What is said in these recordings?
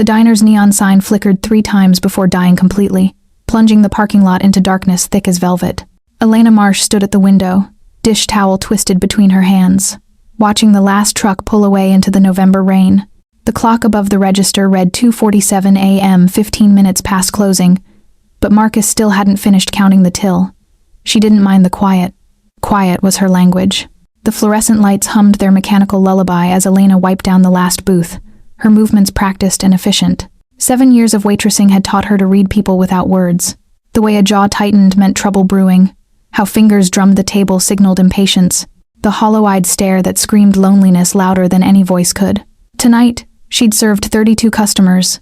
The diner's neon sign flickered 3 times before dying completely, plunging the parking lot into darkness thick as velvet. Elena Marsh stood at the window, dish towel twisted between her hands, watching the last truck pull away into the November rain. The clock above the register read 2:47 a.m., 15 minutes past closing, but Marcus still hadn't finished counting the till. She didn't mind the quiet. Quiet was her language. The fluorescent lights hummed their mechanical lullaby as Elena wiped down the last booth, her movements practiced and efficient. 7 years of waitressing had taught her to read people without words. The way a jaw tightened meant trouble brewing, how fingers drummed the table signaled impatience, the hollow-eyed stare that screamed loneliness louder than any voice could. Tonight, she'd served 32 customers.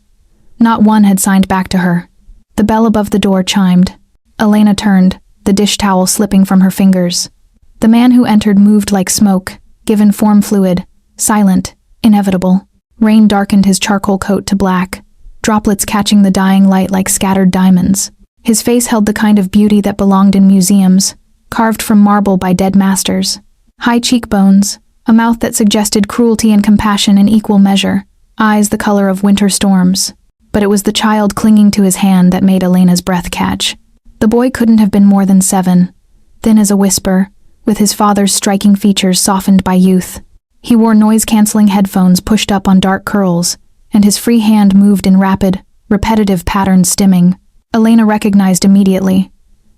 Not one had signed back to her. The bell above the door chimed. Elena turned, the dish towel slipping from her fingers. The man who entered moved like smoke, given form fluid, silent, inevitable. Rain darkened his charcoal coat to black, droplets catching the dying light like scattered diamonds. His face held the kind of beauty that belonged in museums, carved from marble by dead masters. High cheekbones, a mouth that suggested cruelty and compassion in equal measure, eyes the color of winter storms. But it was the child clinging to his hand that made Elena's breath catch. The boy couldn't have been more than 7, thin as a whisper, with his father's striking features softened by youth. He wore noise-canceling headphones pushed up on dark curls, and his free hand moved in rapid, repetitive patterned stimming. Elena recognized immediately.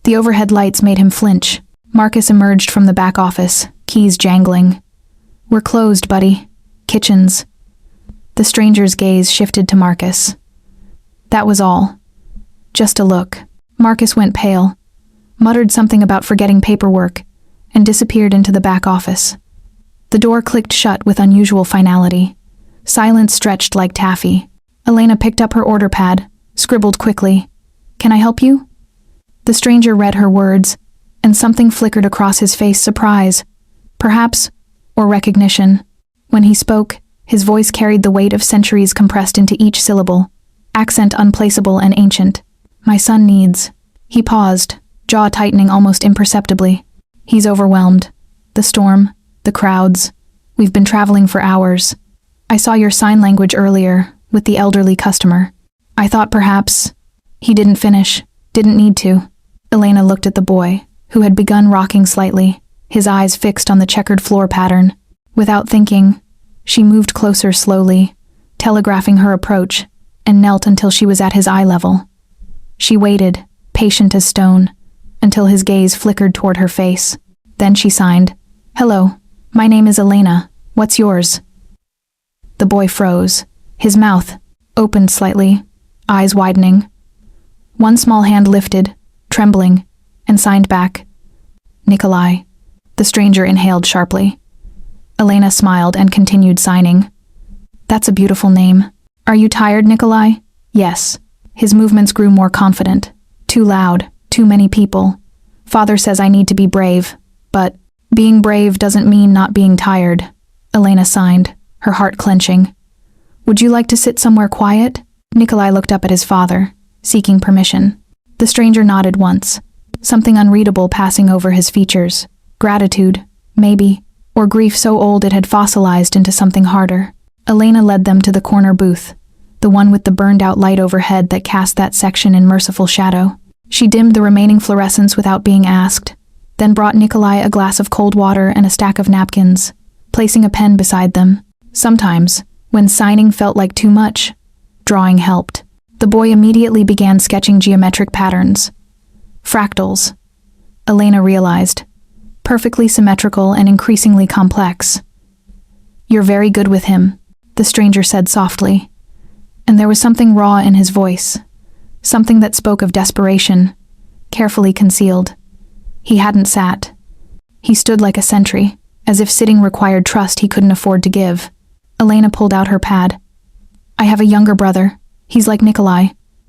The overhead lights made him flinch. Marcus emerged from the back office, keys jangling. "We're closed, buddy. Kitchens." The stranger's gaze shifted to Marcus. That was all. Just a look. Marcus went pale, muttered something about forgetting paperwork, and disappeared into the back office. The door clicked shut with unusual finality. Silence stretched like taffy. Elena picked up her order pad, scribbled quickly. "Can I help you?" The stranger read her words, and something flickered across his face, surprise, perhaps, or recognition. When he spoke, his voice carried the weight of centuries compressed into each syllable, accent unplaceable and ancient. "My son needs." He paused, jaw tightening almost imperceptibly. "He's overwhelmed. The storm, the crowds. We've been traveling for hours. I saw your sign language earlier, with the elderly customer. I thought perhaps—" He didn't finish, didn't need to. Elena looked at the boy, who had begun rocking slightly, his eyes fixed on the checkered floor pattern. Without thinking, she moved closer slowly, telegraphing her approach, and knelt until she was at his eye level. She waited, patient as stone, until his gaze flickered toward her face. Then she signed, "Hello, my name is Elena. What's yours?" The boy froze, his mouth opened slightly, eyes widening. One small hand lifted, trembling, and signed back, "Nikolai." The stranger inhaled sharply. Elena smiled and continued signing. "That's a beautiful name. Are you tired, Nikolai?" "Yes." His movements grew more confident. "Too loud, too many people. Father says I need to be brave, but being brave doesn't mean not being tired." Elena signed, her heart clenching. "Would you like to sit somewhere quiet?" Nikolai looked up at his father, seeking permission. The stranger nodded once, something unreadable passing over his features. Gratitude, maybe, or grief so old it had fossilized into something harder. Elena led them to the corner booth, the one with the burned-out light overhead that cast that section in merciful shadow. She dimmed the remaining fluorescence without being asked, then brought Nikolai a glass of cold water and a stack of napkins, placing a pen beside them. Sometimes, when signing felt like too much, drawing helped. The boy immediately began sketching geometric patterns. Fractals. Elena realized. Perfectly symmetrical and increasingly complex. "You're very good with him," the stranger said softly. And there was something raw in his voice, something that spoke of desperation, carefully concealed. He hadn't sat. He stood like a sentry, as if sitting required trust he couldn't afford to give. Elena pulled out her pad. "I have a younger brother. He's like Nikolai."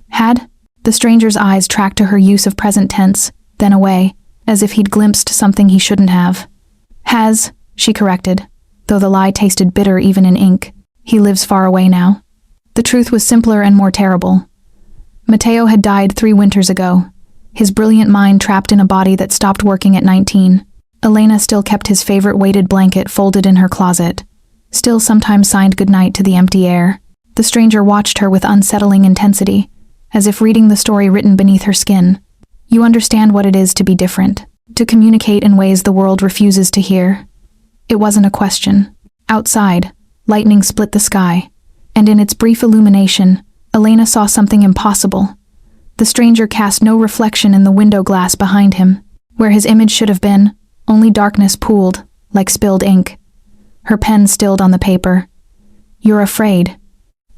"Had?" The stranger's eyes tracked to her use of present tense, then away, as if he'd glimpsed something he shouldn't have. "Has," she corrected, though the lie tasted bitter even in ink. "He lives far away now." The truth was simpler and more terrible. Matteo had died 3 winters ago, his brilliant mind trapped in a body that stopped working at 19. Elena still kept his favorite weighted blanket folded in her closet, still sometimes signed goodnight to the empty air. The stranger watched her with unsettling intensity, as if reading the story written beneath her skin. You understand what it is to be different, to communicate in ways the world refuses to hear. It wasn't a question. Outside, lightning split the sky, and in its brief illumination, Elena saw something impossible. The stranger cast no reflection in the window glass behind him. Where his image should have been, only darkness pooled, like spilled ink. Her pen stilled on the paper. "You're afraid."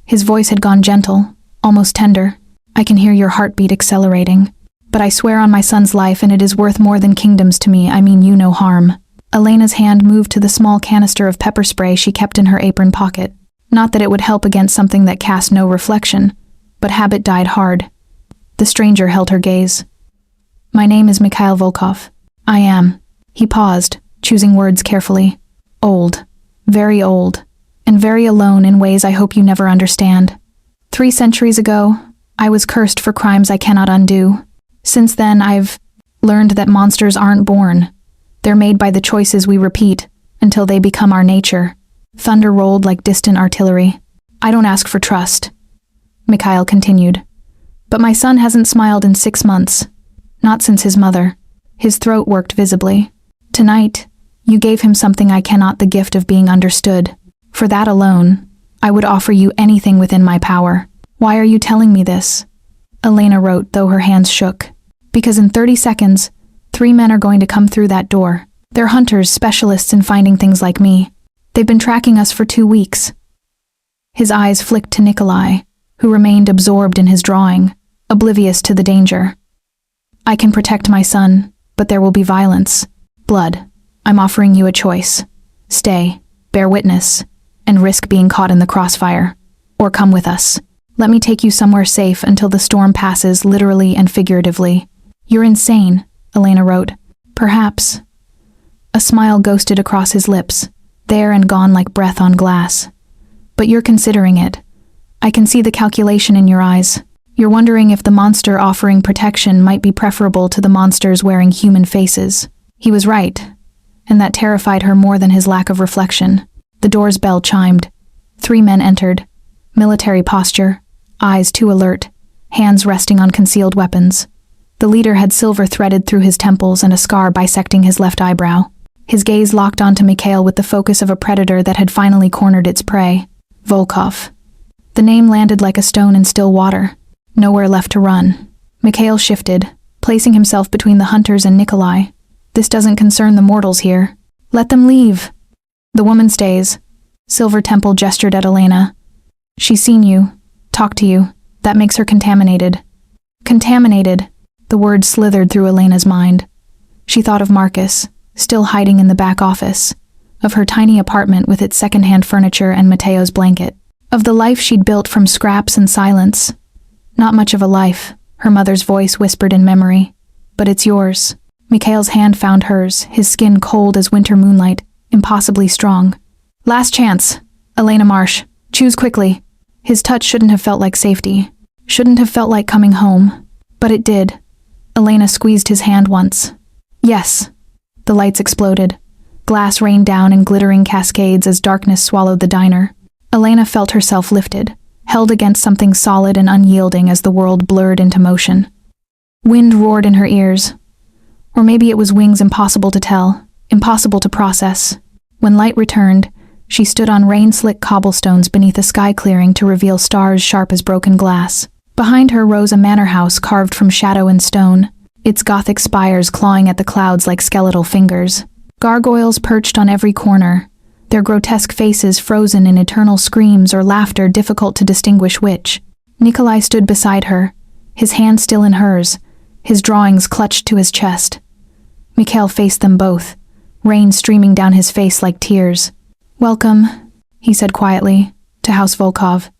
His voice had gone gentle, almost tender. "I can hear your heartbeat accelerating. But I swear on my son's life, and it is worth more than kingdoms to me, I mean you no harm." Elena's hand moved to the small canister of pepper spray she kept in her apron pocket. Not that it would help against something that cast no reflection, but habit died hard. The stranger held her gaze. "My name is Mikhail Volkov. I am." He paused, choosing words carefully. "Old, very old, and very alone in ways I hope you never understand. 3 centuries ago, I was cursed for crimes I cannot undo. Since then, I've learned that monsters aren't born. They're made by the choices we repeat until they become our nature." Thunder rolled like distant artillery. "I don't ask for trust," Mikhail continued. "But my son hasn't smiled in 6 months. Not since his mother." His throat worked visibly. "Tonight, you gave him something I cannot, the gift of being understood. For that alone, I would offer you anything within my power. Why are you telling me this?" Elena wrote, though her hands shook. "Because in 30 seconds, 3 men are going to come through that door. They're hunters, specialists in finding things like me. They've been tracking us for 2 weeks. His eyes flicked to Nikolai, who remained absorbed in his drawing, oblivious to the danger. "I can protect my son, but there will be violence. Blood. I'm offering you a choice. Stay, bear witness, and risk being caught in the crossfire. Or come with us. Let me take you somewhere safe until the storm passes, literally and figuratively." "You're insane," Elena wrote. "Perhaps." A smile ghosted across his lips, there and gone like breath on glass. "But you're considering it. I can see the calculation in your eyes. You're wondering if the monster offering protection might be preferable to the monsters wearing human faces." He was right, and that terrified her more than his lack of reflection. The door's bell chimed. 3 men entered. Military posture, eyes too alert, hands resting on concealed weapons. The leader had silver threaded through his temples and a scar bisecting his left eyebrow. His gaze locked onto Mikhail with the focus of a predator that had finally cornered its prey. Volkov. The name landed like a stone in still water. Nowhere left to run. Mikhail shifted, placing himself between the hunters and Nikolai. "This doesn't concern the mortals here. Let them leave." "The woman stays." Silver Temple gestured at Elena. "She's seen you, talked to you. That makes her contaminated." Contaminated. The word slithered through Elena's mind. She thought of Marcus, still hiding in the back office, of her tiny apartment with its second-hand furniture and Mateo's blanket, of the life she'd built from scraps and silence. "Not much of a life," her mother's voice whispered in memory. "But it's yours." Mikhail's hand found hers, his skin cold as winter moonlight, impossibly strong. "Last chance, Elena Marsh. Choose quickly." His touch shouldn't have felt like safety, shouldn't have felt like coming home, but it did. Elena squeezed his hand once. "Yes." The lights exploded. Glass rained down in glittering cascades as darkness swallowed the diner. Elena felt herself lifted, held against something solid and unyielding as the world blurred into motion. Wind roared in her ears. Or maybe it was wings, impossible to tell, impossible to process. When light returned, she stood on rain-slick cobblestones beneath a sky clearing to reveal stars sharp as broken glass. Behind her rose a manor house carved from shadow and stone, its gothic spires clawing at the clouds like skeletal fingers. Gargoyles perched on every corner, their grotesque faces frozen in eternal screams or laughter difficult to distinguish which. Nikolai stood beside her, his hand still in hers, his drawings clutched to his chest. Mikhail faced them both, rain streaming down his face like tears. "Welcome," he said quietly, "to House Volkov.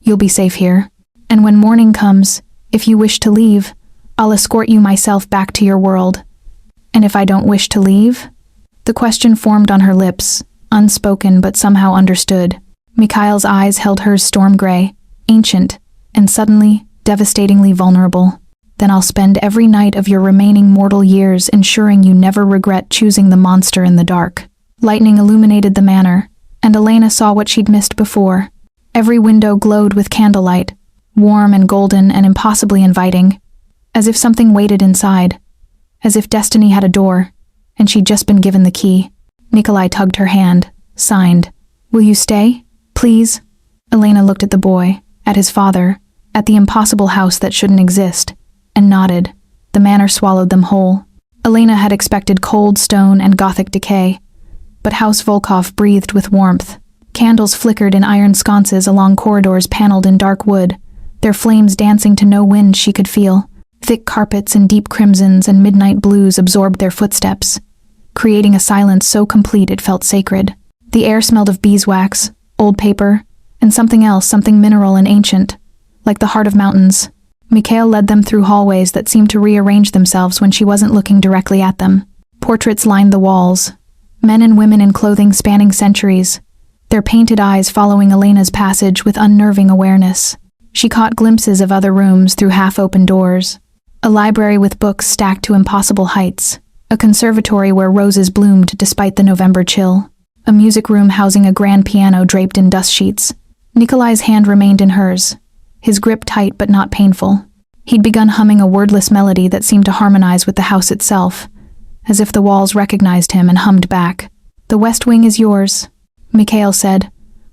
You'll be safe here. And when morning comes, if you wish to leave, I'll escort you myself back to your world." "And if I don't wish to leave?" The question formed on her lips, unspoken but somehow understood. Mikhail's eyes held hers storm gray, ancient, and suddenly, devastatingly vulnerable. "Then I'll spend every night of your remaining mortal years ensuring you never regret choosing the monster in the dark." Lightning illuminated the manor, and Elena saw what she'd missed before. Every window glowed with candlelight, warm and golden and impossibly inviting, as if something waited inside, as if destiny had a door, and she'd just been given the key. Nikolai tugged her hand, signed, "Will you stay? Please?" Elena looked at the boy, at his father, at the impossible house that shouldn't exist, and nodded. The manor swallowed them whole. Elena had expected cold stone and gothic decay, but House Volkov breathed with warmth. Candles flickered in iron sconces along corridors paneled in dark wood, their flames dancing to no wind she could feel. Thick carpets and deep crimsons and midnight blues absorbed their footsteps, creating a silence so complete it felt sacred. The air smelled of beeswax, old paper, and something else, something mineral and ancient, like the heart of mountains. Mikhail led them through hallways that seemed to rearrange themselves when she wasn't looking directly at them. Portraits lined the walls, men and women in clothing spanning centuries, their painted eyes following Elena's passage with unnerving awareness. She caught glimpses of other rooms through half-open doors. A library with books stacked to impossible heights, a conservatory where roses bloomed despite the November chill, a music room housing a grand piano draped in dust sheets. Nikolai's hand remained in hers, his grip tight but not painful. He'd begun humming a wordless melody that seemed to harmonize with the house itself, as if the walls recognized him and hummed back. "The West Wing is yours," Mikhail said,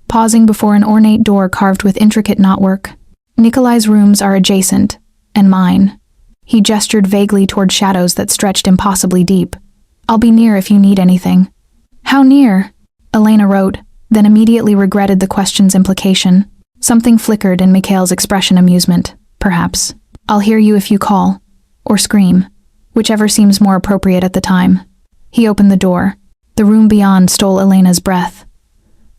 pausing before an ornate door carved with intricate knotwork. "Nikolai's rooms are adjacent, and mine." He gestured vaguely toward shadows that stretched impossibly deep. "I'll be near if you need anything." "How near?" Elena wrote, then immediately regretted the question's implication. Something flickered in Mikhail's expression. Amusement, perhaps. "I'll hear you if you call, or scream, whichever seems more appropriate at the time." He opened the door. The room beyond stole Elena's breath.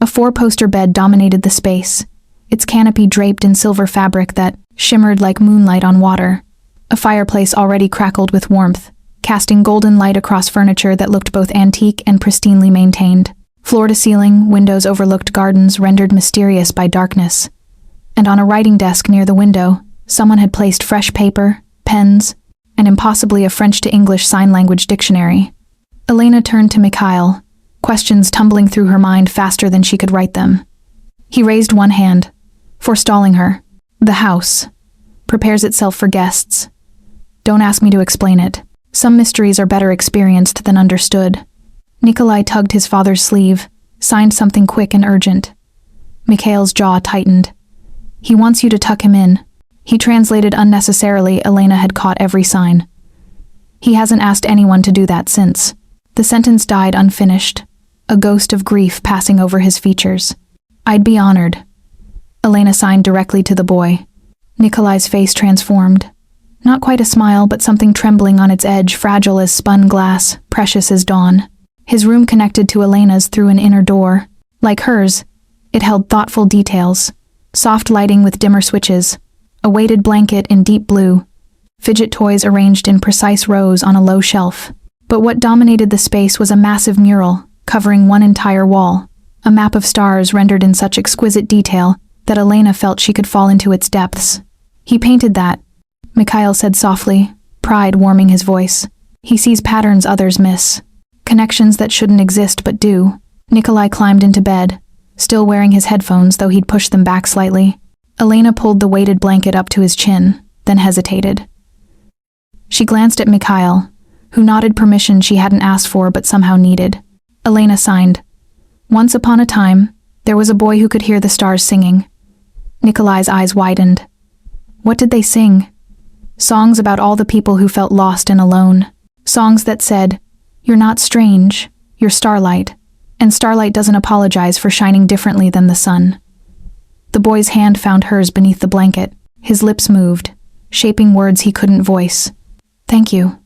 A four-poster bed dominated the space, its canopy draped in silver fabric that shimmered like moonlight on water. A fireplace already crackled with warmth, casting golden light across furniture that looked both antique and pristinely maintained. Floor to ceiling, windows overlooked gardens rendered mysterious by darkness. And on a writing desk near the window, someone had placed fresh paper, pens, and impossibly a French to English sign language dictionary. Elena turned to Mikhail, questions tumbling through her mind faster than she could write them. He raised one hand, forestalling her. "The house prepares itself for guests. Don't ask me to explain it. Some mysteries are better experienced than understood." Nikolai tugged his father's sleeve, signed something quick and urgent. Mikhail's jaw tightened. "He wants you to tuck him in." He translated unnecessarily. Elena had caught every sign. "He hasn't asked anyone to do that since." The sentence died unfinished, a ghost of grief passing over his features. "I'd be honored." Elena signed directly to the boy. Nikolai's face transformed. Not quite a smile, but something trembling on its edge, fragile as spun glass, precious as dawn. His room connected to Elena's through an inner door. Like hers, it held thoughtful details. Soft lighting with dimmer switches, a weighted blanket in deep blue, fidget toys arranged in precise rows on a low shelf. But what dominated the space was a massive mural, covering one entire wall, a map of stars rendered in such exquisite detail that Elena felt she could fall into its depths. "He painted that," Mikhail said softly, pride warming his voice. "He sees patterns others miss, connections that shouldn't exist but do." Nikolai climbed into bed, still wearing his headphones though he'd pushed them back slightly. Elena pulled the weighted blanket up to his chin, then hesitated. She glanced at Mikhail, who nodded permission she hadn't asked for but somehow needed. Elena signed. "Once upon a time, there was a boy who could hear the stars singing." Nikolai's eyes widened. What did they sing? Songs about all the people who felt lost and alone. Songs that said, "You're not strange, you're starlight, and starlight doesn't apologize for shining differently than the sun." The boy's hand found hers beneath the blanket. His lips moved, shaping words he couldn't voice. "Thank you."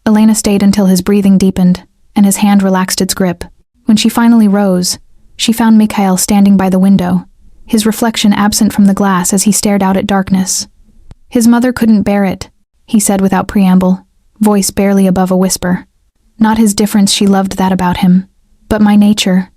Elena stayed until his breathing deepened, and his hand relaxed its grip. When she finally rose, she found Mikhail standing by the window, his reflection absent from the glass as he stared out at darkness. "His mother couldn't bear it," he said without preamble, voice barely above a whisper. "Not his difference, she loved that about him. But my nature,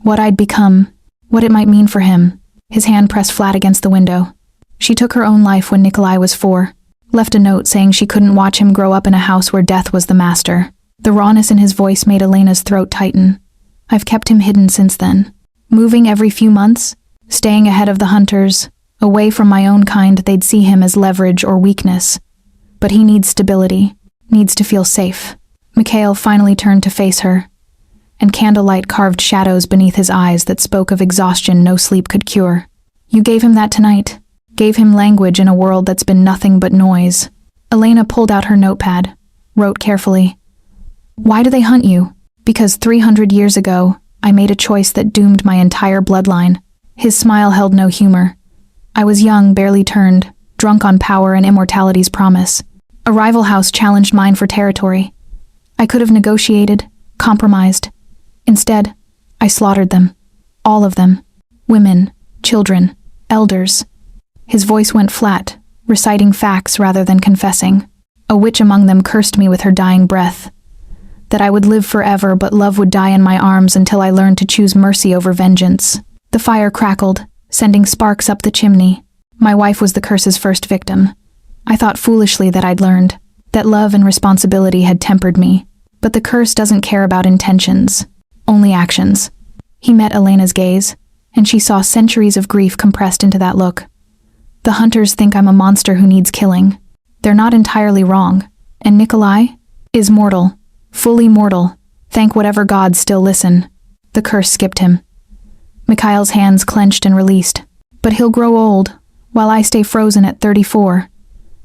what I'd become, what it might mean for him." His hand pressed flat against the window. She took her own life when Nikolai was 4, left a note saying she couldn't watch him grow up in a house where death was the master. The rawness in his voice made Elena's throat tighten. "I've kept him hidden since then. Moving every few months, staying ahead of the hunters, away from my own kind. They'd see him as leverage or weakness. But he needs stability, needs to feel safe. Mikhail finally turned to face her, and candlelight carved shadows beneath his eyes that spoke of exhaustion no sleep could cure. You gave him that tonight, gave him language in a world that's been nothing but noise. Elena pulled out her notepad, wrote carefully. Why do they hunt you? Because 300 years ago, I made a choice that doomed my entire bloodline. His smile held no humor. I was young, barely turned, drunk on power and immortality's promise. A rival house challenged mine for territory. I could have negotiated, compromised. Instead, I slaughtered them. All of them. Women, children, elders. His voice went flat, reciting facts rather than confessing. A witch among them cursed me with her dying breath. That I would live forever, but love would die in my arms until I learned to choose mercy over vengeance. The fire crackled, sending sparks up the chimney. My wife was the curse's first victim. I thought foolishly that I'd learned, that love and responsibility had tempered me. But the curse doesn't care about intentions, only actions. He met Elena's gaze, and she saw centuries of grief compressed into that look. The hunters think I'm a monster who needs killing. They're not entirely wrong. And Nikolai is mortal, fully mortal. Thank whatever gods still listen. The curse skipped him. Mikhail's hands clenched and released. But he'll grow old, while I stay frozen at 34.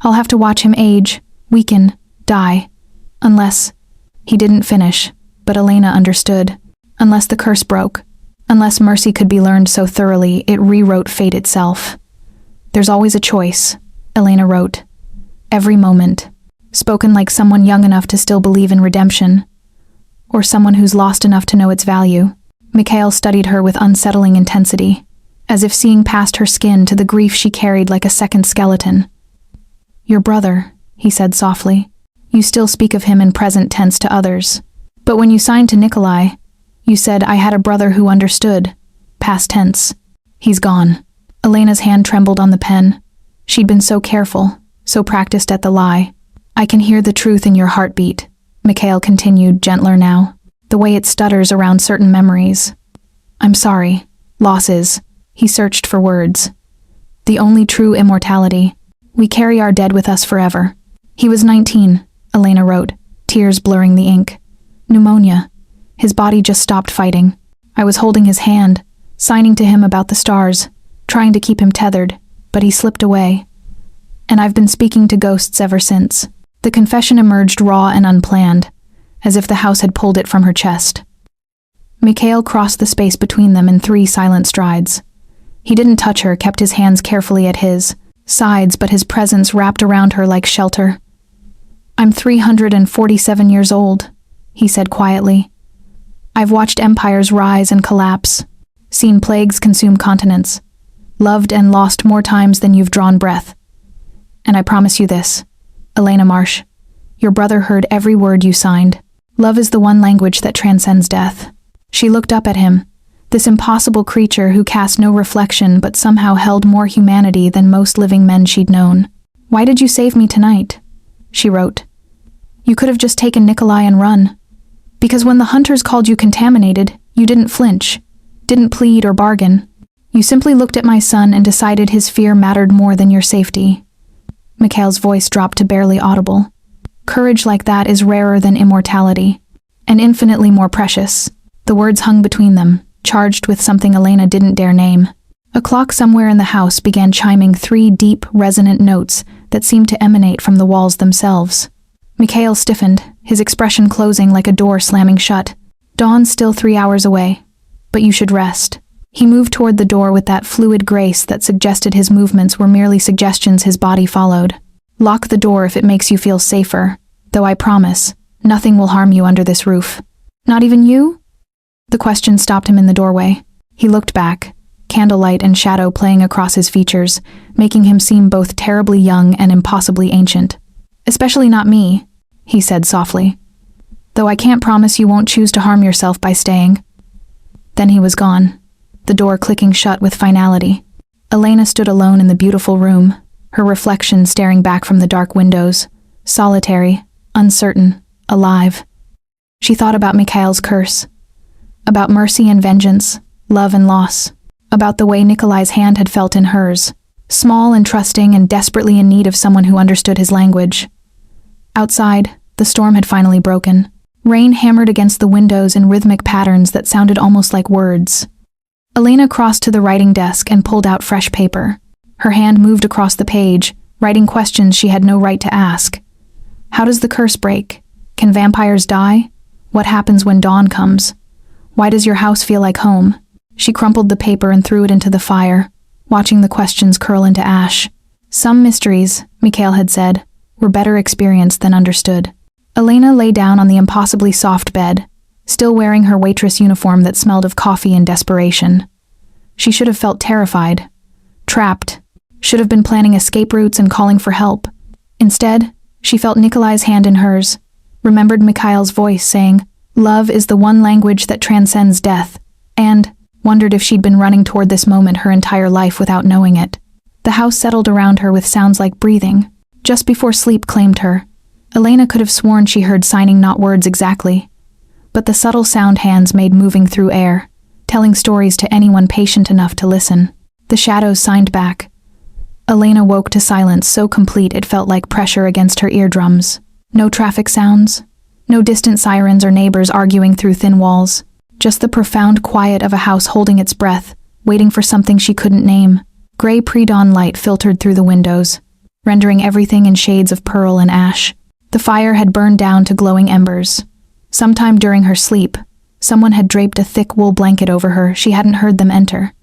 I'll have to watch him age, weaken, die. Unless... He didn't finish, but Elena understood. Unless the curse broke. Unless mercy could be learned so thoroughly it rewrote fate itself. There's always a choice, Elena wrote. Every moment. Spoken like someone young enough to still believe in redemption. Or someone who's lost enough to know its value. Mikhail studied her with unsettling intensity, as if seeing past her skin to the grief she carried like a second skeleton. Your brother, he said softly. You still speak of him in present tense to others. But when you signed to Nikolai, you said I had a brother who understood. Past tense. He's gone. Elena's hand trembled on the pen. She'd been so careful, so practiced at the lie. I can hear the truth in your heartbeat, Mikhail continued, gentler now. The way it stutters around certain memories. I'm sorry. Losses. He searched for words. The only true immortality. We carry our dead with us forever. He was 19, Elena wrote, tears blurring the ink. Pneumonia. His body just stopped fighting. I was holding his hand, signing to him about the stars, trying to keep him tethered, but he slipped away. And I've been speaking to ghosts ever since. The confession emerged raw and unplanned, as if the house had pulled it from her chest. Mikhail crossed the space between them in 3 silent strides. He didn't touch her, kept his hands carefully at his sides, but his presence wrapped around her like shelter. I'm 347 years old, he said quietly. I've watched empires rise and collapse, seen plagues consume continents, loved and lost more times than you've drawn breath. And I promise you this, Elena Marsh, your brother heard every word you signed. Love is the one language that transcends death. She looked up at him, this impossible creature who cast no reflection but somehow held more humanity than most living men she'd known. Why did you save me tonight? She wrote. You could have just taken Nikolai and run. Because when the hunters called you contaminated, you didn't flinch, didn't plead or bargain. You simply looked at my son and decided his fear mattered more than your safety. Mikhail's voice dropped to barely audible. Courage like that is rarer than immortality, and infinitely more precious. The words hung between them, charged with something Elena didn't dare name. A clock somewhere in the house began chiming 3 deep, resonant notes that seemed to emanate from the walls themselves. Mikhail stiffened, his expression closing like a door slamming shut. Dawn's still 3 hours away, but you should rest. He moved toward the door with that fluid grace that suggested his movements were merely suggestions his body followed. Lock the door if it makes you feel safer, though I promise, nothing will harm you under this roof. Not even you? The question stopped him in the doorway. He looked back, candlelight and shadow playing across his features, making him seem both terribly young and impossibly ancient. Especially not me, he said softly. Though I can't promise you won't choose to harm yourself by staying. Then he was gone, the door clicking shut with finality. Elena stood alone in the beautiful room, her reflection staring back from the dark windows, solitary, uncertain, alive. She thought about Mikhail's curse, about mercy and vengeance, love and loss. about the way Nikolai's hand had felt in hers, small and trusting and desperately in need of someone who understood his language. Outside, the storm had finally broken. Rain hammered against the windows in rhythmic patterns that sounded almost like words. Elena crossed to the writing desk and pulled out fresh paper. Her hand moved across the page, writing questions she had no right to ask. How does the curse break? Can vampires die? What happens when dawn comes? Why does your house feel like home? She crumpled the paper and threw it into the fire, watching the questions curl into ash. Some mysteries, Mikhail had said, were better experienced than understood. Elena lay down on the impossibly soft bed, still wearing her waitress uniform that smelled of coffee and desperation. She should have felt terrified, trapped, should have been planning escape routes and calling for help. Instead, she felt Nikolai's hand in hers, remembered Mikhail's voice saying, "Love is the one language that transcends death," and wondered if she'd been running toward this moment her entire life without knowing it. The house settled around her with sounds like breathing. Just before sleep claimed her, Elena could have sworn she heard signing not words exactly, but the subtle sound hands made moving through air, telling stories to anyone patient enough to listen. The shadows signed back. Elena woke to silence so complete it felt like pressure against her eardrums. No traffic sounds, no distant sirens or neighbors arguing through thin walls, just the profound quiet of a house holding its breath, waiting for something she couldn't name. Gray pre-dawn light filtered through the windows, rendering everything in shades of pearl and ash. The fire had burned down to glowing embers. Sometime during her sleep, someone had draped a thick wool blanket over her. She hadn't heard them enter.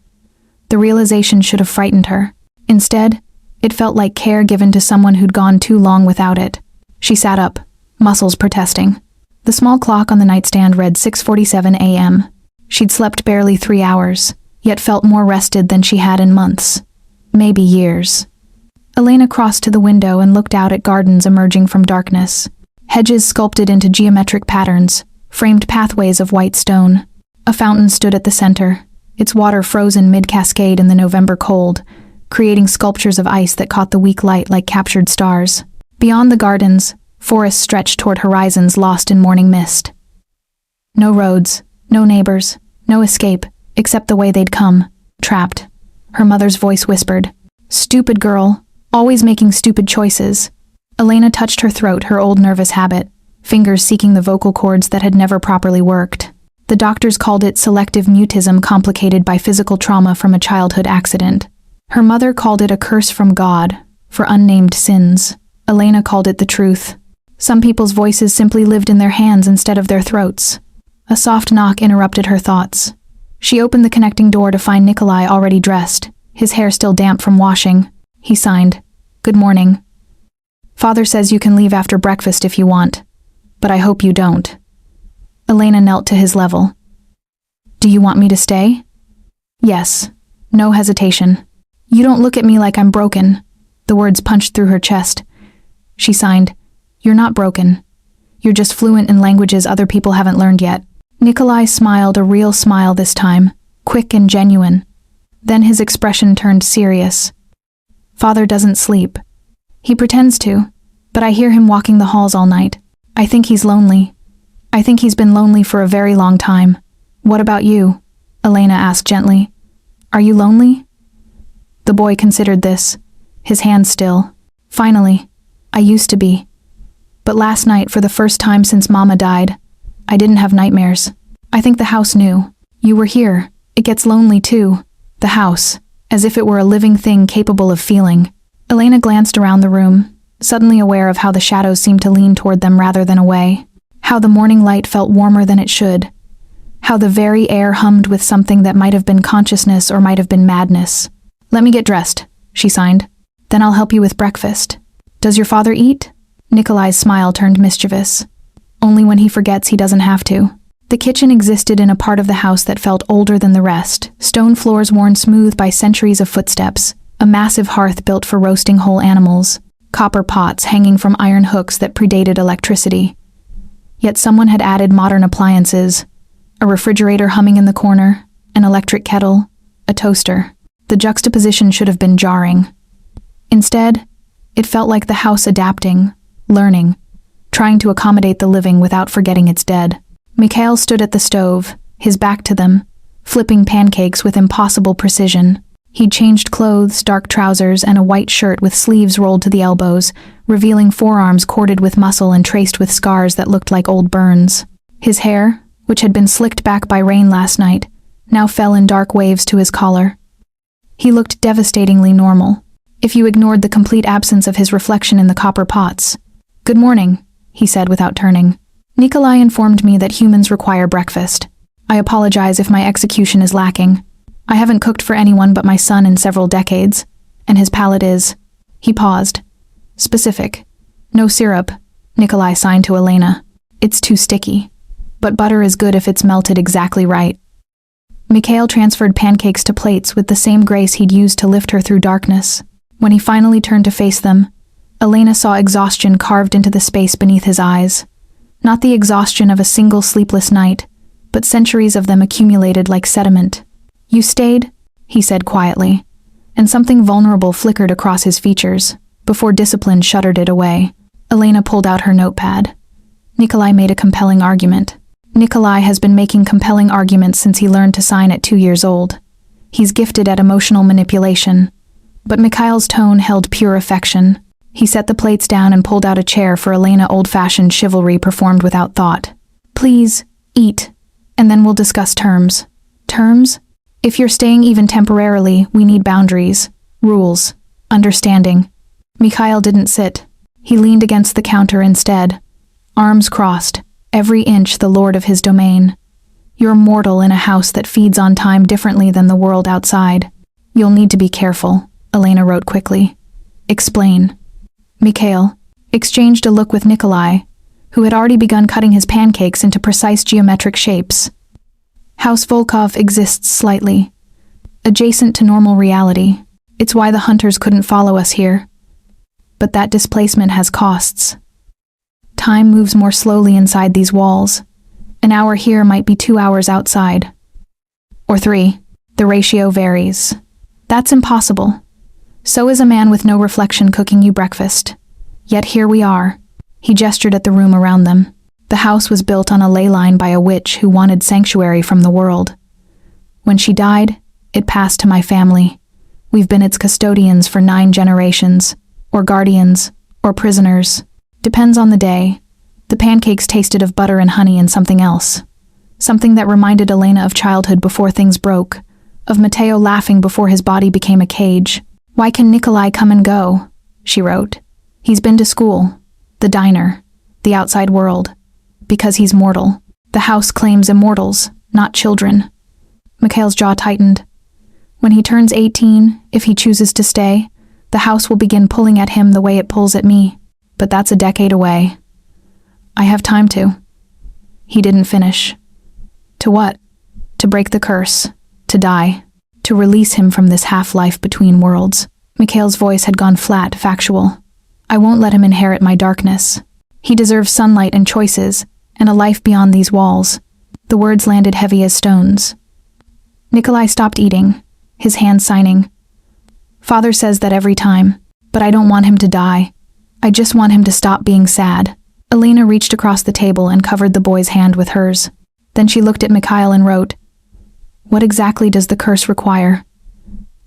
The realization should have frightened her. Instead, it felt like care given to someone who'd gone too long without it. She sat up, muscles protesting. The small clock on the nightstand read 6:47 a.m. She'd slept barely 3 hours, yet felt more rested than she had in months, maybe years. Elena crossed to the window and looked out at gardens emerging from darkness. Hedges sculpted into geometric patterns, framed pathways of white stone. A fountain stood at the center, its water frozen mid-cascade in the November cold, creating sculptures of ice that caught the weak light like captured stars. Beyond the gardens, forests stretched toward horizons lost in morning mist. No roads, no neighbors, no escape, except the way they'd come, trapped. Her mother's voice whispered, "Stupid girl, always making stupid choices." Elena touched her throat, her old nervous habit, fingers seeking the vocal cords that had never properly worked. The doctors called it selective mutism complicated by physical trauma from a childhood accident. Her mother called it a curse from God, for unnamed sins. Elena called it the truth. Some people's voices simply lived in their hands instead of their throats. A soft knock interrupted her thoughts. She opened the connecting door to find Nikolai already dressed, his hair still damp from washing. He signed, "Good morning. Father says you can leave after breakfast if you want, but I hope you don't." Elena knelt to his level. "Do you want me to stay?" "Yes." No hesitation. "You don't look at me like I'm broken." The words punched through her chest. She signed, "You're not broken. You're just fluent in languages other people haven't learned yet." Nikolai smiled, a real smile this time, quick and genuine. Then his expression turned serious. "Father doesn't sleep. He pretends to, but I hear him walking the halls all night. I think he's lonely. I think he's been lonely for a very long time." "What about you?" Elena asked gently. "Are you lonely?" The boy considered this, his hand still. "Finally, I used to be. But last night, for the first time since Mama died, I didn't have nightmares. I think the house knew. You were here. It gets lonely too. The house, as if it were a living thing capable of feeling." Elena glanced around the room, suddenly aware of how the shadows seemed to lean toward them rather than away. How the morning light felt warmer than it should. How the very air hummed with something that might have been consciousness or might have been madness. "Let me get dressed," she signed. "Then I'll help you with breakfast. Does your father eat?" Nikolai's smile turned mischievous. "Only when he forgets he doesn't have to." The kitchen existed in a part of the house that felt older than the rest, stone floors worn smooth by centuries of footsteps, a massive hearth built for roasting whole animals, copper pots hanging from iron hooks that predated electricity. Yet someone had added modern appliances, a refrigerator humming in the corner, an electric kettle, a toaster. The juxtaposition should have been jarring. Instead, it felt like the house adapting, learning, trying to accommodate the living without forgetting its dead. Mikhail stood at the stove, his back to them, flipping pancakes with impossible precision. He'd changed clothes, dark trousers, and a white shirt with sleeves rolled to the elbows, revealing forearms corded with muscle and traced with scars that looked like old burns. His hair, which had been slicked back by rain last night, now fell in dark waves to his collar. He looked devastatingly normal, if you ignored the complete absence of his reflection in the copper pots. "Good morning," he said without turning. "Nikolai informed me that humans require breakfast. I apologize if my execution is lacking. I haven't cooked for anyone but my son in several decades, and his palate is—" He paused. "Specific. No syrup," Nikolai signed to Elena. "It's too sticky. But butter is good if it's melted exactly right." Mikhail transferred pancakes to plates with the same grace he'd used to lift her through darkness. When he finally turned to face them, Elena saw exhaustion carved into the space beneath his eyes. Not the exhaustion of a single sleepless night, but centuries of them accumulated like sediment. "You stayed?" he said quietly, and something vulnerable flickered across his features, before discipline shuttered it away. Elena pulled out her notepad. Nikolai made a compelling argument. Nikolai has been making compelling arguments since he learned to sign at 2 years old. He's gifted at emotional manipulation. But Mikhail's tone held pure affection. He set the plates down and pulled out a chair for Elena. Old-fashioned chivalry performed without thought. "Please, eat, and then we'll discuss terms." "Terms? If you're staying even temporarily, we need boundaries, rules, understanding." Mikhail didn't sit. He leaned against the counter instead, arms crossed, every inch the lord of his domain. "You're mortal in a house that feeds on time differently than the world outside. You'll need to be careful," Elena wrote quickly. "Explain." Mikhail exchanged a look with Nikolai, who had already begun cutting his pancakes into precise geometric shapes. "House Volkov exists slightly, adjacent to normal reality. It's why the hunters couldn't follow us here. But that displacement has costs. Time moves more slowly inside these walls. An hour here might be 2 hours outside. Or 3. The ratio varies. That's impossible. So is a man with no reflection cooking you breakfast. Yet here we are." He gestured at the room around them. The house was built on a ley line by a witch who wanted sanctuary from the world. When she died, it passed to my family. We've been its custodians for 9 generations, or guardians, or prisoners. Depends on the day. The pancakes tasted of butter and honey and something else. Something that reminded Elena of childhood before things broke, of Matteo laughing before his body became a cage. "Why can Nikolai come and go?" she wrote. "He's been to school, the diner, the outside world. Because he's mortal. The house claims immortals, not children." Mikhail's jaw tightened. "When he turns 18, if he chooses to stay, the house will begin pulling at him the way it pulls at me. But that's a decade away. I have time to." He didn't finish. "To what?" "To break the curse. To die. To release him from this half-life between worlds." Mikhail's voice had gone flat, factual. "I won't let him inherit my darkness. He deserves sunlight and choices, and a life beyond these walls." The words landed heavy as stones. Nikolai stopped eating, his hands signing. "Father says that every time, but I don't want him to die. I just want him to stop being sad." Elena reached across the table and covered the boy's hand with hers. Then she looked at Mikhail and wrote, "What exactly does the curse require?"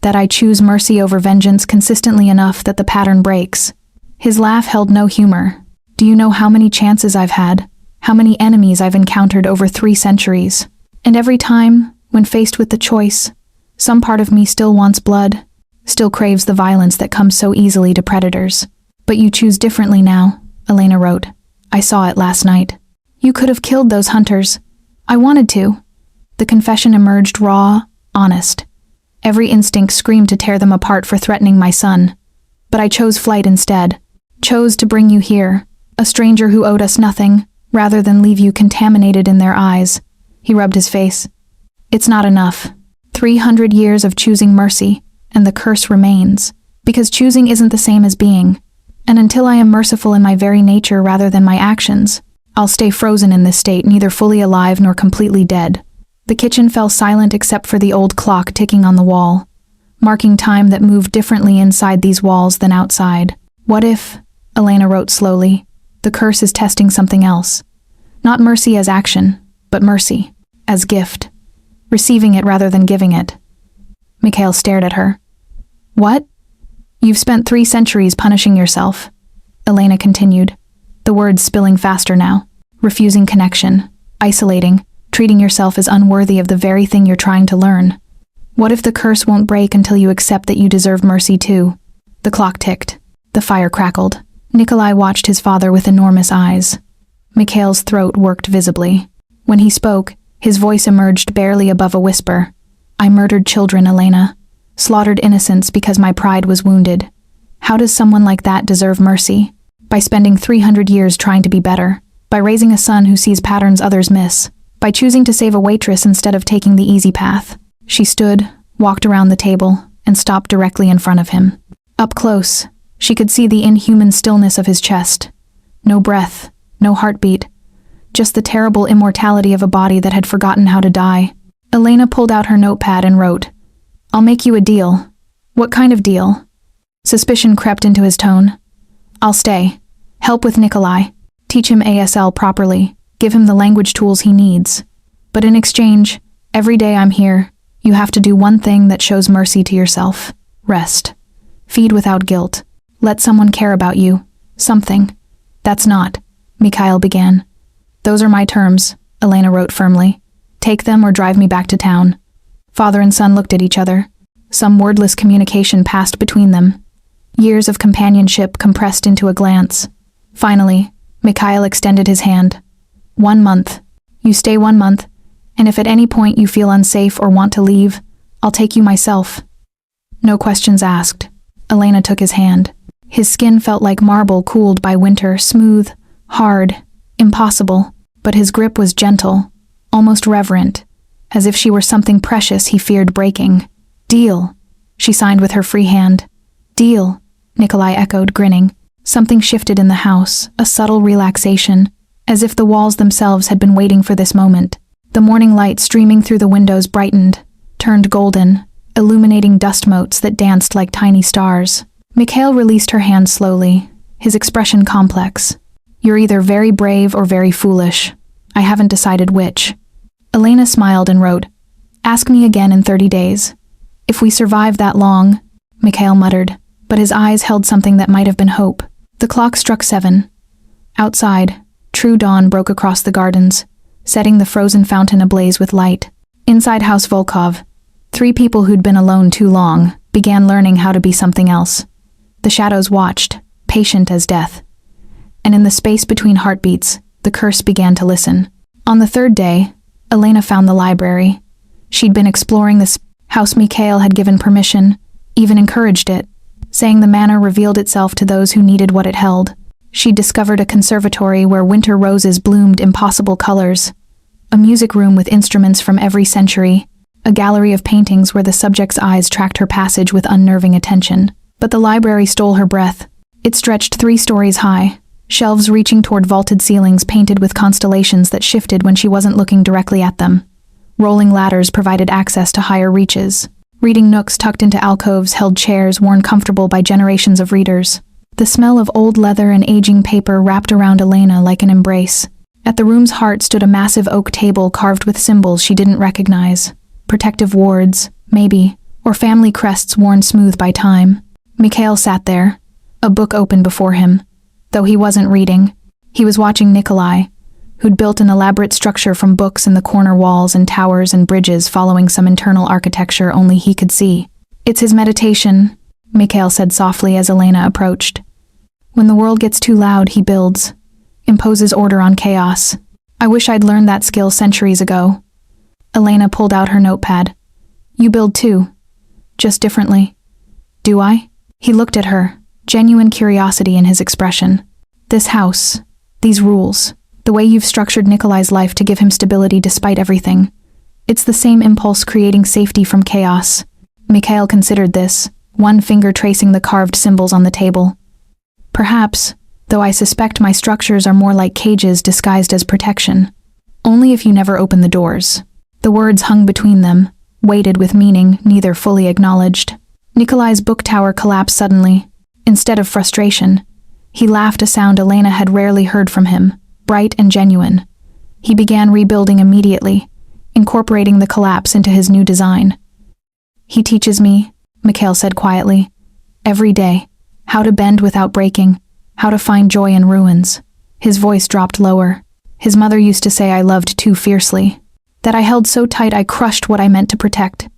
"That I choose mercy over vengeance consistently enough that the pattern breaks." His laugh held no humor. "Do you know how many chances I've had? How many enemies I've encountered over 3 centuries? And every time, when faced with the choice, some part of me still wants blood, still craves the violence that comes so easily to predators. But you choose differently now," Elena wrote. "I saw it last night. You could have killed those hunters. I wanted to." The confession emerged raw, honest. "Every instinct screamed to tear them apart for threatening my son. But I chose flight instead. Chose to bring you here, a stranger who owed us nothing, rather than leave you contaminated in their eyes." He rubbed his face. "It's not enough. 300 years of choosing mercy, and the curse remains. Because choosing isn't the same as being. And until I am merciful in my very nature rather than my actions, I'll stay frozen in this state, neither fully alive nor completely dead." The kitchen fell silent except for the old clock ticking on the wall, marking time that moved differently inside these walls than outside. "What if," Elena wrote slowly, "the curse is testing something else? Not mercy as action, but mercy as gift. receiving it rather than giving it. Mikhail stared at her. What? You've spent 3 centuries punishing yourself, Elena continued, the words spilling faster now. Refusing connection, isolating, treating yourself as unworthy of the very thing you're trying to learn. What if the curse won't break until you accept that you deserve mercy too? The clock ticked. The fire crackled. Nikolai watched his father with enormous eyes. Mikhail's throat worked visibly. When he spoke, his voice emerged barely above a whisper. I murdered children, Elena. Slaughtered innocents because my pride was wounded. How does someone like that deserve mercy? By spending 300 years trying to be better. By raising a son who sees patterns others miss. By choosing to save a waitress instead of taking the easy path. She stood, walked around the table, and stopped directly in front of him. Up close, she could see the inhuman stillness of his chest. No breath, no heartbeat. Just the terrible immortality of a body that had forgotten how to die. Elena pulled out her notepad and wrote, I'll make you a deal. What kind of deal? Suspicion crept into his tone. I'll stay. Help with Nikolai. Teach him ASL properly. Give him the language tools he needs. But in exchange, every day I'm here, you have to do one thing that shows mercy to yourself. Rest. Feed without guilt. Let someone care about you. Something. That's not, Mikhail began. Those are my terms, Elena wrote firmly. Take them or drive me back to town. Father and son looked at each other. Some wordless communication passed between them. Years of companionship compressed into a glance. Finally, Mikhail extended his hand. 1 month. You stay 1 month, and if at any point you feel unsafe or want to leave, I'll take you myself. No questions asked. Elena took his hand. His skin felt like marble cooled by winter, smooth, hard, impossible, but his grip was gentle, almost reverent, as if she were something precious he feared breaking. Deal, she signed with her free hand. Deal, Nikolai echoed, grinning. Something shifted in the house, a subtle relaxation, as if the walls themselves had been waiting for this moment. The morning light streaming through the windows brightened, turned golden, illuminating dust motes that danced like tiny stars. Mikhail released her hand slowly, his expression complex. You're either very brave or very foolish. I haven't decided which. Elena smiled and wrote, Ask me again in 30 days. If we survive that long, Mikhail muttered, but his eyes held something that might have been hope. The clock struck 7. Outside, true dawn broke across the gardens, setting the frozen fountain ablaze with light. Inside House Volkov, 3 people who'd been alone too long began learning how to be something else. The shadows watched, patient as death. And in the space between heartbeats, the curse began to listen. On the 3rd day, Elena found the library. She'd been exploring this house. Mikhail had given permission, even encouraged it, saying the manor revealed itself to those who needed what it held. She discovered a conservatory where winter roses bloomed impossible colors, a music room with instruments from every century, a gallery of paintings where the subject's eyes tracked her passage with unnerving attention. But the library stole her breath. It stretched 3 stories high, shelves reaching toward vaulted ceilings painted with constellations that shifted when she wasn't looking directly at them. Rolling ladders provided access to higher reaches. Reading nooks tucked into alcoves held chairs worn comfortable by generations of readers. The smell of old leather and aging paper wrapped around Elena like an embrace. At the room's heart stood a massive oak table carved with symbols she didn't recognize. Protective wards, maybe, or family crests worn smooth by time. Mikhail sat there, a book open before him. Though he wasn't reading, he was watching Nikolai, who'd built an elaborate structure from books in the corner walls and towers and bridges following some internal architecture only he could see. It's his meditation, Mikhail said softly as Elena approached. When the world gets too loud, he builds, imposes order on chaos. I wish I'd learned that skill centuries ago. Elena pulled out her notepad. You build too, just differently. Do I? He looked at her, genuine curiosity in his expression. This house, these rules, the way you've structured Nikolai's life to give him stability despite everything. It's the same impulse creating safety from chaos. Mikhail considered this, one finger tracing the carved symbols on the table. Perhaps, though I suspect my structures are more like cages disguised as protection. Only if you never open the doors. The words hung between them, weighted with meaning neither fully acknowledged. Nikolai's book tower collapsed suddenly. Instead of frustration, he laughed, a sound Elena had rarely heard from him, bright and genuine. He began rebuilding immediately, incorporating the collapse into his new design. "He teaches me," Mikhail said quietly, "every day, how to bend without breaking, how to find joy in ruins." His voice dropped lower. "His mother used to say I loved too fiercely, that I held so tight I crushed what I meant to protect.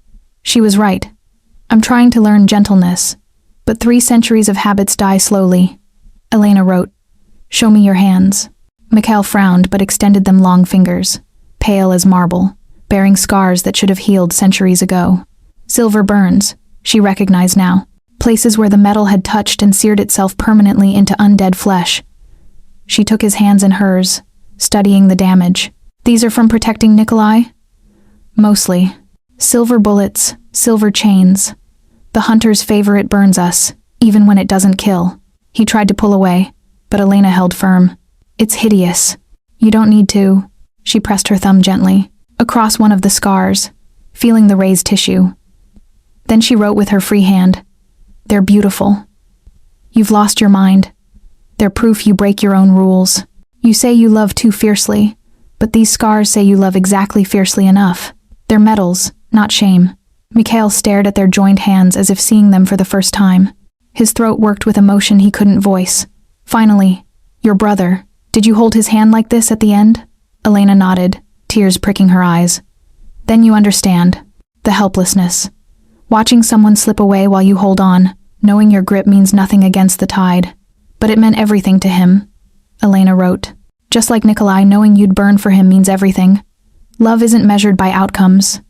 She was right. I'm trying to learn gentleness, but 3 centuries of habits die slowly." Elena wrote, "Show me your hands." Mikhail frowned but extended them long fingers, pale as marble, bearing scars that should have healed centuries ago. Silver burns, she recognized now, places where the metal had touched and seared itself permanently into undead flesh. She took his hands in hers, studying the damage. "These are from protecting Nikolai?" "Mostly. Silver bullets, silver chains. The hunter's favorite burns us, even when it doesn't kill." He tried to pull away, but Elena held firm. "It's hideous. You don't need to." She pressed her thumb gently, across one of the scars, feeling the raised tissue. Then she wrote with her free hand, "They're beautiful. You've lost your mind. They're proof you break your own rules. You say you love too fiercely, but these scars say you love exactly fiercely enough. They're medals, not shame." Mikhail stared at their joined hands as if seeing them for the first time. His throat worked with emotion he couldn't voice. "Finally, your brother. Did you hold his hand like this at the end?" Elena nodded, tears pricking her eyes. "Then you understand. The helplessness. Watching someone slip away while you hold on, knowing your grip means nothing against the tide. But it meant everything to him," Elena wrote. "Just like Nikolai, knowing you'd burn for him means everything. Love isn't measured by outcomes.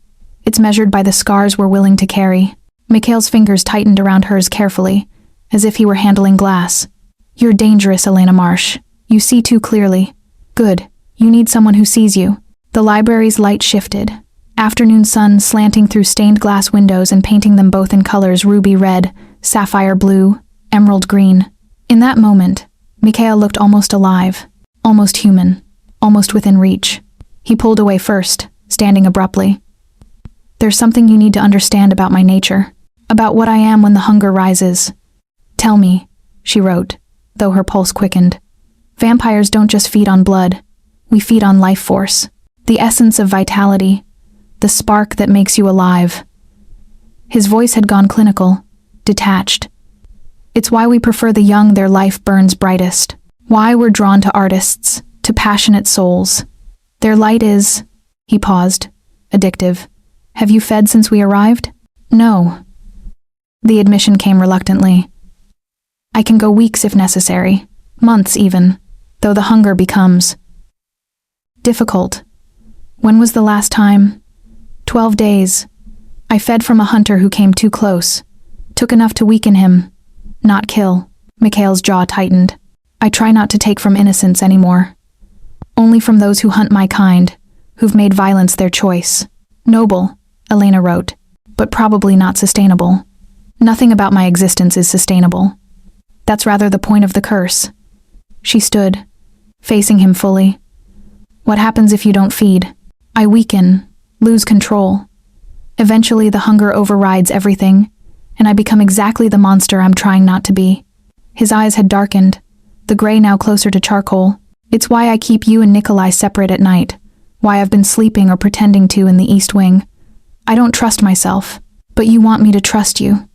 It's measured by the scars we're willing to carry." Mikhail's fingers tightened around hers carefully, as if he were handling glass. "You're dangerous, Elena Marsh. You see too clearly. Good. You need someone who sees you." The library's light shifted. Afternoon sun slanting through stained glass windows and painting them both in colors ruby red, sapphire blue, emerald green. In that moment, Mikhail looked almost alive, almost human, almost within reach. He pulled away first, standing abruptly. "There's something you need to understand about my nature, about what I am when the hunger rises." "Tell me," she wrote, though her pulse quickened. "Vampires don't just feed on blood. We feed on life force, the essence of vitality, the spark that makes you alive." His voice had gone clinical, detached. "It's why we prefer the young their life burns brightest, why we're drawn to artists, to passionate souls. Their light is," he paused, "addictive. Have you fed since we arrived?" "No." The admission came reluctantly. "I can go weeks if necessary, months even, though the hunger becomes difficult. When was the last time?" 12 days. I fed from a hunter who came too close. Took enough to weaken him, not kill." Mikhail's jaw tightened. "I try not to take from innocents anymore. Only from those who hunt my kind, who've made violence their choice. Noble," Elena wrote, "but probably not sustainable. Nothing about my existence is sustainable. That's rather the point of the curse." She stood, facing him fully. "What happens if you don't feed? I weaken, lose control. Eventually the hunger overrides everything, and I become exactly the monster I'm trying not to be." His eyes had darkened, the gray now closer to charcoal. "It's why I keep you and Nikolai separate at night, why I've been sleeping or pretending to in the East Wing. I don't trust myself, but you want me to trust you."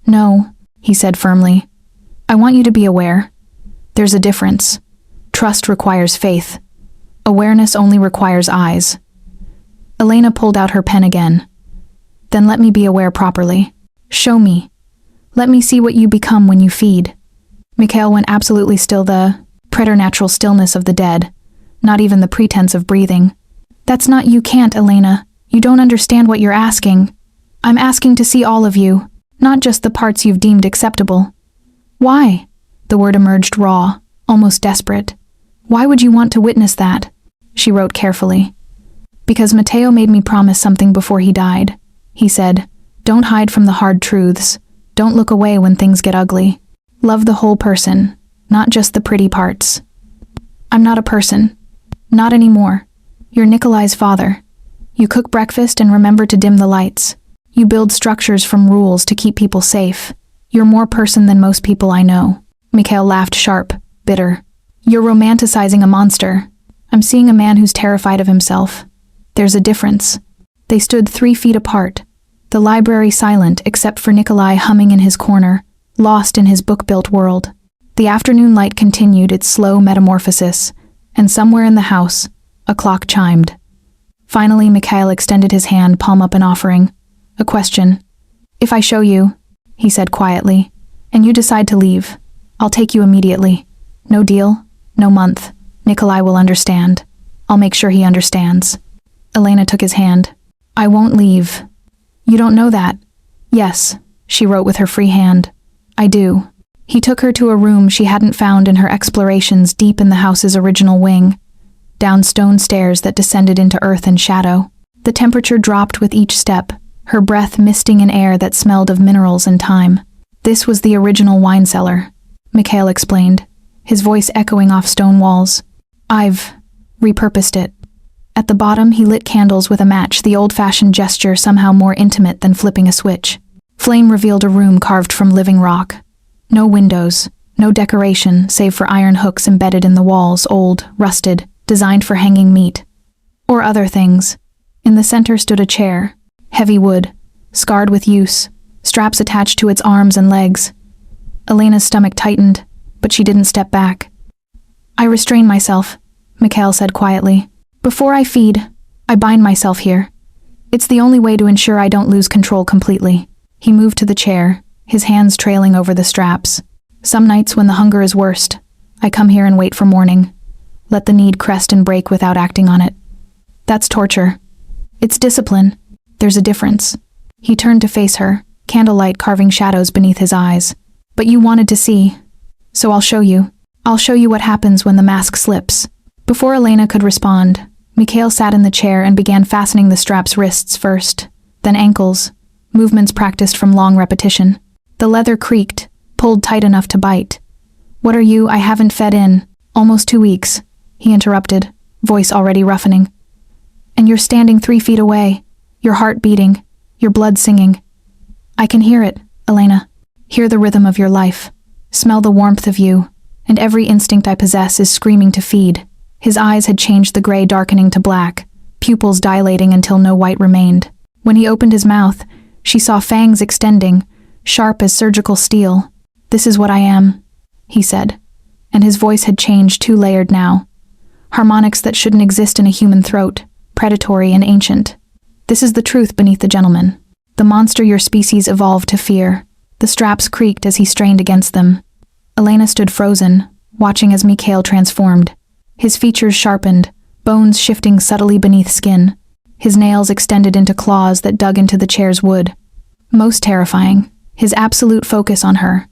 "No," he said firmly. "I want you to be aware. There's a difference. Trust requires faith. Awareness only requires eyes." Elena pulled out her pen again. "Then let me be aware properly. Show me. Let me see what you become when you feed." Mikhail went absolutely still, the preternatural stillness of the dead, not even the pretense of breathing. "That's not you can't, Elena. You don't understand what you're asking. I'm asking to see all of you, not just the parts you've deemed acceptable." "Why?" The word emerged raw, almost desperate. "Why would you want to witness that?" She wrote carefully. "Because Matteo made me promise something before he died," he said. "Don't hide from the hard truths. Don't look away when things get ugly. Love the whole person, not just the pretty parts." "I'm not a person. Not anymore. You're Nikolai's father. You cook breakfast and remember to dim the lights. You build structures from rules to keep people safe. You're more person than most people I know." Mikhail laughed sharp, bitter. "You're romanticizing a monster. I'm seeing a man who's terrified of himself. There's a difference. They stood 3 feet apart, the library silent except for Nikolai humming in his corner, lost in his book-built world. The afternoon light continued its slow metamorphosis, and somewhere in the house, a clock chimed. Finally, Mikhail extended his hand, palm up, an offering. A question. "If I show you," he said quietly, "and you decide to leave, I'll take you immediately. No deal, no month. Nikolai will understand. I'll make sure he understands." Elena took his hand. "I won't leave." "You don't know that." "Yes," she wrote with her free hand. "I do." He took her to a room she hadn't found in her explorations deep in the house's original wing, down stone stairs that descended into earth and shadow. The temperature dropped with each step, her breath misting in air that smelled of minerals and thyme. "This was the original wine cellar," Mikhail explained, his voice echoing off stone walls. "I've repurposed it." At the bottom, he lit candles with a match, the old-fashioned gesture somehow more intimate than flipping a switch. Flame revealed a room carved from living rock. No windows, no decoration save for iron hooks embedded in the walls, old, rusted, designed for hanging meat. Or other things. In the center stood a chair, heavy wood, scarred with use, straps attached to its arms and legs. Elena's stomach tightened, but she didn't step back. "I restrain myself," Mikhail said quietly. "Before I feed, I bind myself here. It's the only way to ensure I don't lose control completely." He moved to the chair, his hands trailing over the straps. "Some nights when the hunger is worst, I come here and wait for morning. Let the need crest and break without acting on it. That's torture. It's discipline. There's a difference." He turned to face her, candlelight carving shadows beneath his eyes. "But you wanted to see. So I'll show you. I'll show you what happens when the mask slips." Before Elena could respond, Mikhail sat in the chair and began fastening the straps, wrists first, then ankles, movements practiced from long repetition. The leather creaked, pulled tight enough to bite. "What are you? I haven't fed in almost 2 weeks," he interrupted, voice already roughening. "And you're standing 3 feet away, your heart beating, your blood singing. I can hear it, Elena. Hear the rhythm of your life, smell the warmth of you, and every instinct I possess is screaming to feed." His eyes had changed, the gray darkening to black, pupils dilating until no white remained. When he opened his mouth, she saw fangs extending, sharp as surgical steel. "This is what I am," he said, and his voice had changed, 2-layered now. Harmonics that shouldn't exist in a human throat, predatory and ancient. "This is the truth beneath the gentleman. The monster your species evolved to fear." The straps creaked as he strained against them. Elena stood frozen, watching as Mikhail transformed. His features sharpened, bones shifting subtly beneath skin. His nails extended into claws that dug into the chair's wood. Most terrifying, his absolute focus on her.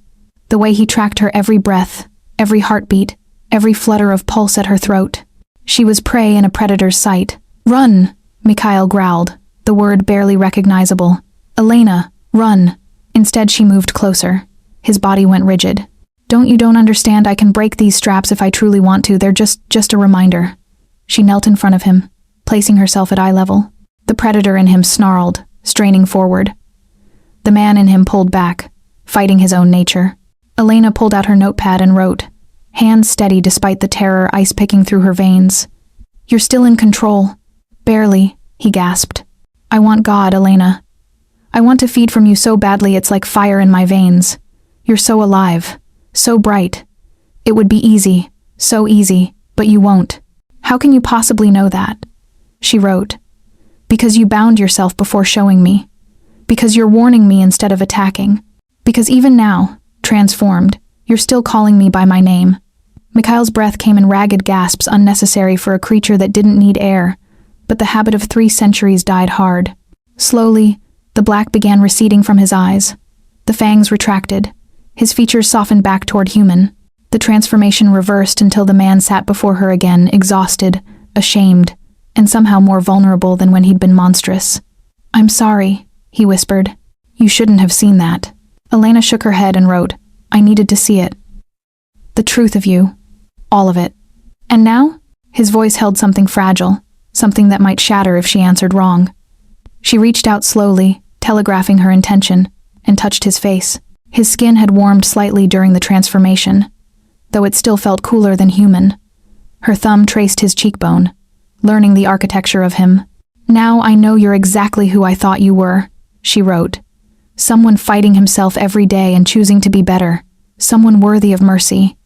The way he tracked her every breath, every heartbeat, every flutter of pulse at her throat. She was prey in a predator's sight. "Run!" Mikhail growled, the word barely recognizable. "Elena, run!" Instead, she moved closer. His body went rigid. You don't understand. I can break these straps if I truly want to. They're just a reminder." She knelt in front of him, placing herself at eye level. The predator in him snarled, straining forward. The man in him pulled back, fighting his own nature. Elena pulled out her notepad and wrote, hands steady despite the terror ice picking through her veins. "You're still in control." "Barely," he gasped. "I want God, Elena. I want to feed from you so badly it's like fire in my veins. You're so alive. So bright. It would be easy, so easy, but you won't. How can you possibly know that?" She wrote, "Because you bound yourself before showing me. Because you're warning me instead of attacking. Because even now, transformed, you're still calling me by my name." Mikhail's breath came in ragged gasps, unnecessary for a creature that didn't need air, but the habit of 3 centuries died hard. Slowly, the black began receding from his eyes. The fangs retracted. His features softened back toward human. The transformation reversed until the man sat before her again, exhausted, ashamed, and somehow more vulnerable than when he'd been monstrous. "I'm sorry," he whispered. "You shouldn't have seen that." Elena shook her head and wrote, "I needed to see it. The truth of you. All of it." "And now?" His voice held something fragile, something that might shatter if she answered wrong. She reached out slowly, telegraphing her intention, and touched his face. His skin had warmed slightly during the transformation, though it still felt cooler than human. Her thumb traced his cheekbone, learning the architecture of him. "Now I know you're exactly who I thought you were," she wrote. "Someone fighting himself every day and choosing to be better. Someone worthy of mercy."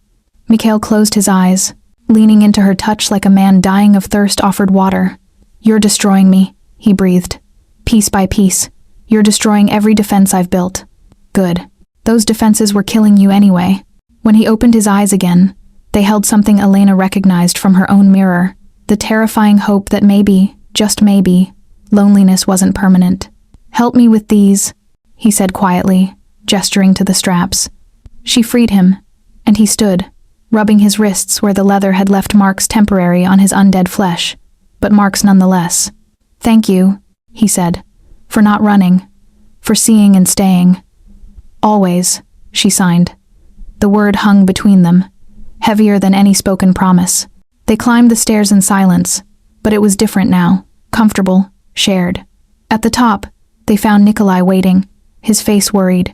Mikhail closed his eyes, leaning into her touch like a man dying of thirst offered water. "You're destroying me," he breathed. "Piece by piece. You're destroying every defense I've built." "Good. Those defenses were killing you anyway." When he opened his eyes again, they held something Elena recognized from her own mirror, the terrifying hope that maybe, just maybe, loneliness wasn't permanent. "Help me with these," he said quietly, gesturing to the straps. She freed him, and he stood, rubbing his wrists where the leather had left marks temporary on his undead flesh, but marks nonetheless. "Thank you," he said, "for not running, for seeing and staying." "Always," she signed. The word hung between them, heavier than any spoken promise. They climbed the stairs in silence, but it was different now, comfortable, shared. At the top, they found Nikolai waiting, his face worried.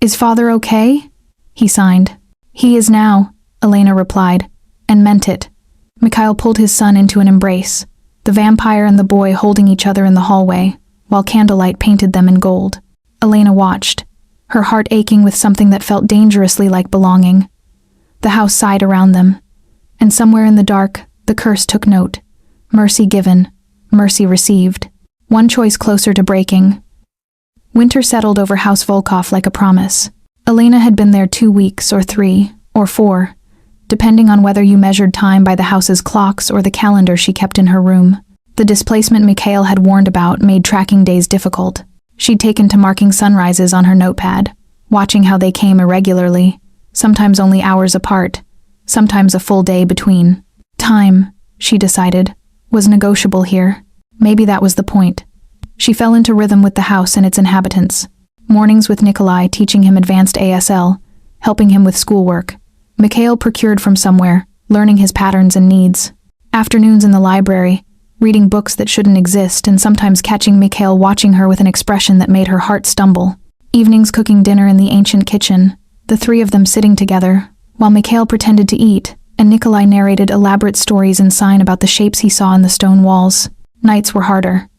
"Is father okay?" he signed. "He is now," Elena replied, and meant it. Mikhail pulled his son into an embrace, the vampire and the boy holding each other in the hallway, while candlelight painted them in gold. Elena watched, her heart aching with something that felt dangerously like belonging. The house sighed around them, and somewhere in the dark, the curse took note. Mercy given, mercy received. One choice closer to breaking. Winter settled over House Volkov like a promise. Elena had been there 2 weeks, or 3, or 4, depending on whether you measured time by the house's clocks or the calendar she kept in her room. The displacement Mikhail had warned about made tracking days difficult. She'd taken to marking sunrises on her notepad, watching how they came irregularly, sometimes only hours apart, sometimes a full day between. Time, she decided, was negotiable here. Maybe that was the point. She fell into rhythm with the house and its inhabitants. Mornings with Nikolai teaching him advanced ASL, helping him with schoolwork. Mikhail procured from somewhere, learning his patterns and needs. Afternoons in the library, reading books that shouldn't exist and sometimes catching Mikhail watching her with an expression that made her heart stumble. Evenings cooking dinner in the ancient kitchen, the three of them sitting together, while Mikhail pretended to eat, and Nikolai narrated elaborate stories in sign about the shapes he saw in the stone walls. Nights were harder.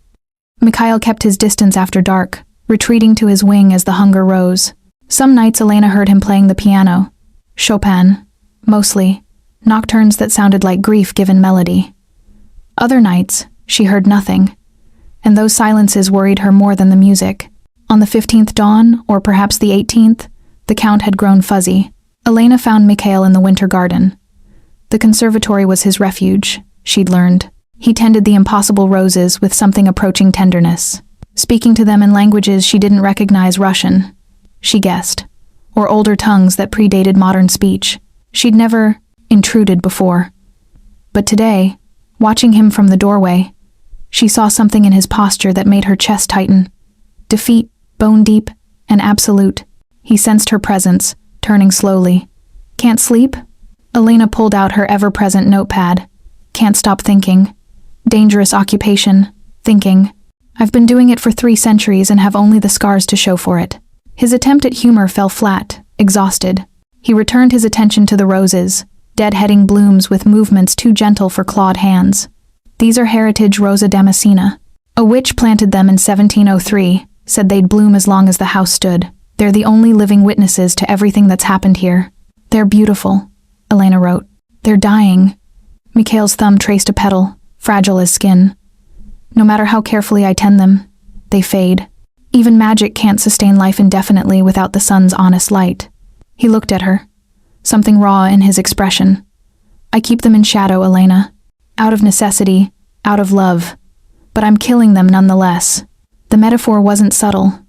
Mikhail kept his distance after dark, retreating to his wing as the hunger rose. Some nights Elena heard him playing the piano. Chopin, mostly, nocturnes that sounded like grief-given melody. Other nights, she heard nothing, and those silences worried her more than the music. On the 15th dawn, or perhaps the 18th, the count had grown fuzzy. Elena found Mikhail in the winter garden. The conservatory was his refuge, she'd learned. He tended the impossible roses with something approaching tenderness, speaking to them in languages she didn't recognize. Russian, she guessed, or older tongues that predated modern speech. She'd never intruded before. But today, watching him from the doorway, she saw something in his posture that made her chest tighten. Defeat, bone deep, and absolute. He sensed her presence, turning slowly. "Can't sleep?" Elena pulled out her ever-present notepad. "Can't stop thinking. Dangerous occupation, thinking. I've been doing it for 3 centuries and have only the scars to show for it." His attempt at humor fell flat, exhausted. He returned his attention to the roses, deadheading blooms with movements too gentle for clawed hands. "These are heritage Rosa Damascena. A witch planted them in 1703, said they'd bloom as long as the house stood. They're the only living witnesses to everything that's happened here. They're beautiful," Elena wrote. "They're dying." Mikhail's thumb traced a petal, fragile as skin. "No matter how carefully I tend them, they fade. Even magic can't sustain life indefinitely without the sun's honest light." He looked at her, something raw in his expression. "I keep them in shadow, Elena. Out of necessity, out of love. But I'm killing them nonetheless." The metaphor wasn't subtle.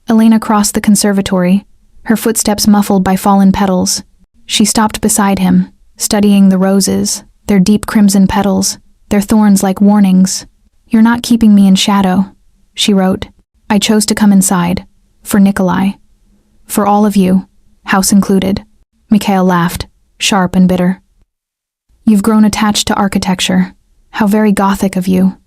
Elena crossed the conservatory, her footsteps muffled by fallen petals. She stopped beside him, studying the roses, their deep crimson petals, their thorns like warnings. "You're not keeping me in shadow," she wrote. "I chose to come inside. For Nikolai. For all of you, house included." Mikhail laughed, sharp and bitter. "You've grown attached to architecture. How very gothic of you.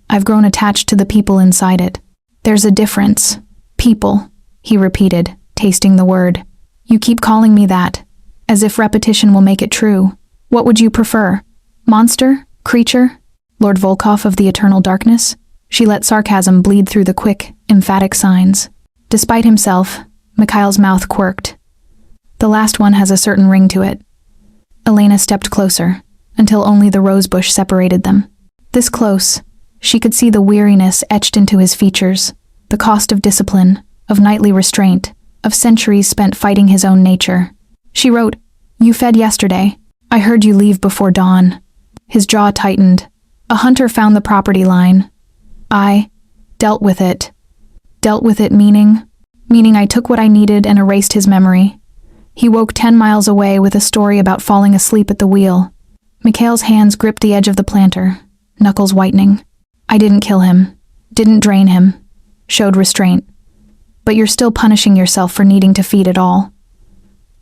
I've grown attached to the people inside it. There's a difference. People," he repeated, tasting the word. "You keep calling me that, as if repetition will make it true. What would you prefer? Monster? Creature? Lord Volkov of the eternal darkness?" She let sarcasm bleed through the quick, emphatic signs. Despite himself, Mikhail's mouth quirked. The last one has a certain ring to it. Elena stepped closer, until only the rosebush separated them. This close, she could see the weariness etched into his features, the cost of discipline, of nightly restraint, of centuries spent fighting his own nature. She wrote, "You fed yesterday. I heard you leave before dawn." His jaw tightened. "A hunter found the property line. I dealt with it. Dealt with it meaning I took what I needed and erased his memory. He woke 10 miles away with a story about falling asleep at the wheel." Mikhail's hands gripped the edge of the planter, knuckles whitening. "I didn't kill him. Didn't drain him. Showed restraint. But you're still punishing yourself for needing to feed it all."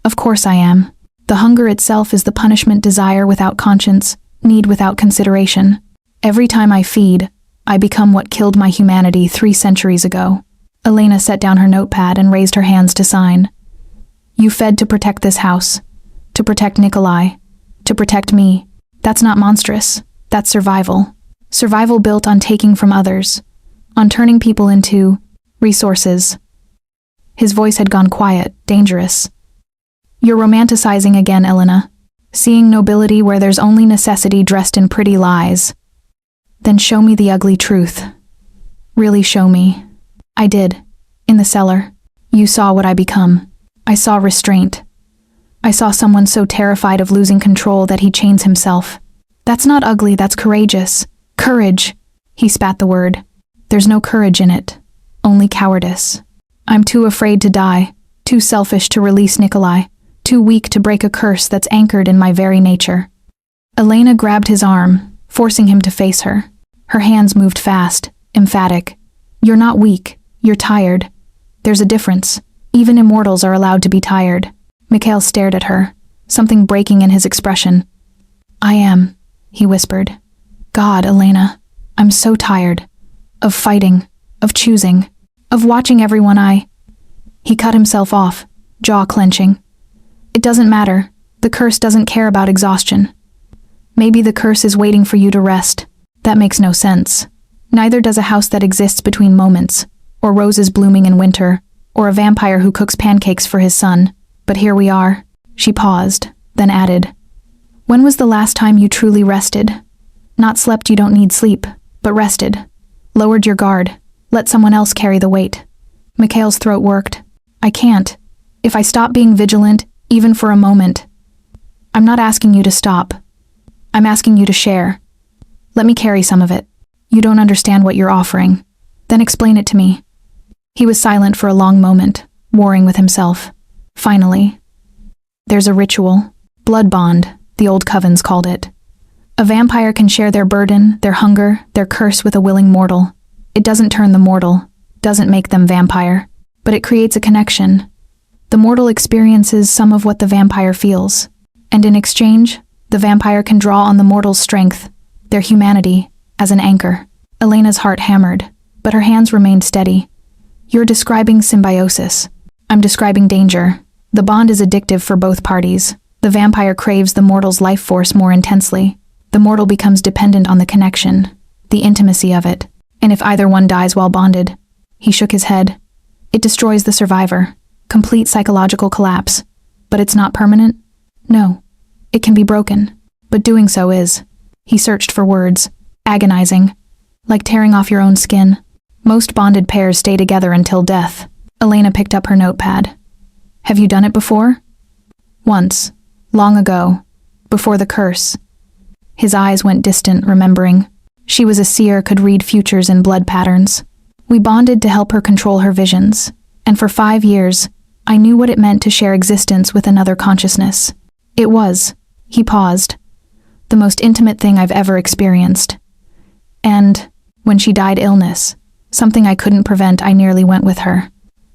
"Of course I am. The hunger itself is the punishment desire without conscience, need without consideration. Every time I feed, I become what killed my humanity 3 centuries ago." Elena set down her notepad and raised her hands to sign. "You fed to protect this house, to protect Nikolai, to protect me. That's not monstrous. That's survival. Survival built on taking from others, on turning people into resources." His voice had gone quiet, dangerous. "You're romanticizing again, Elena. Seeing nobility where there's only necessity dressed in pretty lies. Then show me the ugly truth. Really show me." "I did. In the cellar. You saw what I become. I saw restraint. I saw someone so terrified of losing control that he chains himself. That's not ugly, that's courageous. Courage." He spat the word. "There's no courage in it. Only cowardice. I'm too afraid to die, too selfish to release Nikolai, too weak to break a curse that's anchored in my very nature." Elena grabbed his arm, forcing him to face her. Her hands moved fast, emphatic. "You're not weak. You're tired. There's a difference. Even immortals are allowed to be tired." Mikhail stared at her, something breaking in his expression. "I am," he whispered. "God, Elena, I'm so tired. Of fighting, of choosing, of watching everyone He cut himself off, jaw clenching. "It doesn't matter. The curse doesn't care about exhaustion. Maybe the curse is waiting for you to rest. That makes no sense. Neither does a house that exists between moments, or roses blooming in winter, or a vampire who cooks pancakes for his son. But here we are." She paused, then added, "When was the last time you truly rested? Not slept, you don't need sleep, but rested. Lowered your guard, let someone else carry the weight." Mikhail's throat worked. "I can't. If I stop being vigilant, even for a moment." "I'm not asking you to stop. I'm asking you to share. Let me carry some of it. You don't understand what you're offering. Then explain it to me." He was silent for a long moment, warring with himself. Finally, "There's a ritual. Blood bond, the old covens called it. A vampire can share their burden, their hunger, their curse with a willing mortal. It doesn't turn the mortal, doesn't make them vampire, but it creates a connection. The mortal experiences some of what the vampire feels, and in exchange, the vampire can draw on the mortal's strength, their humanity, as an anchor." Elena's heart hammered, but her hands remained steady. "You're describing symbiosis. I'm describing danger. The bond is addictive for both parties. The vampire craves the mortal's life force more intensely. The mortal becomes dependent on the connection, the intimacy of it. And if either one dies while bonded," he shook his head, "it destroys the survivor. Complete psychological collapse. But it's not permanent? No. It can be broken. But doing so is." He searched for words, agonizing. "Like tearing off your own skin. Most bonded pairs stay together until death." Elena picked up her notepad. "Have you done it before?" "Once. Long ago. Before the curse." His eyes went distant, remembering. She was a seer, could read futures in blood patterns. "We bonded to help her control her visions. And for 5 years, I knew what it meant to share existence with another consciousness. It was," he paused, "the most intimate thing I've ever experienced. And, when she died illness, something I couldn't prevent, I nearly went with her.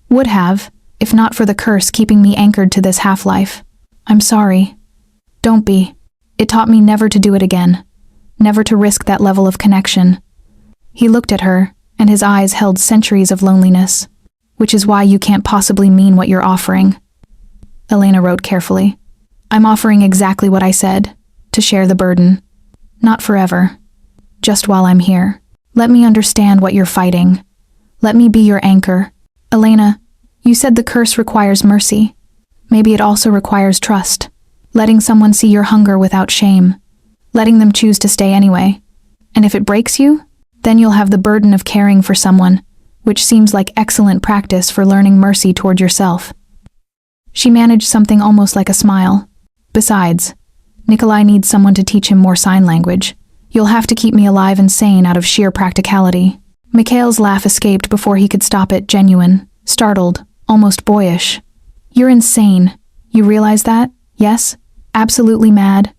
Would have, if not for the curse keeping me anchored to this half-life. I'm sorry. Don't be. It taught me never to do it again. Never to risk that level of connection." He looked at her, and his eyes held centuries of loneliness. "Which is why you can't possibly mean what you're offering." Elena wrote carefully. "I'm offering exactly what I said, to share the burden. Not forever. Just while I'm here. Let me understand what you're fighting. Let me be your anchor. Elena, you said the curse requires mercy. Maybe it also requires trust. Letting someone see your hunger without shame. Letting them choose to stay anyway. And if it breaks you, then you'll have the burden of caring for someone, which seems like excellent practice for learning mercy toward yourself. She managed something almost like a smile. Besides, Nikolai needs someone to teach him more sign language. You'll have to keep me alive and sane out of sheer practicality. Mikhail's laugh escaped before he could stop it, genuine, startled, almost boyish. You're insane. You realize that? Yes? Absolutely mad?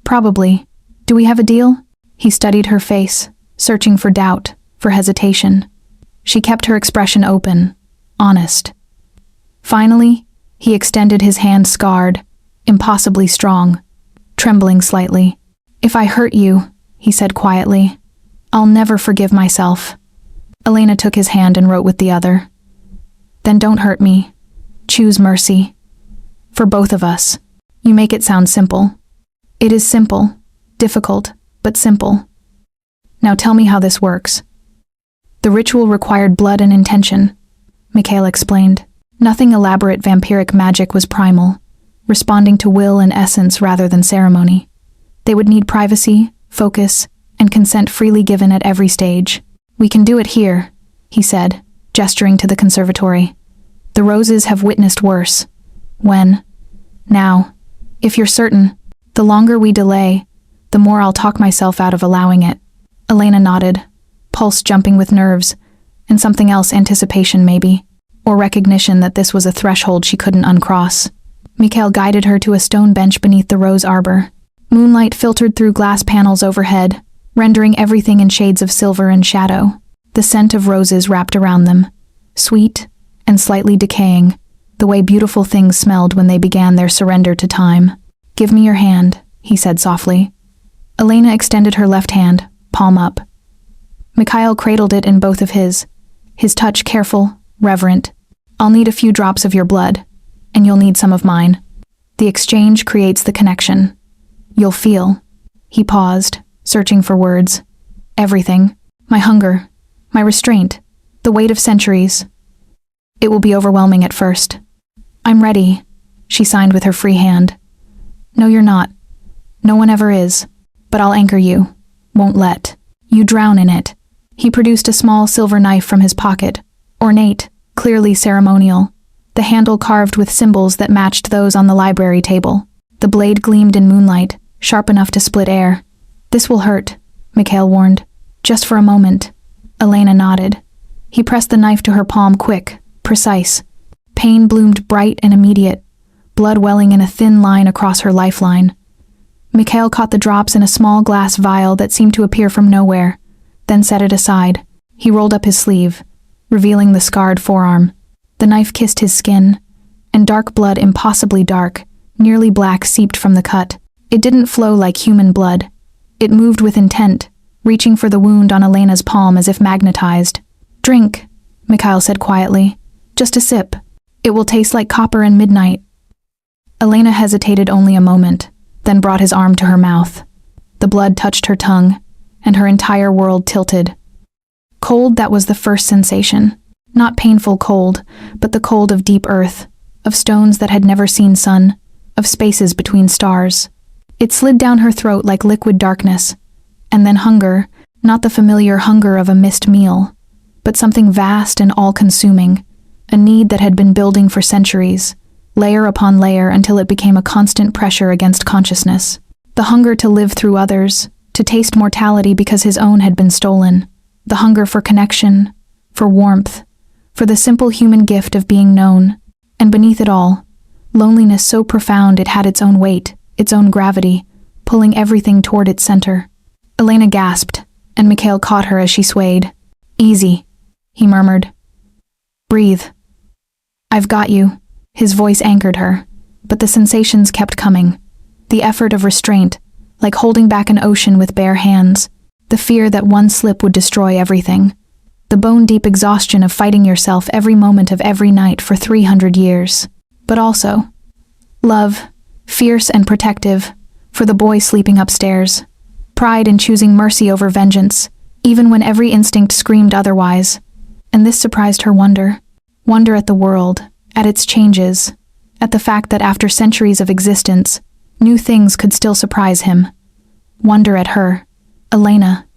Probably. Do we have a deal? He studied her face, searching for doubt, for hesitation. She kept her expression open, honest. Finally, he extended his hand scarred, impossibly strong, trembling slightly. If I hurt you, he said quietly, I'll never forgive myself. Elena took his hand and wrote with the other. Then don't hurt me. Choose mercy. For both of us. You make it sound simple. It is simple, difficult, but simple. Now tell me how this works. The ritual required blood and intention, Mikhail explained. Nothing elaborate vampiric magic was primal, responding to will and essence rather than ceremony. They would need privacy, focus, and consent freely given at every stage. We can do it here, he said, gesturing to the conservatory. The roses have witnessed worse. When? Now. If you're certain, the longer we delay, the more I'll talk myself out of allowing it. Elena nodded, pulse jumping with nerves, and something else, anticipation maybe, or recognition that this was a threshold she couldn't uncross. Mikhail guided her to a stone bench beneath the rose arbor. Moonlight filtered through glass panels overhead, rendering everything in shades of silver and shadow. The scent of roses wrapped around them, sweet and slightly decaying, the way beautiful things smelled when they began their surrender to time. Give me your hand, he said softly. Elena extended her left hand, palm up. Mikhail cradled it in both of his touch careful, reverent. I'll need a few drops of your blood, and you'll need some of mine. The exchange creates the connection. You'll feel. He paused, searching for words. Everything. My hunger. My restraint. The weight of centuries. It will be overwhelming at first. I'm ready, she signed with her free hand. No, you're not. No one ever is. But I'll anchor you. Won't let. You drown in it. He produced a small silver knife from his pocket, ornate, clearly ceremonial, the handle carved with symbols that matched those on the library table. The blade gleamed in moonlight, sharp enough to split air. This will hurt, Mikhail warned. Just for a moment. Elena nodded. He pressed the knife to her palm quick, precise. Pain bloomed bright and immediate, blood welling in a thin line across her lifeline. Mikhail caught the drops in a small glass vial that seemed to appear from nowhere, then set it aside. He rolled up his sleeve, revealing the scarred forearm. The knife kissed his skin, and dark blood, impossibly dark, nearly black, seeped from the cut. It didn't flow like human blood. It moved with intent, reaching for the wound on Elena's palm as if magnetized. Drink, Mikhail said quietly. Just a sip. It will taste like copper and midnight. Elena hesitated only a moment, then brought his arm to her mouth. The blood touched her tongue, and her entire world tilted. Cold, that was the first sensation. Not painful cold, but the cold of deep earth, of stones that had never seen sun, of spaces between stars. It slid down her throat like liquid darkness, and then hunger, not the familiar hunger of a missed meal, but something vast and all-consuming, a need that had been building for centuries, layer upon layer until it became a constant pressure against consciousness. The hunger to live through others, to taste mortality because his own had been stolen. The hunger for connection, for warmth, for the simple human gift of being known. And beneath it all, loneliness so profound it had its own weight, its own gravity, pulling everything toward its center. Elena gasped, and Mikhail caught her as she swayed. Easy, he murmured. Breathe. I've got you. His voice anchored her, but the sensations kept coming. The effort of restraint, like holding back an ocean with bare hands. The fear that one slip would destroy everything. The bone-deep exhaustion of fighting yourself every moment of every night for 300 years. But also, love, fierce and protective, for the boy sleeping upstairs. Pride in choosing mercy over vengeance, even when every instinct screamed otherwise. And this surprised her wonder. Wonder at the world, at its changes, at the fact that after centuries of existence, new things could still surprise him. Wonder at her. Elena.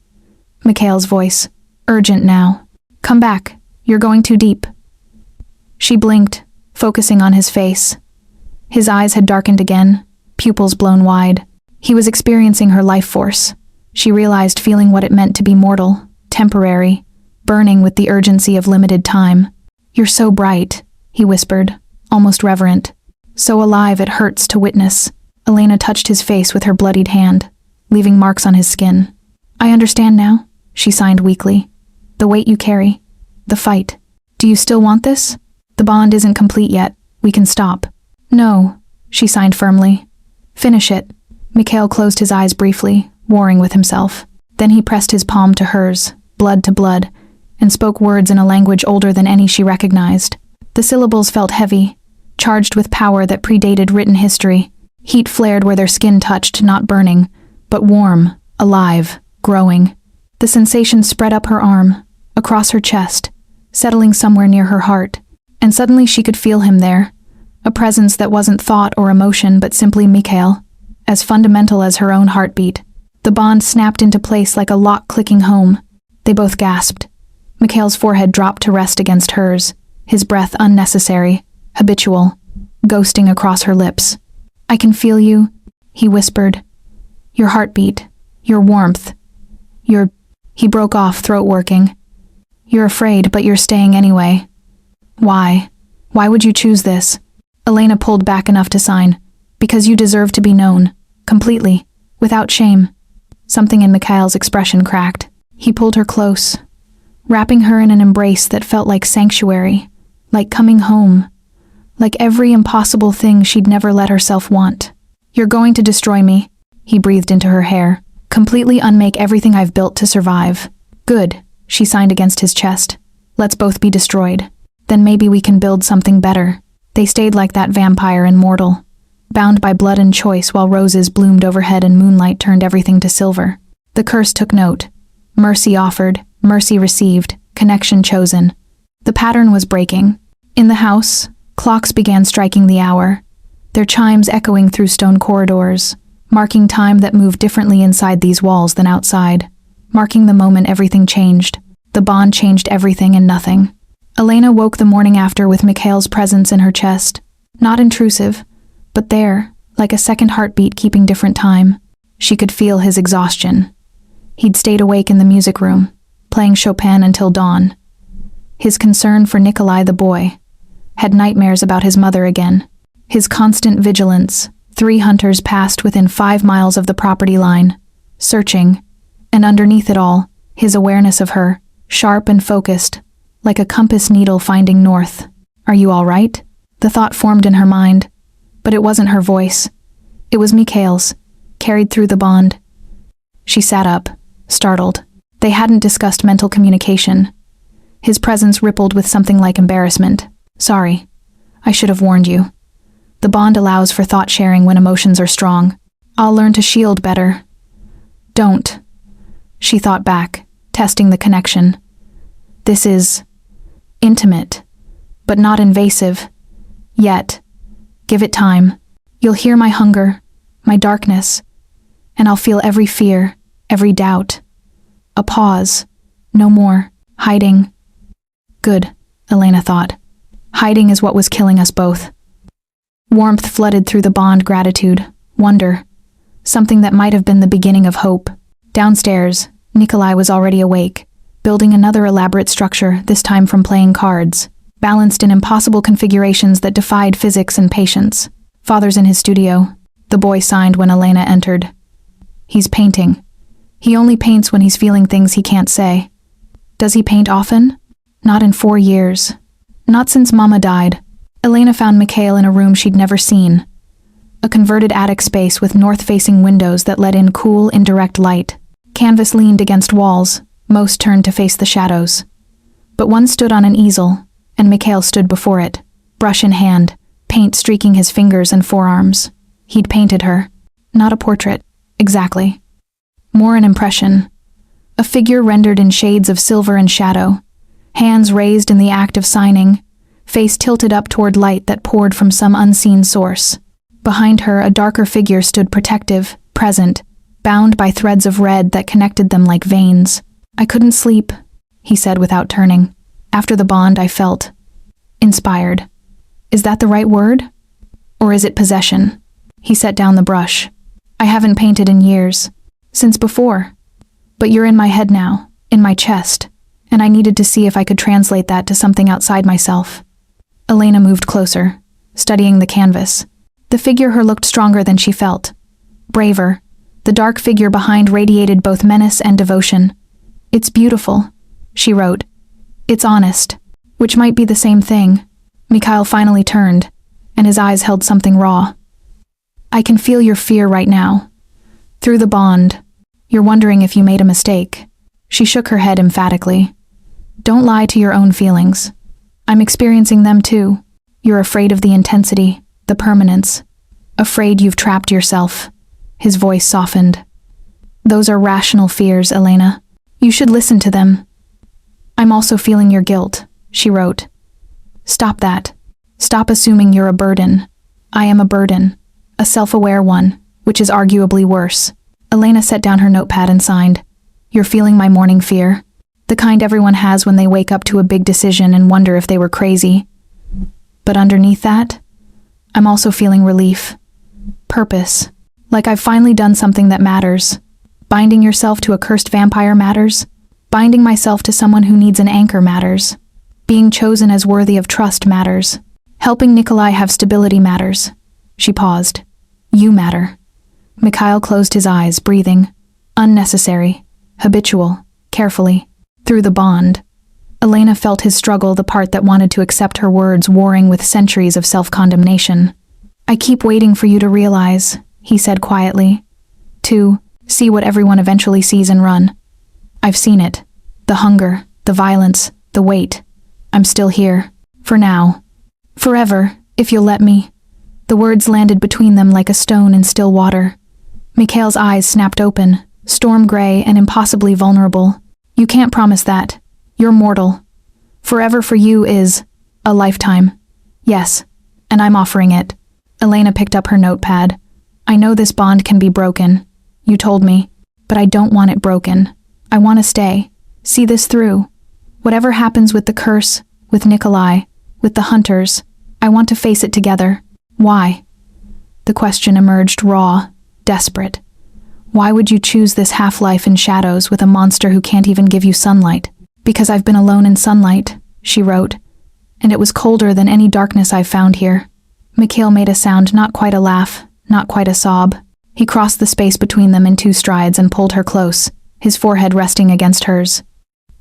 Mikhail's voice, urgent now. Come back, you're going too deep. She blinked, focusing on his face. His eyes had darkened again, pupils blown wide. He was experiencing her life force. She realized feeling what it meant to be mortal, temporary, burning with the urgency of limited time. You're so bright, he whispered, almost reverent. So alive it hurts to witness. Elena touched his face with her bloodied hand, leaving marks on his skin. I understand now, she signed weakly. The weight you carry. The fight. Do you still want this? The bond isn't complete yet. We can stop. No, she signed firmly. Finish it. Mikhail closed his eyes briefly, warring with himself. Then he pressed his palm to hers, blood to blood, and spoke words in a language older than any she recognized. The syllables felt heavy, charged with power that predated written history. Heat flared where their skin touched, not burning, but warm, alive, growing. The sensation spread up her arm, across her chest, settling somewhere near her heart, and suddenly she could feel him there, a presence that wasn't thought or emotion but simply Mikhail, as fundamental as her own heartbeat. The bond snapped into place like a lock clicking home. They both gasped. Mikhail's forehead dropped to rest against hers, his breath unnecessary, habitual, ghosting across her lips. I can feel you, he whispered. Your heartbeat, your warmth, your... He broke off, throat working. You're afraid, but you're staying anyway. Why? Why would you choose this? Elena pulled back enough to sign. Because you deserve to be known. Completely. Without shame. Something in Mikhail's expression cracked. He pulled her close, wrapping her in an embrace that felt like sanctuary, like coming home, like every impossible thing she'd never let herself want. You're going to destroy me, he breathed into her hair. Completely unmake everything I've built to survive. Good, she signed against his chest. Let's both be destroyed. Then maybe we can build something better. They stayed like that, vampire and mortal, bound by blood and choice while roses bloomed overhead and moonlight turned everything to silver. The curse took note. Mercy offered, mercy received, connection chosen. The pattern was breaking. In the house, clocks began striking the hour, their chimes echoing through stone corridors, marking time that moved differently inside these walls than outside, marking the moment everything changed. The bond changed everything and nothing. Elena woke the morning after with Mikhail's presence in her chest. Not intrusive, but there, like a second heartbeat keeping different time. She could feel his exhaustion. He'd stayed awake in the music room, playing Chopin until dawn. His concern for Nikolai the boy, had nightmares about his mother again. His constant vigilance. 3 hunters passed within 5 miles of the property line, searching, and underneath it all, his awareness of her, sharp and focused, like a compass needle finding north. Are you all right? The thought formed in her mind, but it wasn't her voice. It was Mikhail's, carried through the bond. She sat up, startled. They hadn't discussed mental communication. His presence rippled with something like embarrassment. Sorry, I should have warned you. The bond allows for thought sharing when emotions are strong. I'll learn to shield better. Don't. She thought back, testing the connection. This is intimate, but not invasive. Yet. Give it time. You'll hear my hunger, my darkness, and I'll feel every fear, every doubt. A pause. No more. Hiding. Good, Elena thought. Hiding is what was killing us both. Warmth flooded through the bond, gratitude, wonder, something that might have been the beginning of hope. Downstairs, Nikolai was already awake, building another elaborate structure, this time from playing cards, balanced in impossible configurations that defied physics and patience. Father's in his studio. The boy signed when Elena entered. He's painting. He only paints when he's feeling things he can't say. Does he paint often? Not in 4 years. Not since Mama died. Elena found Mikhail in a room she'd never seen. A converted attic space with north-facing windows that let in cool, indirect light. Canvas leaned against walls, most turned to face the shadows. But one stood on an easel, and Mikhail stood before it, brush in hand, paint streaking his fingers and forearms. He'd painted her. Not a portrait, exactly. More an impression. A figure rendered in shades of silver and shadow, hands raised in the act of signing, face tilted up toward light that poured from some unseen source. Behind her, a darker figure stood protective, present, bound by threads of red that connected them like veins. "I couldn't sleep," he said without turning. "After the bond, I felt inspired. Is that the right word? Or is it possession?" He set down the brush. "I haven't painted in years. Since before. But you're in my head now, in my chest, and I needed to see if I could translate that to something outside myself." Elena moved closer, studying the canvas. The figure her looked stronger than she felt. Braver. The dark figure behind radiated both menace and devotion. "It's beautiful," she wrote. "It's honest," which might be the same thing. Mikhail finally turned, and his eyes held something raw. "I can feel your fear right now. Through the bond. You're wondering if you made a mistake." She shook her head emphatically. "Don't lie to your own feelings. I'm experiencing them too. You're afraid of the intensity, the permanence. Afraid you've trapped yourself." His voice softened. "Those are rational fears, Elena. You should listen to them." "I'm also feeling your guilt," she wrote. "Stop that. Stop assuming you're a burden. I am a burden. A self-aware one, which is arguably worse." Elena set down her notepad and signed. "You're feeling my morning fear. The kind everyone has when they wake up to a big decision and wonder if they were crazy. But underneath that, I'm also feeling relief. Purpose. Like I've finally done something that matters. Binding yourself to a cursed vampire matters. Binding myself to someone who needs an anchor matters. Being chosen as worthy of trust matters. Helping Nikolai have stability matters." She paused. "You matter." Mikhail closed his eyes, breathing. Unnecessary. Habitual. Carefully. Through the bond. Elena felt his struggle, the part that wanted to accept her words warring with centuries of self-condemnation. "I keep waiting for you to realize," he said quietly. "To see what everyone eventually sees and run. I've seen it. The hunger, the violence, the weight. I'm still here. For now. Forever, if you'll let me." The words landed between them like a stone in still water. Mikhail's eyes snapped open, storm gray and impossibly vulnerable. "You can't promise that. You're mortal. Forever for you is a lifetime. Yes, and I'm offering it." Elena picked up her notepad. "I know this bond can be broken. You told me. But I don't want it broken. I want to stay. See this through. Whatever happens with the curse, with Nikolai, with the hunters, I want to face it together." "Why?" The question emerged raw, desperate. "Why would you choose this half-life in shadows with a monster who can't even give you sunlight?" "Because I've been alone in sunlight," she wrote, "and it was colder than any darkness I've found here." Mikhail made a sound, not quite a laugh, not quite a sob. He crossed the space between them in 2 strides and pulled her close, his forehead resting against hers.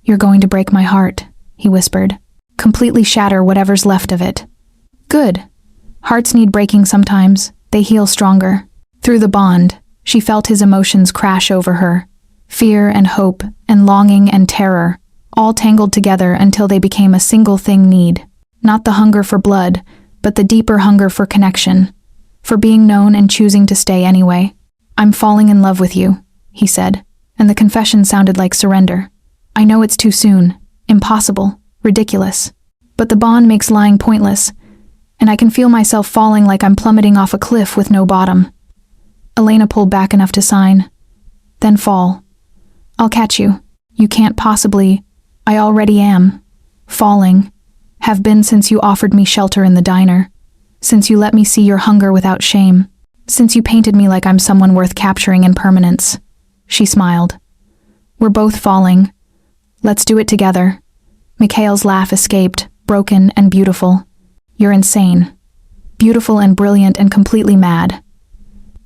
"You're going to break my heart," he whispered. "Completely shatter whatever's left of it." "Good. Hearts need breaking sometimes. They heal stronger." Through the bond, she felt his emotions crash over her. Fear and hope and longing and terror, all tangled together until they became a single thing need. Not the hunger for blood, but the deeper hunger for connection. For being known and choosing to stay anyway. "I'm falling in love with you," he said, and the confession sounded like surrender. "I know it's too soon, impossible, ridiculous. But the bond makes lying pointless, and I can feel myself falling like I'm plummeting off a cliff with no bottom." Elena pulled back enough to sign. "Then fall. I'll catch you. You can't possibly. I already am. Falling. Have been since you offered me shelter in the diner. Since you let me see your hunger without shame. Since you painted me like I'm someone worth capturing in permanence." She smiled. "We're both falling. Let's do it together." Mikhail's laugh escaped, broken and beautiful. "You're insane. Beautiful and brilliant and completely mad."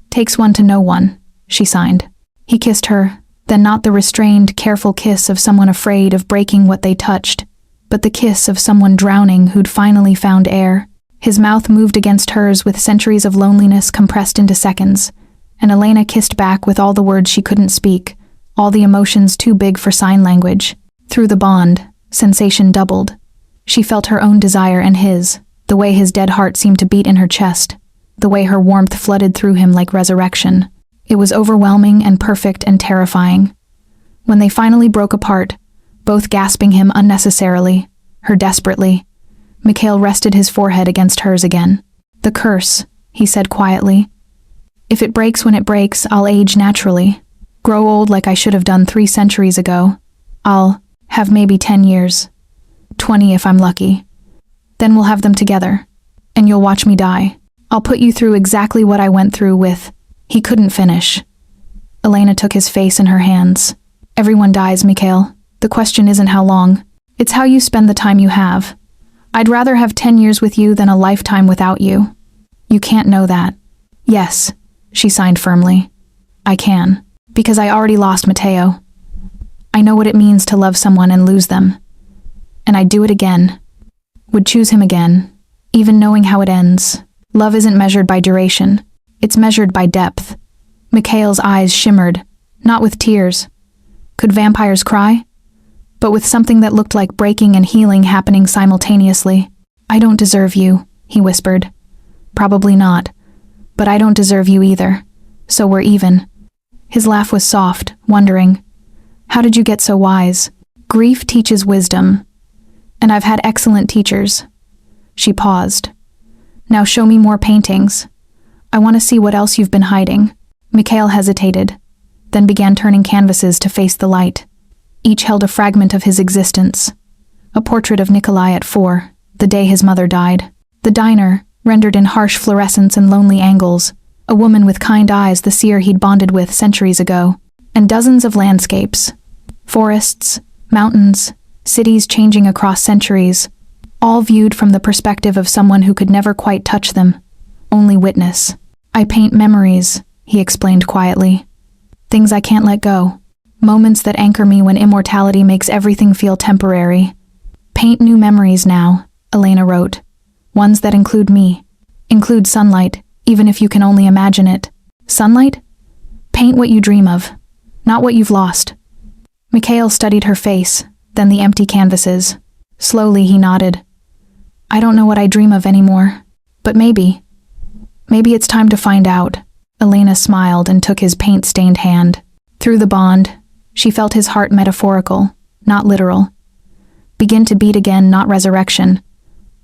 "Takes one to know one," she signed. He kissed her, then not the restrained, careful kiss of someone afraid of breaking what they touched, but the kiss of someone drowning who'd finally found air. His mouth moved against hers with centuries of loneliness compressed into seconds, and Elena kissed back with all the words she couldn't speak, all the emotions too big for sign language. Through the bond, sensation doubled. She felt her own desire and his, the way his dead heart seemed to beat in her chest, the way her warmth flooded through him like resurrection. It was overwhelming and perfect and terrifying. When they finally broke apart, both gasping him unnecessarily, her desperately, Mikhail rested his forehead against hers again. "The curse," he said quietly. "If it breaks when it breaks, I'll age naturally. Grow old like I should have done 3 centuries ago. I'll have maybe 10 years. 20 if I'm lucky. Then we'll have them together. And you'll watch me die. I'll put you through exactly what I went through with—" He couldn't finish. Elena took his face in her hands. "Everyone dies, Mikhail. The question isn't how long. It's how you spend the time you have. I'd rather have 10 years with you than a lifetime without you. You can't know that." "Yes," she signed firmly. "I can. Because I already lost Matteo. I know what it means to love someone and lose them. And I'd do it again. Would choose him again, even knowing how it ends. Love isn't measured by duration. It's measured by depth." Mikhail's eyes shimmered, not with tears. Could vampires cry? But with something that looked like breaking and healing happening simultaneously. "I don't deserve you," he whispered. "Probably not. But I don't deserve you either. So we're even." His laugh was soft, wondering. "How did you get so wise?" "Grief teaches wisdom. And I've had excellent teachers." She paused. "Now show me more paintings. I want to see what else you've been hiding." Mikhail hesitated, then began turning canvases to face the light. Each held a fragment of his existence. A portrait of Nikolai at 4, the day his mother died. The diner, rendered in harsh fluorescence and lonely angles. A woman with kind eyes, the seer he'd bonded with centuries ago. And dozens of landscapes. Forests, mountains, cities changing across centuries. All viewed from the perspective of someone who could never quite touch them. Only witness. "I paint memories," he explained quietly. "Things I can't let go. Moments that anchor me when immortality makes everything feel temporary. Paint new memories now," Elena wrote. "Ones that include me. Include sunlight, even if you can only imagine it." "Sunlight? Paint what you dream of, not what you've lost." Mikhail studied her face, then the empty canvases. Slowly he nodded. "I don't know what I dream of anymore. But maybe it's time to find out." Elena smiled and took his paint-stained hand. Through the bond, she felt his heart metaphorical, not literal. Begin to beat again, not resurrection,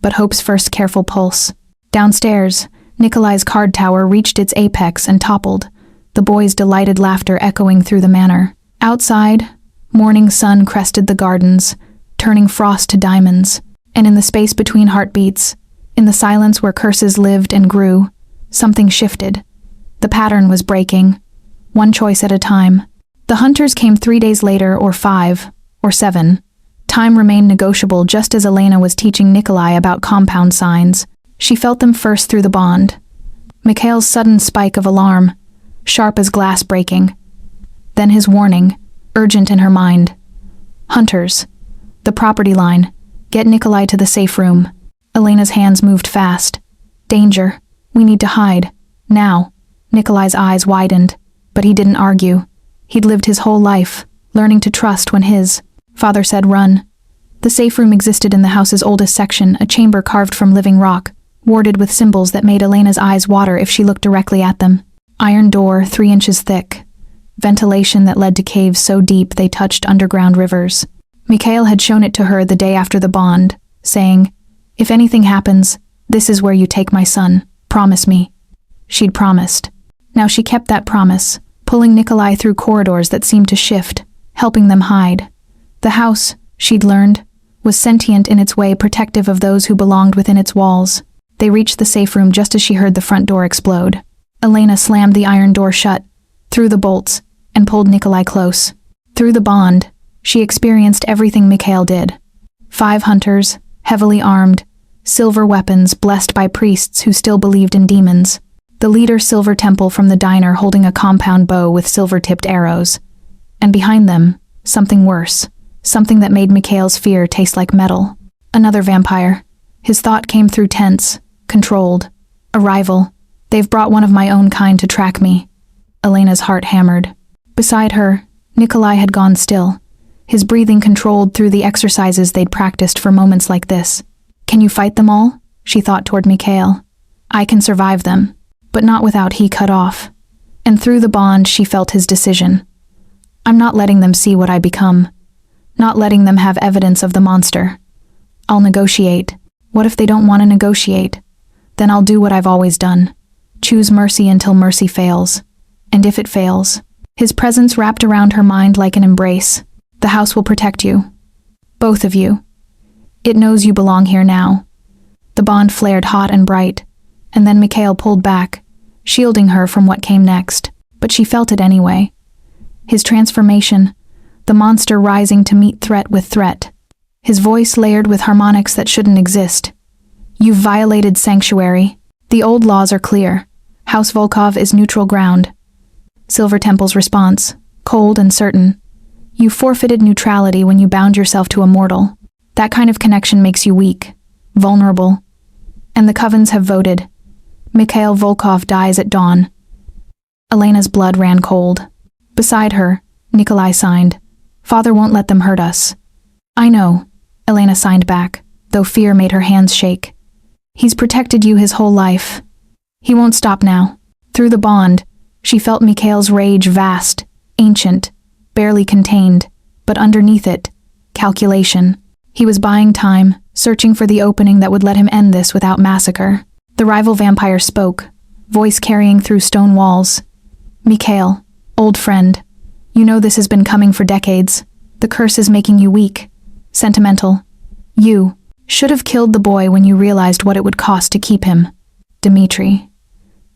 but hope's first careful pulse. Downstairs, Nikolai's card tower reached its apex and toppled, the boys' delighted laughter echoing through the manor. Outside, morning sun crested the gardens, turning frost to diamonds, and in the space between heartbeats, in the silence where curses lived and grew, something shifted. The pattern was breaking, one choice at a time. The hunters came 3 days later, or 5, or 7. Time remained negotiable, just as Elena was teaching Nikolai about compound signs. She felt them first through the bond. Mikhail's sudden spike of alarm, sharp as glass breaking. Then his warning, urgent in her mind. "Hunters. The property line. Get Nikolai to the safe room." Elena's hands moved fast. "Danger. We need to hide. Now." Nikolai's eyes widened, but he didn't argue. He'd lived his whole life, learning to trust when his father said run. The safe room existed in the house's oldest section, a chamber carved from living rock, warded with symbols that made Elena's eyes water if she looked directly at them. Iron door 3 inches thick. Ventilation that led to caves so deep they touched underground rivers. Mikhail had shown it to her the day after the bond, saying, "If anything happens, this is where you take my son. Promise me." She'd promised. Now she kept that promise, pulling Nikolai through corridors that seemed to shift, helping them hide. The house, she'd learned, was sentient in its way, protective of those who belonged within its walls. They reached the safe room just as she heard the front door explode. Elena slammed the iron door shut, threw the bolts, and pulled Nikolai close. Through the bond, she experienced everything Mikhail did. 5 hunters, heavily armed, silver weapons blessed by priests who still believed in demons. The leader silver temple from the diner holding a compound bow with silver-tipped arrows. And behind them, something worse, something that made Mikhail's fear taste like metal. Another vampire. His thought came through tense, controlled. A rival. They've brought one of my own kind to track me. Elena's heart hammered. Beside her, Nikolai had gone still, his breathing controlled through the exercises they'd practiced for moments like this. "Can you fight them all?" she thought toward Mikhail. "I can survive them, but not without he cut off." And through the bond she felt his decision. I'm not letting them see what I become. Not letting them have evidence of the monster. I'll negotiate. What if they don't want to negotiate? Then I'll do what I've always done. Choose mercy until mercy fails. And if it fails, his presence wrapped around her mind like an embrace. The house will protect you. Both of you. It knows you belong here now. The bond flared hot and bright, and then Mikhail pulled back, shielding her from what came next, but she felt it anyway. His transformation, the monster rising to meet threat with threat. His voice layered with harmonics that shouldn't exist. You've violated sanctuary. The old laws are clear. House Volkov is neutral ground. Silver Temple's response, cold and certain. You forfeited neutrality when you bound yourself to a mortal. That kind of connection makes you weak, vulnerable. And the covens have voted. Mikhail Volkov dies at dawn. Elena's blood ran cold. Beside her, Nikolai signed. Father won't let them hurt us. I know, Elena signed back, though fear made her hands shake. He's protected you his whole life. He won't stop now. Through the bond, she felt Mikhail's rage vast, ancient, barely contained, but underneath it, calculation. He was buying time, searching for the opening that would let him end this without massacre. The rival vampire spoke, voice carrying through stone walls. Mikhail, old friend, you know this has been coming for decades. The curse is making you weak, sentimental. You should have killed the boy when you realized what it would cost to keep him. Dmitri.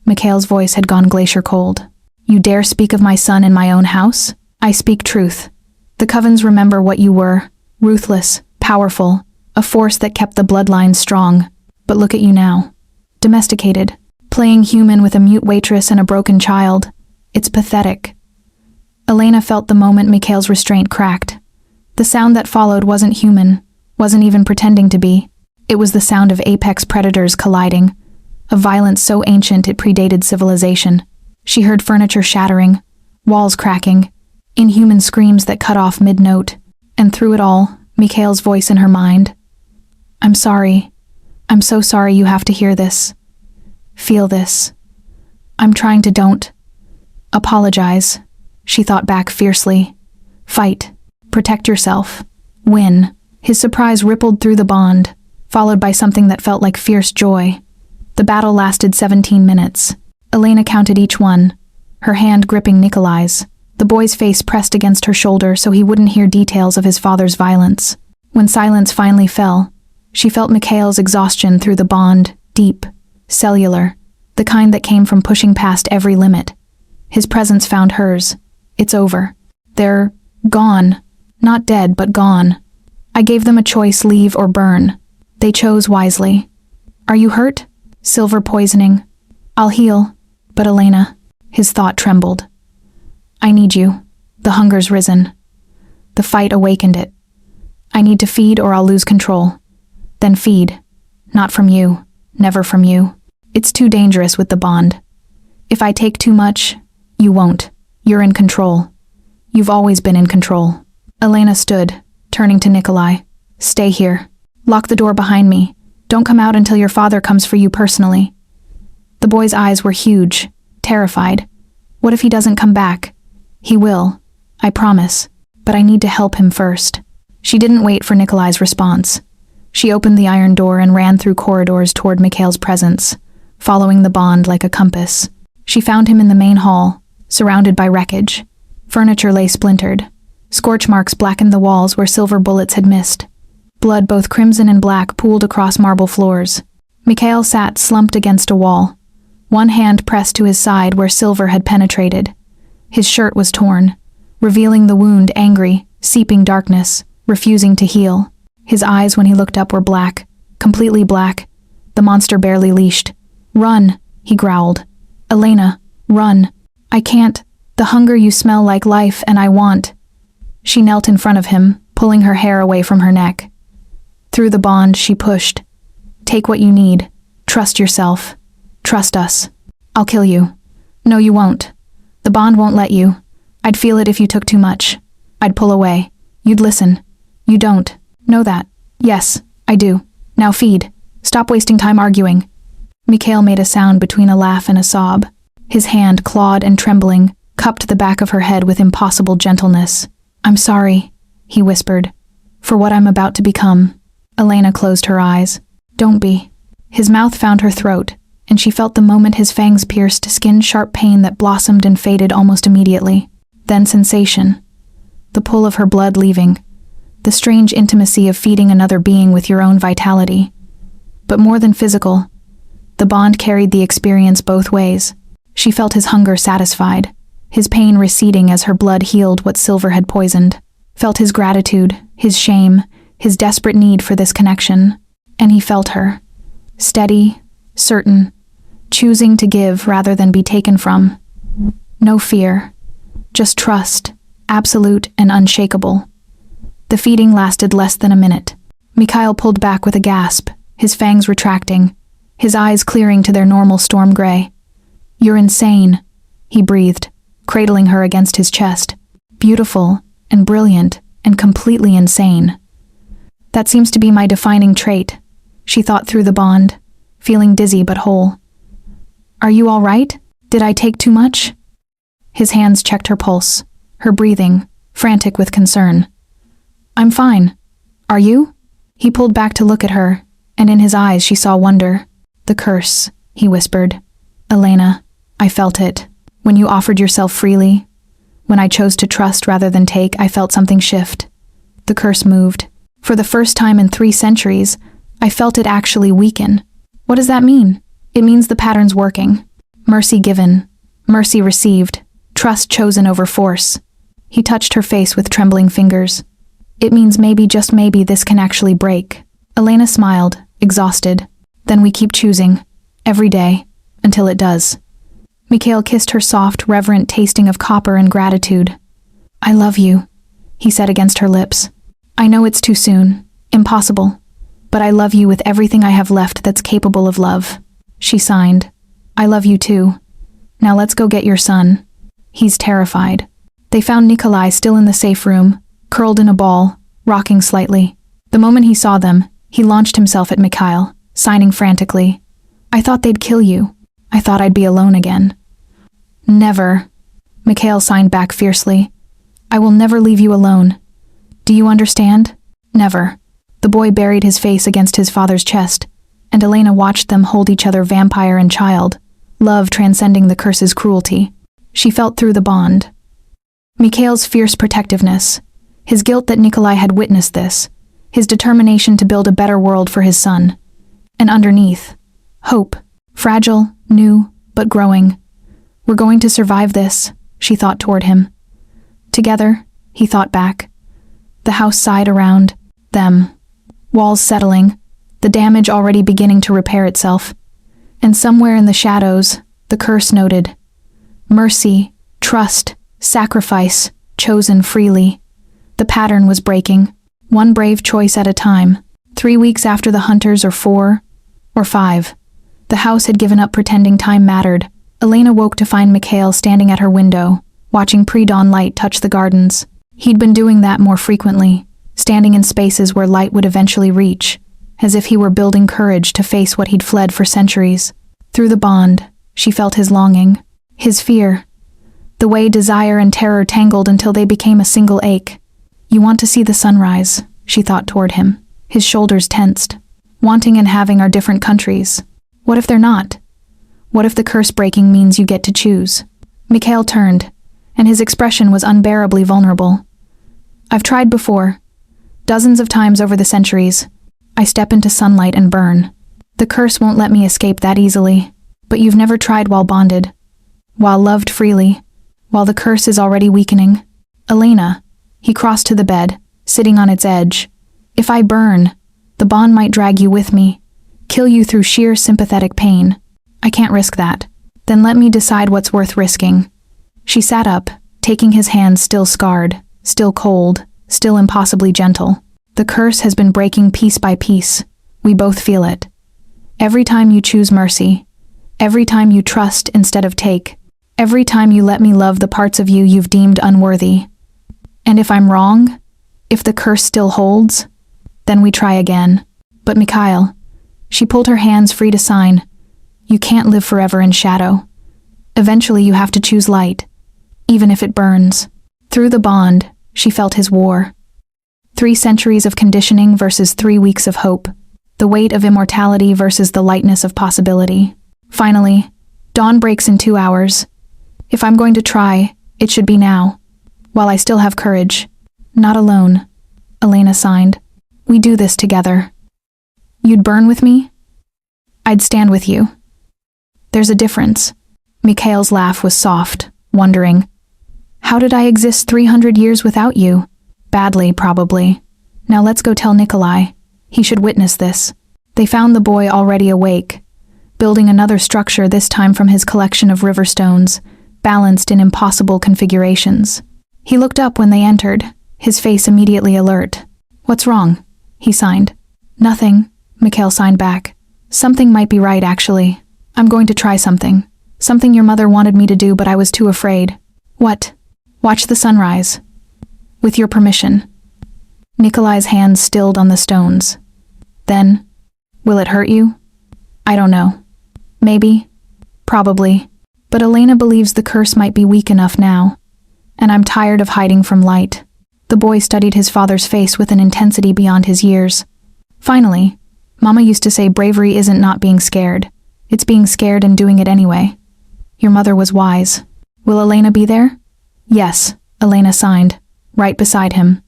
Mikhail's voice had gone glacier cold. You dare speak of my son in my own house? I speak truth. The covens remember what you were, ruthless, powerful, a force that kept the bloodline strong. But look at you now. Domesticated, playing human with a mute waitress and a broken child. It's pathetic. Elena felt the moment Mikhail's restraint cracked. The sound that followed wasn't human, wasn't even pretending to be. It was the sound of apex predators colliding, a violence so ancient it predated civilization. She heard furniture shattering, walls cracking, inhuman screams that cut off mid-note, and through it all, Mikhail's voice in her mind. I'm sorry. I'm so sorry you have to hear this. Feel this. I'm trying to don't. Apologize. She thought back fiercely. Fight. Protect yourself. Win. His surprise rippled through the bond, followed by something that felt like fierce joy. The battle lasted 17 minutes. Elena counted each one, her hand gripping Nikolai's. The boy's face pressed against her shoulder so he wouldn't hear details of his father's violence. When silence finally fell, she felt Mikhail's exhaustion through the bond, deep, cellular, the kind that came from pushing past every limit. His presence found hers. It's over. They're gone. Not dead, but gone. I gave them a choice, leave or burn. They chose wisely. Are you hurt? Silver poisoning. I'll heal. But Elena, his thought trembled. I need you. The hunger's risen. The fight awakened it. I need to feed or I'll lose control. Then feed. Not from you. Never from you. It's too dangerous with the bond. If I take too much, you won't. You're in control. You've always been in control. Elena stood, turning to Nikolai. Stay here. Lock the door behind me. Don't come out until your father comes for you personally. The boy's eyes were huge, terrified. What if he doesn't come back? He will. I promise. But I need to help him first. She didn't wait for Nikolai's response. She opened the iron door and ran through corridors toward Mikhail's presence, following the bond like a compass. She found him in the main hall, surrounded by wreckage. Furniture lay splintered. Scorch marks blackened the walls where silver bullets had missed. Blood both crimson and black pooled across marble floors. Mikhail sat slumped against a wall, one hand pressed to his side where silver had penetrated. His shirt was torn, revealing the wound angry, seeping darkness, refusing to heal. His eyes when he looked up were black, completely black. The monster barely leashed. Run, he growled. Elena, run. I can't. The hunger you smell like life and I want. She knelt in front of him, pulling her hair away from her neck. Through the bond, she pushed. Take what you need. Trust yourself. Trust us. I'll kill you. No, you won't. The bond won't let you. I'd feel it if you took too much. I'd pull away. You'd listen. You don't. Know that. Yes, I do. Now feed. Stop wasting time arguing. Mikhail made a sound between a laugh and a sob. His hand, clawed and trembling, cupped the back of her head with impossible gentleness. "I'm sorry," he whispered, "for what I'm about to become." Elena closed her eyes. "Don't be." His mouth found her throat, and she felt the moment his fangs pierced skin-sharp pain that blossomed and faded almost immediately. Then sensation. The pull of her blood leaving. The strange intimacy of feeding another being with your own vitality. But more than physical, the bond carried the experience both ways. She felt his hunger satisfied, his pain receding as her blood healed what silver had poisoned. Felt his gratitude, his shame, his desperate need for this connection. And he felt her. Steady, certain, choosing to give rather than be taken from. No fear, just trust, absolute and unshakable. The feeding lasted less than a minute. Mikhail pulled back with a gasp, his fangs retracting, his eyes clearing to their normal storm gray. "You're insane," he breathed, cradling her against his chest. "Beautiful and brilliant and completely insane." "That seems to be my defining trait," she thought through the bond, feeling dizzy but whole. "Are you all right? Did I take too much?" His hands checked her pulse, her breathing, frantic with concern. "I'm fine. Are you?" He pulled back to look at her, and in his eyes she saw wonder. "The curse," he whispered. "Elena, I felt it. When you offered yourself freely, when I chose to trust rather than take, I felt something shift. The curse moved. For the first time in 3 centuries, I felt it actually weaken. What does that mean? It means the pattern's working. Mercy given, mercy received, trust chosen over force." He touched her face with trembling fingers. "It means maybe, just maybe, this can actually break." Elena smiled, exhausted. "Then we keep choosing, every day, until it does." Mikhail kissed her soft, reverent tasting of copper and gratitude. "I love you," he said against her lips. "I know it's too soon, impossible, but I love you with everything I have left that's capable of love." She signed. "I love you too. Now let's go get your son. He's terrified." They found Nikolai still in the safe room, curled in a ball, rocking slightly. The moment he saw them, he launched himself at Mikhail, signing frantically. "I thought they'd kill you. I thought I'd be alone again." "Never," Mikhail signed back fiercely. "I will never leave you alone. Do you understand? Never." The boy buried his face against his father's chest, and Elena watched them hold each other, vampire and child, love transcending the curse's cruelty. She felt through the bond. Mikhail's fierce protectiveness, his guilt that Nikolai had witnessed this, his determination to build a better world for his son. And underneath, hope, fragile, new, but growing. "We're going to survive this," she thought toward him. "Together," he thought back. The house sighed around them, walls settling, the damage already beginning to repair itself. And somewhere in the shadows, the curse noted. Mercy, trust, sacrifice, chosen freely. The pattern was breaking, one brave choice at a time. 3 weeks after the hunters, or 4, or 5. The house had given up pretending time mattered. Elena woke to find Mikhail standing at her window, watching pre-dawn light touch the gardens. He'd been doing that more frequently, standing in spaces where light would eventually reach, as if he were building courage to face what he'd fled for centuries. Through the bond, she felt his longing, his fear, the way desire and terror tangled until they became a single ache. "You want to see the sunrise," she thought toward him, his shoulders tensed. "Wanting and having are different countries. What if they're not? What if the curse breaking means you get to choose?" Mikhail turned, and his expression was unbearably vulnerable. "I've tried before, dozens of times over the centuries. I step into sunlight and burn. The curse won't let me escape that easily. But you've never tried while bonded, while loved freely, while the curse is already weakening." "Elena," he crossed to the bed, sitting on its edge. "If I burn, the bond might drag you with me, kill you through sheer sympathetic pain. I can't risk that. Then let me decide what's worth risking." She sat up, taking his hand still scarred, still cold, still impossibly gentle. "The curse has been breaking piece by piece. We both feel it. Every time you choose mercy, every time you trust instead of take, every time you let me love the parts of you you've deemed unworthy. And if I'm wrong, if the curse still holds, then we try again." "But Mikhail," she pulled her hands free to sign, "you can't live forever in shadow. Eventually you have to choose light. even if it burns. Through the bond, she felt his war. 3 centuries of conditioning versus 3 weeks of hope. The weight of immortality versus the lightness of possibility. Finally, dawn breaks in 2 hours. If I'm going to try, it should be now. While I still have courage. Not alone, Elena signed. We do this together. You'd burn with me? I'd stand with you. There's a difference. Mikhail's laugh was soft, wondering. How did I exist 300 years without you? Badly, probably. Now let's go tell Nikolai. He should witness this. They found the boy already awake, building another structure, this time from his collection of river stones, balanced in impossible configurations. He looked up when they entered, his face immediately alert. What's wrong? He signed. Nothing, Mikhail signed back. Something might be right, actually. I'm going to try something. Something your mother wanted me to do, but I was too afraid. What? Watch the sunrise. With your permission. Nikolai's hands stilled on the stones. Then, will it hurt you? I don't know. Maybe. Probably. But Elena believes the curse might be weak enough now. And I'm tired of hiding from light. The boy studied his father's face with an intensity beyond his years. Finally, Mama used to say bravery isn't not being scared. It's being scared and doing it anyway. Your mother was wise. Will Elena be there? Yes, Elena signed, right beside him.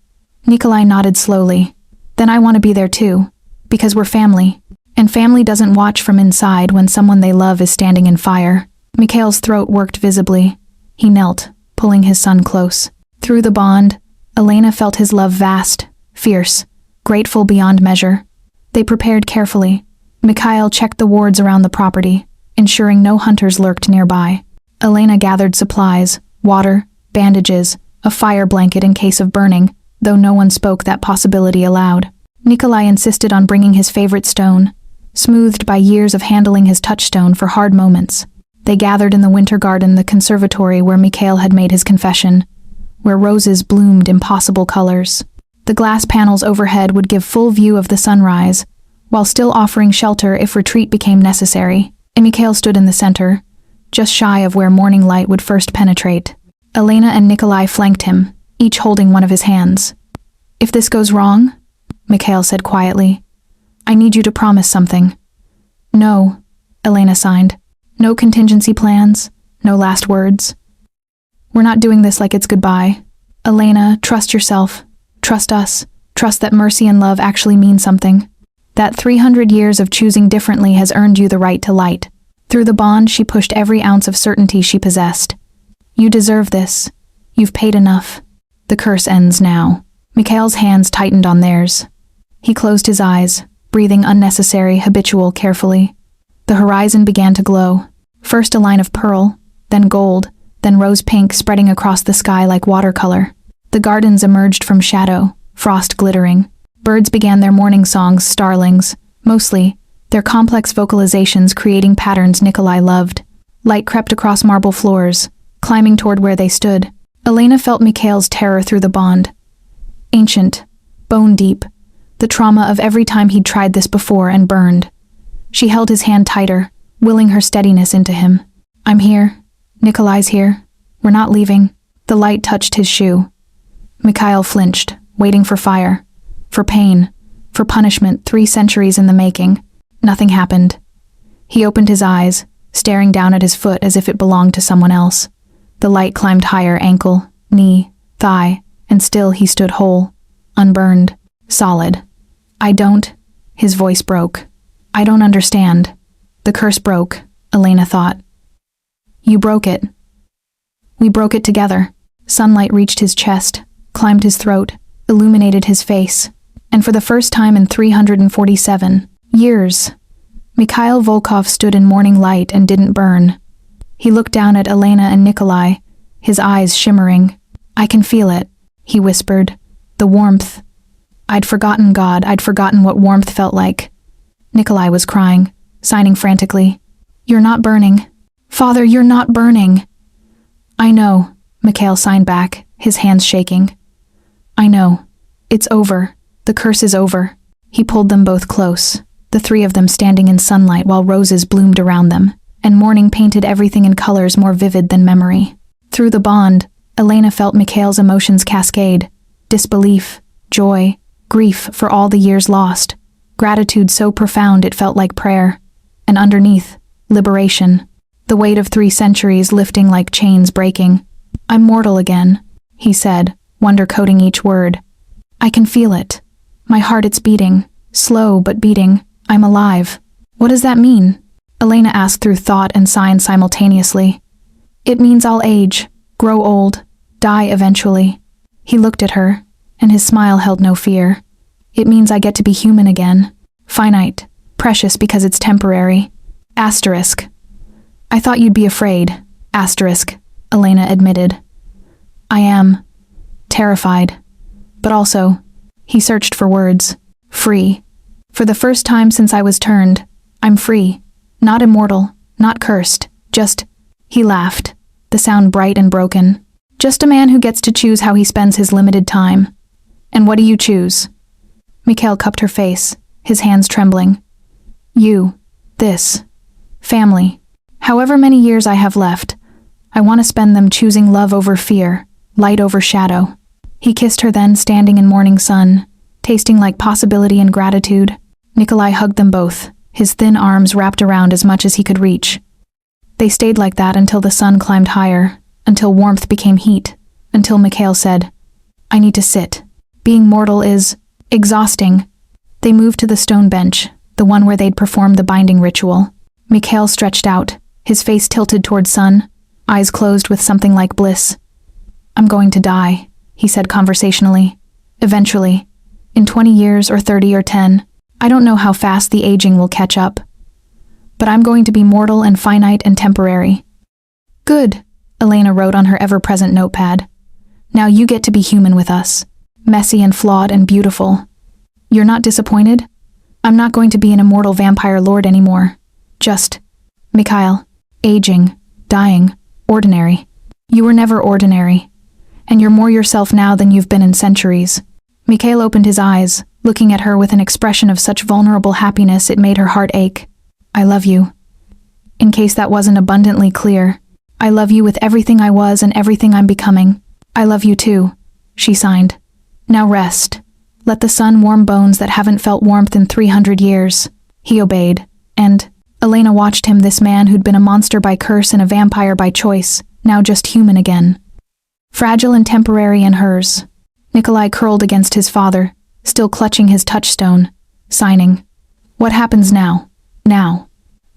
Nikolai nodded slowly. Then I want to be there too, because we're family. And family doesn't watch from inside when someone they love is standing in fire. Mikhail's throat worked visibly. He knelt, pulling his son close. Through the bond, Elena felt his love vast, fierce, grateful beyond measure. They prepared carefully. Mikhail checked the wards around the property, ensuring no hunters lurked nearby. Elena gathered supplies, water, bandages, a fire blanket in case of burning, though no one spoke that possibility aloud. Nikolai insisted on bringing his favorite stone, smoothed by years of handling his touchstone for hard moments. They gathered in the winter garden, the conservatory where Mikhail had made his confession, where roses bloomed impossible colors. The glass panels overhead would give full view of the sunrise, while still offering shelter if retreat became necessary. And Mikhail stood in the center, just shy of where morning light would first penetrate. Elena and Nikolai flanked him, each holding one of his hands. If this goes wrong, Mikhail said quietly, I need you to promise something. No, Elena signed. No contingency plans, no last words. We're not doing this like it's goodbye. Elena, trust yourself. Trust us. Trust that mercy and love actually mean something. That 300 years of choosing differently has earned you the right to light. Through the bond, she pushed every ounce of certainty she possessed. You deserve this. You've paid enough. The curse ends now. Mikhail's hands tightened on theirs. He closed his eyes, breathing unnecessary, habitual carefully. The horizon began to glow. First a line of pearl, then gold, then rose pink spreading across the sky like watercolor. The gardens emerged from shadow, frost glittering. Birds began their morning songs, starlings, mostly, their complex vocalizations creating patterns Nikolai loved. Light crept across marble floors, climbing toward where they stood. Elena felt Mikhail's terror through the bond. Ancient, bone deep, the trauma of every time he'd tried this before and burned. She held his hand tighter, willing her steadiness into him. I'm here. Nikolai's here. We're not leaving. The light touched his shoe. Mikhail flinched, waiting for fire, for pain, for punishment 3 centuries in the making. Nothing happened. He opened his eyes, staring down at his foot as if it belonged to someone else. The light climbed higher, ankle, knee, thigh, and still he stood whole, unburned, solid. His voice broke. I don't understand. The curse broke, Elena thought. You broke it. We broke it together. Sunlight reached his chest, climbed his throat, illuminated his face. And for the first time in 347 years, Mikhail Volkov stood in morning light and didn't burn. He looked down at Elena and Nikolai, his eyes shimmering. I can feel it, he whispered. The warmth. I'd forgotten God, I'd forgotten what warmth felt like. Nikolai was crying, signing frantically. You're not burning. Father, you're not burning. I know, Mikhail signed back, his hands shaking. I know. It's over. The curse is over. He pulled them both close, the 3 of them standing in sunlight while roses bloomed around them, and morning painted everything in colors more vivid than memory. Through the bond, Elena felt Mikhail's emotions cascade. Disbelief, joy, grief for all the years lost, gratitude so profound it felt like prayer, and underneath, liberation, the weight of 3 centuries lifting like chains breaking. "I'm mortal again," he said, wonder coating each word. "I can feel it. My heart it's beating, slow but beating. I'm alive." "What does that mean?" Elena asked through thought and sign simultaneously. "It means I'll age, grow old, die eventually." He looked at her, and his smile held no fear. "It means I get to be human again. Finite, precious because it's temporary. Asterisk. I thought you'd be afraid. Asterisk," Elena admitted. "I am. Terrified. But also," he searched for words, "free. For the first time since I was turned, I'm free. Not immortal, not cursed, just," he laughed, the sound bright and broken. "Just a man who gets to choose how he spends his limited time." "And what do you choose?" Mikhail cupped her face, his hands trembling. "You. This. Family. However many years I have left, I want to spend them choosing love over fear, light over shadow." He kissed her then, standing in morning sun, tasting like possibility and gratitude. Nikolai hugged them both, his thin arms wrapped around as much as he could reach. They stayed like that until the sun climbed higher, until warmth became heat, until Mikhail said, "I need to sit. Being mortal is exhausting." They moved to the stone bench, the one where they'd performed the binding ritual. Mikhail stretched out, his face tilted toward sun, eyes closed with something like bliss. "I'm going to die," he said conversationally. "Eventually. In 20 years or 30 or 10. I don't know how fast the aging will catch up. But I'm going to be mortal and finite and temporary." "Good," Elena wrote on her ever-present notepad. "Now you get to be human with us. Messy and flawed and beautiful. You're not disappointed? I'm not going to be an immortal vampire lord anymore. Just Mikhail. Aging, dying, ordinary. You were never ordinary. And you're more yourself now than you've been in centuries." Mikhail opened his eyes, looking at her with an expression of such vulnerable happiness it made her heart ache. "I love you." In case that wasn't abundantly clear, "I love you with everything I was and everything I'm becoming." "I love you too," she signed. "Now rest. Let the sun warm bones that haven't felt warmth in 300 years. He obeyed, and Elena watched him, this man who'd been a monster by curse and a vampire by choice, now just human again. Fragile and temporary in hers. Nikolai curled against his father, still clutching his touchstone, signing. "What happens now? Now?"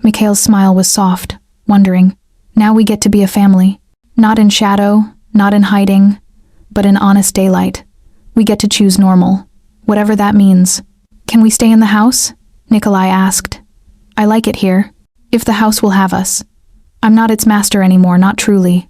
Mikhail's smile was soft, wondering. Now we get to be a family. Not in shadow, not in hiding, but in honest daylight. We get to choose normal, whatever that means. "Can we stay in the house?" Nikolai asked. "I like it here, if the house will have us. I'm not its master anymore, not truly.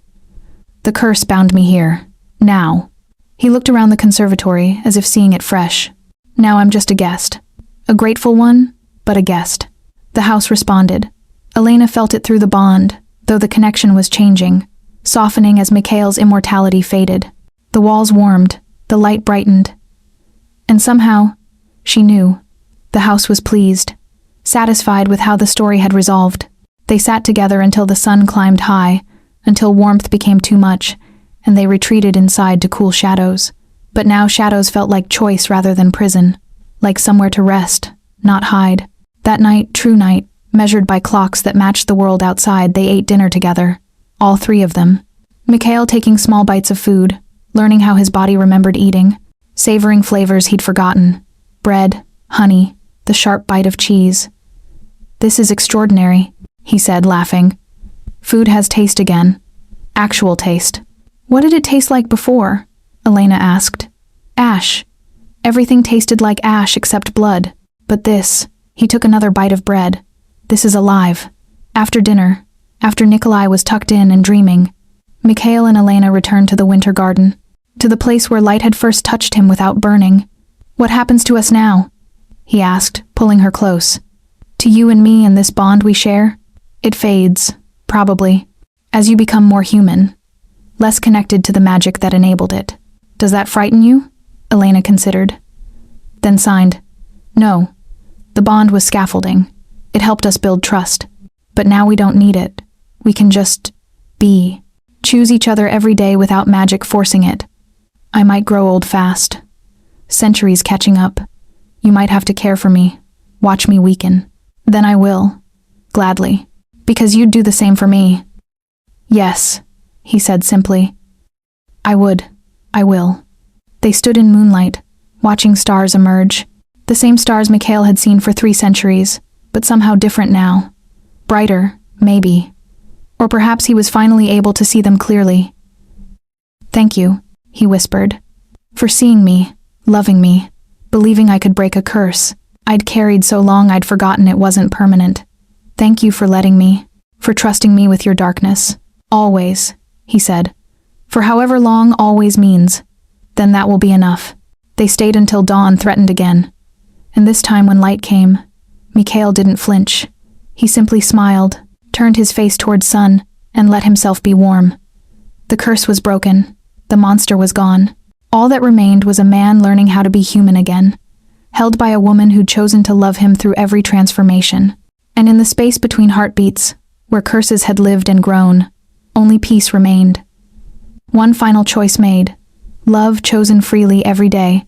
The curse bound me here. Now." He looked around the conservatory as if seeing it fresh. "Now I'm just a guest. A grateful one, but a guest." The house responded. Elena felt it through the bond, though the connection was changing, softening as Mikhail's immortality faded. The walls warmed, the light brightened. And somehow, she knew, the house was pleased, satisfied with how the story had resolved. They sat together until the sun climbed high, until warmth became too much, and they retreated inside to cool shadows. But now shadows felt like choice rather than prison, like somewhere to rest, not hide. That night, true night, measured by clocks that matched the world outside, they ate dinner together, all 3 of them. Mikhail taking small bites of food, learning how his body remembered eating, savoring flavors he'd forgotten. Bread, honey, the sharp bite of cheese. "This is extraordinary," he said, laughing. "Food has taste again. Actual taste." "What did it taste like before?" Elena asked. "Ash. Everything tasted like ash except blood. But this," he took another bite of bread. "This is alive." After dinner, after Nikolai was tucked in and dreaming, Mikhail and Elena returned to the winter garden, to the place where light had first touched him without burning. "What happens to us now?" he asked, pulling her close. "To you and me and this bond we share? It fades, probably, as you become more human, less connected to the magic that enabled it. Does that frighten you?" Elena considered. Then signed. "No. The bond was scaffolding. It helped us build trust. But now we don't need it. We can just be. Choose each other every day without magic forcing it. I might grow old fast. Centuries catching up. You might have to care for me. Watch me weaken. Then I will. Gladly. Because you'd do the same for me. Yes, he said simply. I would. I will. They stood in moonlight, watching stars emerge. The same stars Mikhail had seen for 3 centuries, but somehow different now. Brighter, maybe. Or perhaps he was finally able to see them clearly. Thank you, he whispered. For seeing me, loving me, believing I could break a curse I'd carried so long I'd forgotten it wasn't permanent. Thank you for letting me, for trusting me with your darkness. Always, he said. For however long always means, then that will be enough. They stayed until dawn threatened again. And this time when light came, Mikhail didn't flinch. He simply smiled, turned his face toward sun, and let himself be warm. The curse was broken. The monster was gone. All that remained was a man learning how to be human again, held by a woman who'd chosen to love him through every transformation. And in the space between heartbeats, where curses had lived and grown, only peace remained. One final choice made. Love chosen freely every day,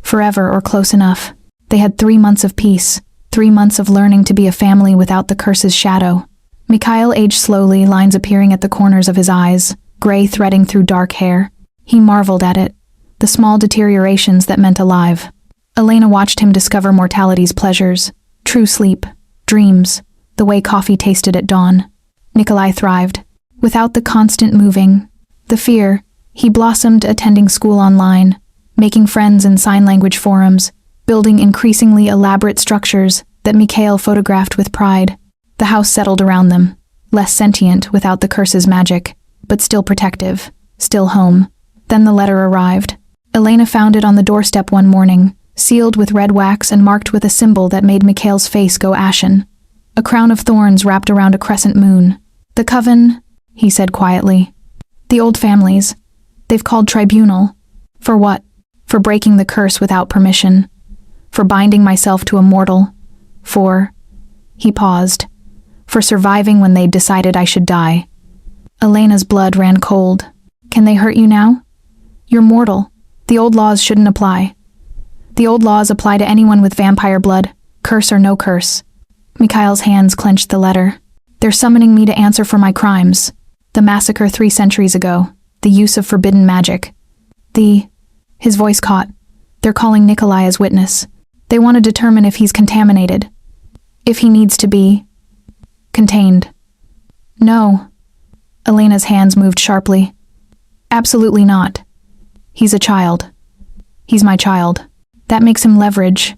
forever or close enough. They had 3 months of peace, 3 months of learning to be a family without the curse's shadow. Mikhail aged slowly, lines appearing at the corners of his eyes, gray threading through dark hair. He marveled at it, the small deteriorations that meant alive. Elena watched him discover mortality's pleasures, true sleep, dreams, the way coffee tasted at dawn. Nikolai thrived. Without the constant moving, the fear, he blossomed attending school online, making friends in sign language forums, building increasingly elaborate structures that Mikhail photographed with pride. The house settled around them, less sentient without the curse's magic, but still protective, still home. Then the letter arrived. Elena found it on the doorstep one morning, sealed with red wax and marked with a symbol that made Mikhail's face go ashen. A crown of thorns wrapped around a crescent moon. The coven, he said quietly. The old families. They've called tribunal. For what? For breaking the curse without permission. For binding myself to a mortal. For... He paused. For surviving when they'd decided I should die. Elena's blood ran cold. Can they hurt you now? You're mortal. The old laws shouldn't apply. The old laws apply to anyone with vampire blood, curse or no curse. Mikhail's hands clenched the letter. They're summoning me to answer for my crimes. The massacre 3 centuries ago. The use of forbidden magic. His voice caught. They're calling Nikolai as witness. They want to determine if he's contaminated. If he needs to be... contained. No. Elena's hands moved sharply. Absolutely not. He's a child. He's my child. That makes him leverage.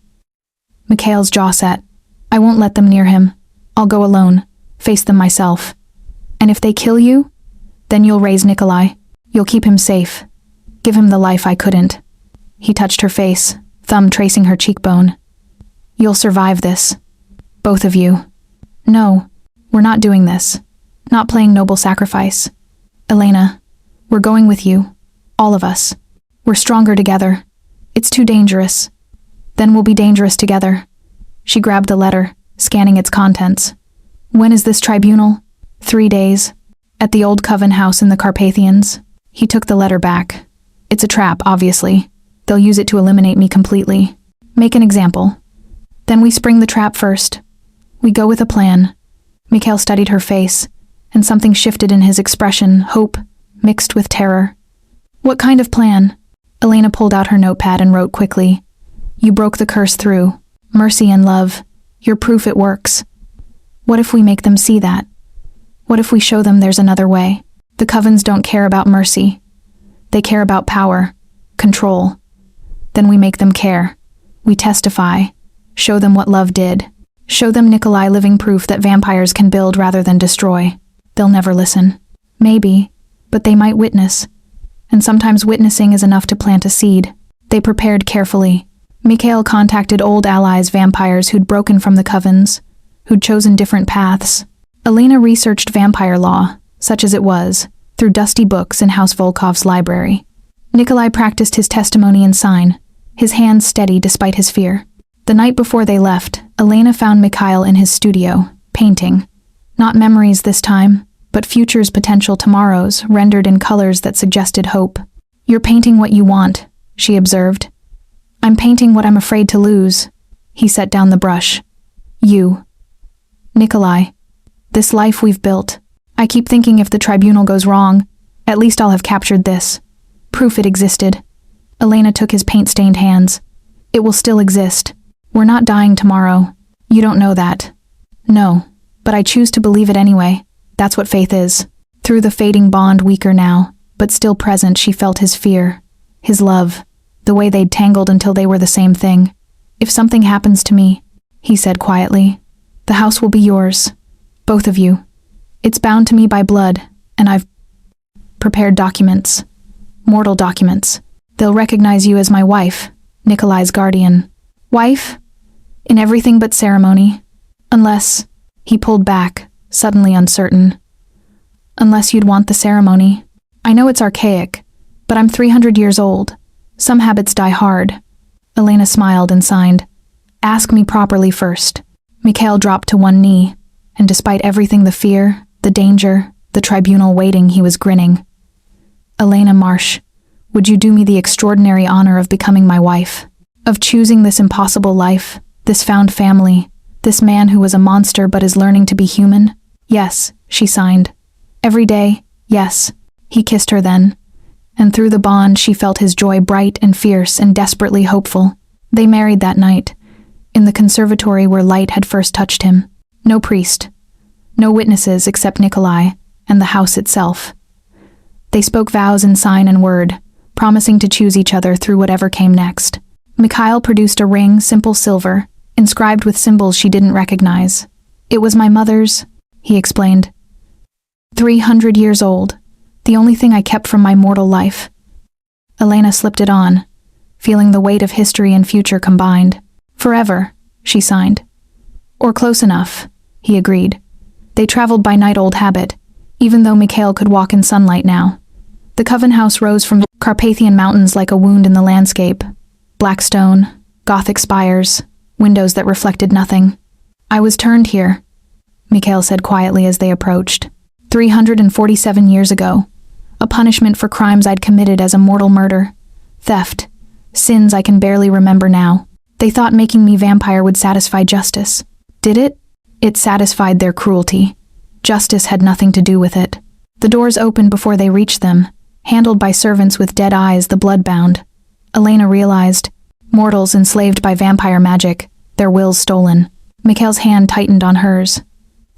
Mikhail's jaw set. I won't let them near him. I'll go alone. Face them myself. And if they kill you, then you'll raise Nikolai. You'll keep him safe. Give him the life I couldn't. He touched her face, thumb tracing her cheekbone. You'll survive this. Both of you. No, we're not doing this. Not playing noble sacrifice. Elena, we're going with you. All of us. We're stronger together. It's too dangerous. Then we'll be dangerous together. She grabbed the letter, scanning its contents. When is this tribunal? 3 days. At the old coven house in the Carpathians. He took the letter back. It's a trap, obviously. They'll use it to eliminate me completely. Make an example. Then we spring the trap first. We go with a plan. Mikhail studied her face, and something shifted in his expression, hope, mixed with terror. What kind of plan? Elena pulled out her notepad and wrote quickly. You broke the curse through. Mercy and love. You're proof it works. What if we make them see that? What if we show them there's another way? The covens don't care about mercy. They care about power, control. Then we make them care. We testify. Show them what love did. Show them Nikolai living proof that vampires can build rather than destroy. They'll never listen. Maybe, but they might witness. And sometimes witnessing is enough to plant a seed. They prepared carefully. Mikhail contacted old allies vampires who'd broken from the covens, who'd chosen different paths. Elena researched vampire law, such as it was, through dusty books in House Volkov's library. Nikolai practiced his testimony in sign, his hands steady despite his fear. The night before they left, Elena found Mikhail in his studio, painting. Not memories this time, but futures potential tomorrows rendered in colors that suggested hope. "You're painting what you want," she observed. "I'm painting what I'm afraid to lose." He set down the brush. "You. Nikolai. This life we've built. I keep thinking if the tribunal goes wrong, at least I'll have captured this. Proof it existed." Elena took his paint-stained hands. "It will still exist. We're not dying tomorrow. You don't know that." "No, but I choose to believe it anyway. That's what faith is." Through the fading bond, weaker now, but still present, she felt his fear, his love, the way they'd tangled until they were the same thing. "If something happens to me," he said quietly, "the house will be yours. Both of you. It's bound to me by blood, and I've prepared documents. Mortal documents. They'll recognize you as my wife, Nikolai's guardian." "Wife?" "In everything but ceremony. Unless," he pulled back, suddenly uncertain. "Unless you'd want the ceremony. I know it's archaic, but I'm 300 years old. Some habits die hard." Elena smiled and signed. "Ask me properly first." Mikhail dropped to one knee, and despite everything, the fear, the danger, the tribunal waiting, he was grinning. "Elena Marsh, would you do me the extraordinary honor of becoming my wife? Of choosing this impossible life, this found family, this man who was a monster but is learning to be human?" "Yes," she signed. "Every day, yes." He kissed her then, and through the bond she felt his joy bright and fierce and desperately hopeful. They married that night, in the conservatory where light had first touched him. No priest, no witnesses except Nikolai and the house itself. They spoke vows in sign and word, promising to choose each other through whatever came next. Mikhail produced a ring, simple silver, inscribed with symbols she didn't recognize. "It was my mother's," he explained. 300 years old, the only thing I kept from my mortal life. Elena slipped it on, feeling the weight of history and future combined. "Forever," she signed. "Or close enough," he agreed. They traveled by night, old habit, even though Mikhail could walk in sunlight now. The Coven House rose from Carpathian mountains like a wound in the landscape. Black stone, Gothic spires, windows that reflected nothing. "I was turned here," Mikhail said quietly as they approached. 347 years ago. A punishment for crimes I'd committed as a mortal murder. Theft. Sins I can barely remember now. They thought making me vampire would satisfy justice. Did it? It satisfied their cruelty. Justice had nothing to do with it. The doors opened before they reached them, handled by servants with dead eyes, the blood-bound. Elena realized, mortals enslaved by vampire magic, their wills stolen. Mikhail's hand tightened on hers.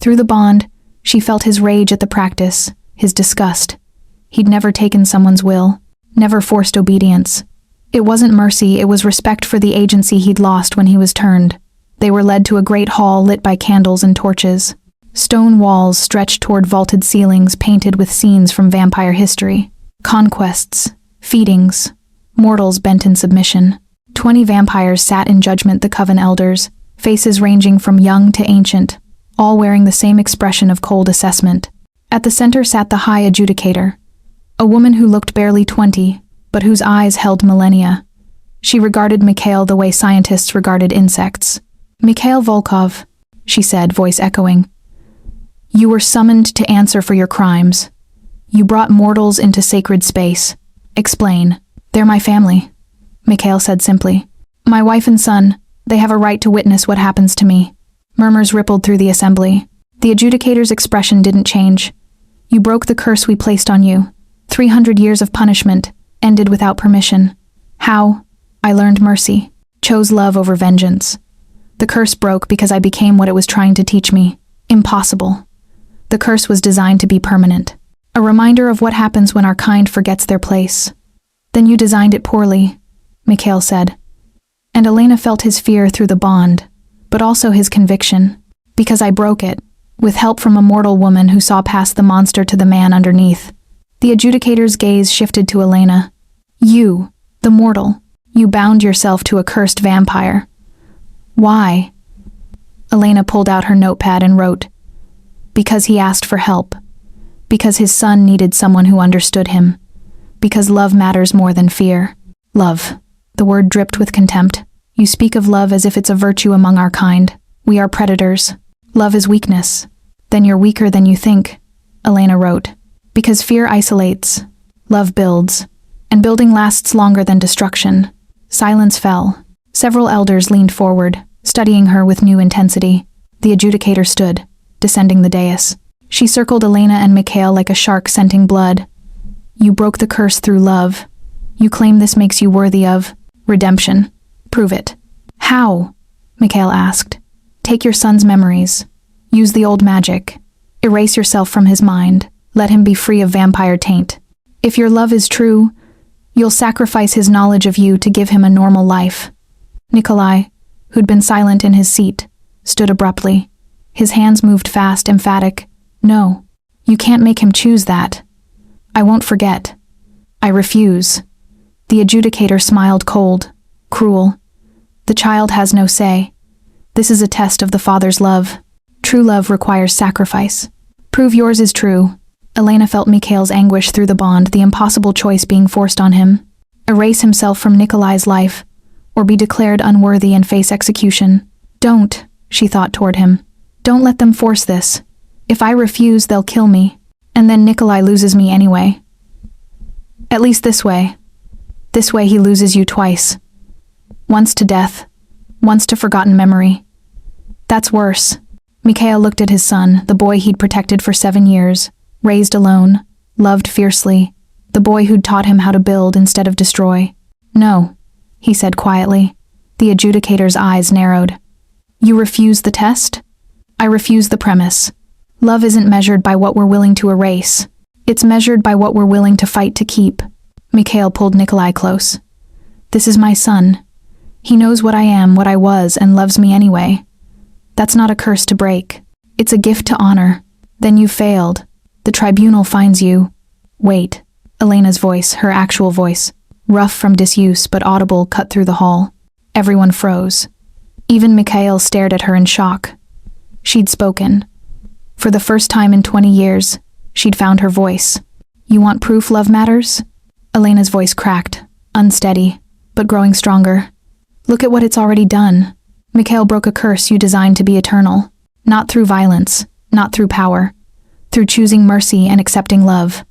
Through the bond, she felt his rage at the practice, his disgust. He'd never taken someone's will, never forced obedience. It wasn't mercy, it was respect for the agency he'd lost when he was turned. They were led to a great hall lit by candles and torches. Stone walls stretched toward vaulted ceilings painted with scenes from vampire history. Conquests, feedings, mortals bent in submission. 20 vampires sat in judgment, the Coven elders, faces ranging from young to ancient, all wearing the same expression of cold assessment. At the center sat the High Adjudicator, a woman who looked barely 20, but whose eyes held millennia. She regarded Mikhail the way scientists regarded insects. "Mikhail Volkov," she said, voice echoing. "You were summoned to answer for your crimes. You brought mortals into sacred space. Explain." "They're my family," Mikhail said simply. "My wife and son, they have a right to witness what happens to me." Murmurs rippled through the assembly. The adjudicator's expression didn't change. "You broke the curse we placed on you. 300 years of punishment, ended without permission. How? I learned mercy, chose love over vengeance. The curse broke because I became what it was trying to teach me. Impossible. The curse was designed to be permanent. A reminder of what happens when our kind forgets their place." "Then you designed it poorly," Mikhail said. And Elena felt his fear through the bond, but also his conviction. "Because I broke it, with help from a mortal woman who saw past the monster to the man underneath." The adjudicator's gaze shifted to Elena. "You, the mortal, you bound yourself to a cursed vampire. Why?" Elena pulled out her notepad and wrote, "Because he asked for help. Because his son needed someone who understood him. Because love matters more than fear." "Love." The word dripped with contempt. "You speak of love as if it's a virtue among our kind. We are predators. Love is weakness." "Then you're weaker than you think," Elena wrote. Because fear isolates, love builds, and building lasts longer than destruction. Silence fell. Several elders leaned forward, studying her with new intensity. The adjudicator stood, descending the dais. She circled Elena and Mikhail like a shark scenting blood. You broke the curse through love. You claim this makes you worthy of redemption. Prove it. How? Mikhail asked. Take your son's memories. Use the old magic. Erase yourself from his mind. Let him be free of vampire taint. If your love is true, you'll sacrifice his knowledge of you to give him a normal life. Nikolai, who'd been silent in his seat, stood abruptly. His hands moved fast, emphatic. No, you can't make him choose that. I won't forget. I refuse. The adjudicator smiled cold, cruel. The child has no say. This is a test of the father's love. True love requires sacrifice. Prove yours is true. Elena felt Mikhail's anguish through the bond, the impossible choice being forced on him. Erase himself from Nikolai's life, or be declared unworthy and face execution. Don't, she thought toward him. Don't let them force this. If I refuse, they'll kill me, and then Nikolai loses me anyway. At least this way. This way he loses you twice. Once to death, once to forgotten memory. That's worse. Mikhail looked at his son, the boy he'd protected for 7 years, raised alone, loved fiercely, the boy who'd taught him how to build instead of destroy. No, he said quietly. The adjudicator's eyes narrowed. You refuse the test? I refuse the premise. Love isn't measured by what we're willing to erase. It's measured by what we're willing to fight to keep. Mikhail pulled Nikolai close. This is my son. He knows what I am, what I was, and loves me anyway. That's not a curse to break. It's a gift to honor. Then you failed. The tribunal finds you. Wait. Elena's voice, her actual voice, rough from disuse but audible, cut through the hall. Everyone froze. Even Mikhail stared at her in shock. She'd spoken. For the first time in 20 years, she'd found her voice. You want proof love matters? Elena's voice cracked, unsteady, but growing stronger. Look at what it's already done. Mikhail broke a curse you designed to be eternal. Not through violence, not through power. Through choosing mercy and accepting love.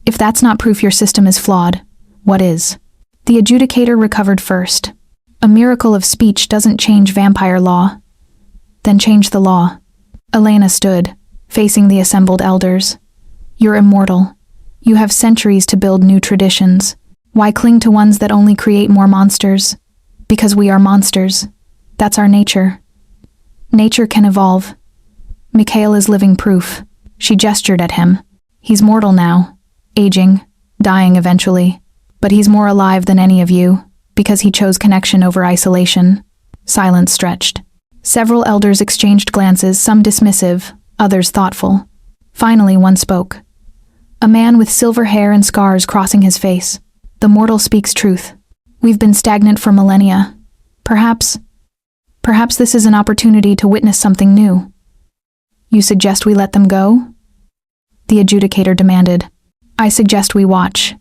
If that's not proof your system is flawed, what is? The adjudicator recovered first. A miracle of speech doesn't change vampire law. Then change the law. Elena stood, facing the assembled elders. You're immortal. You have centuries to build new traditions. Why cling to ones that only create more monsters? Because we are monsters. That's our nature. Nature can evolve. Mikhail is living proof. She gestured at him. He's mortal now, aging, dying eventually. But he's more alive than any of you, because he chose connection over isolation. Silence stretched. Several elders exchanged glances, some dismissive, others thoughtful. Finally, one spoke. A man with silver hair and scars crossing his face. The mortal speaks truth. We've been stagnant for millennia. Perhaps this is an opportunity to witness something new. You suggest we let them go? The adjudicator demanded. I suggest we watch.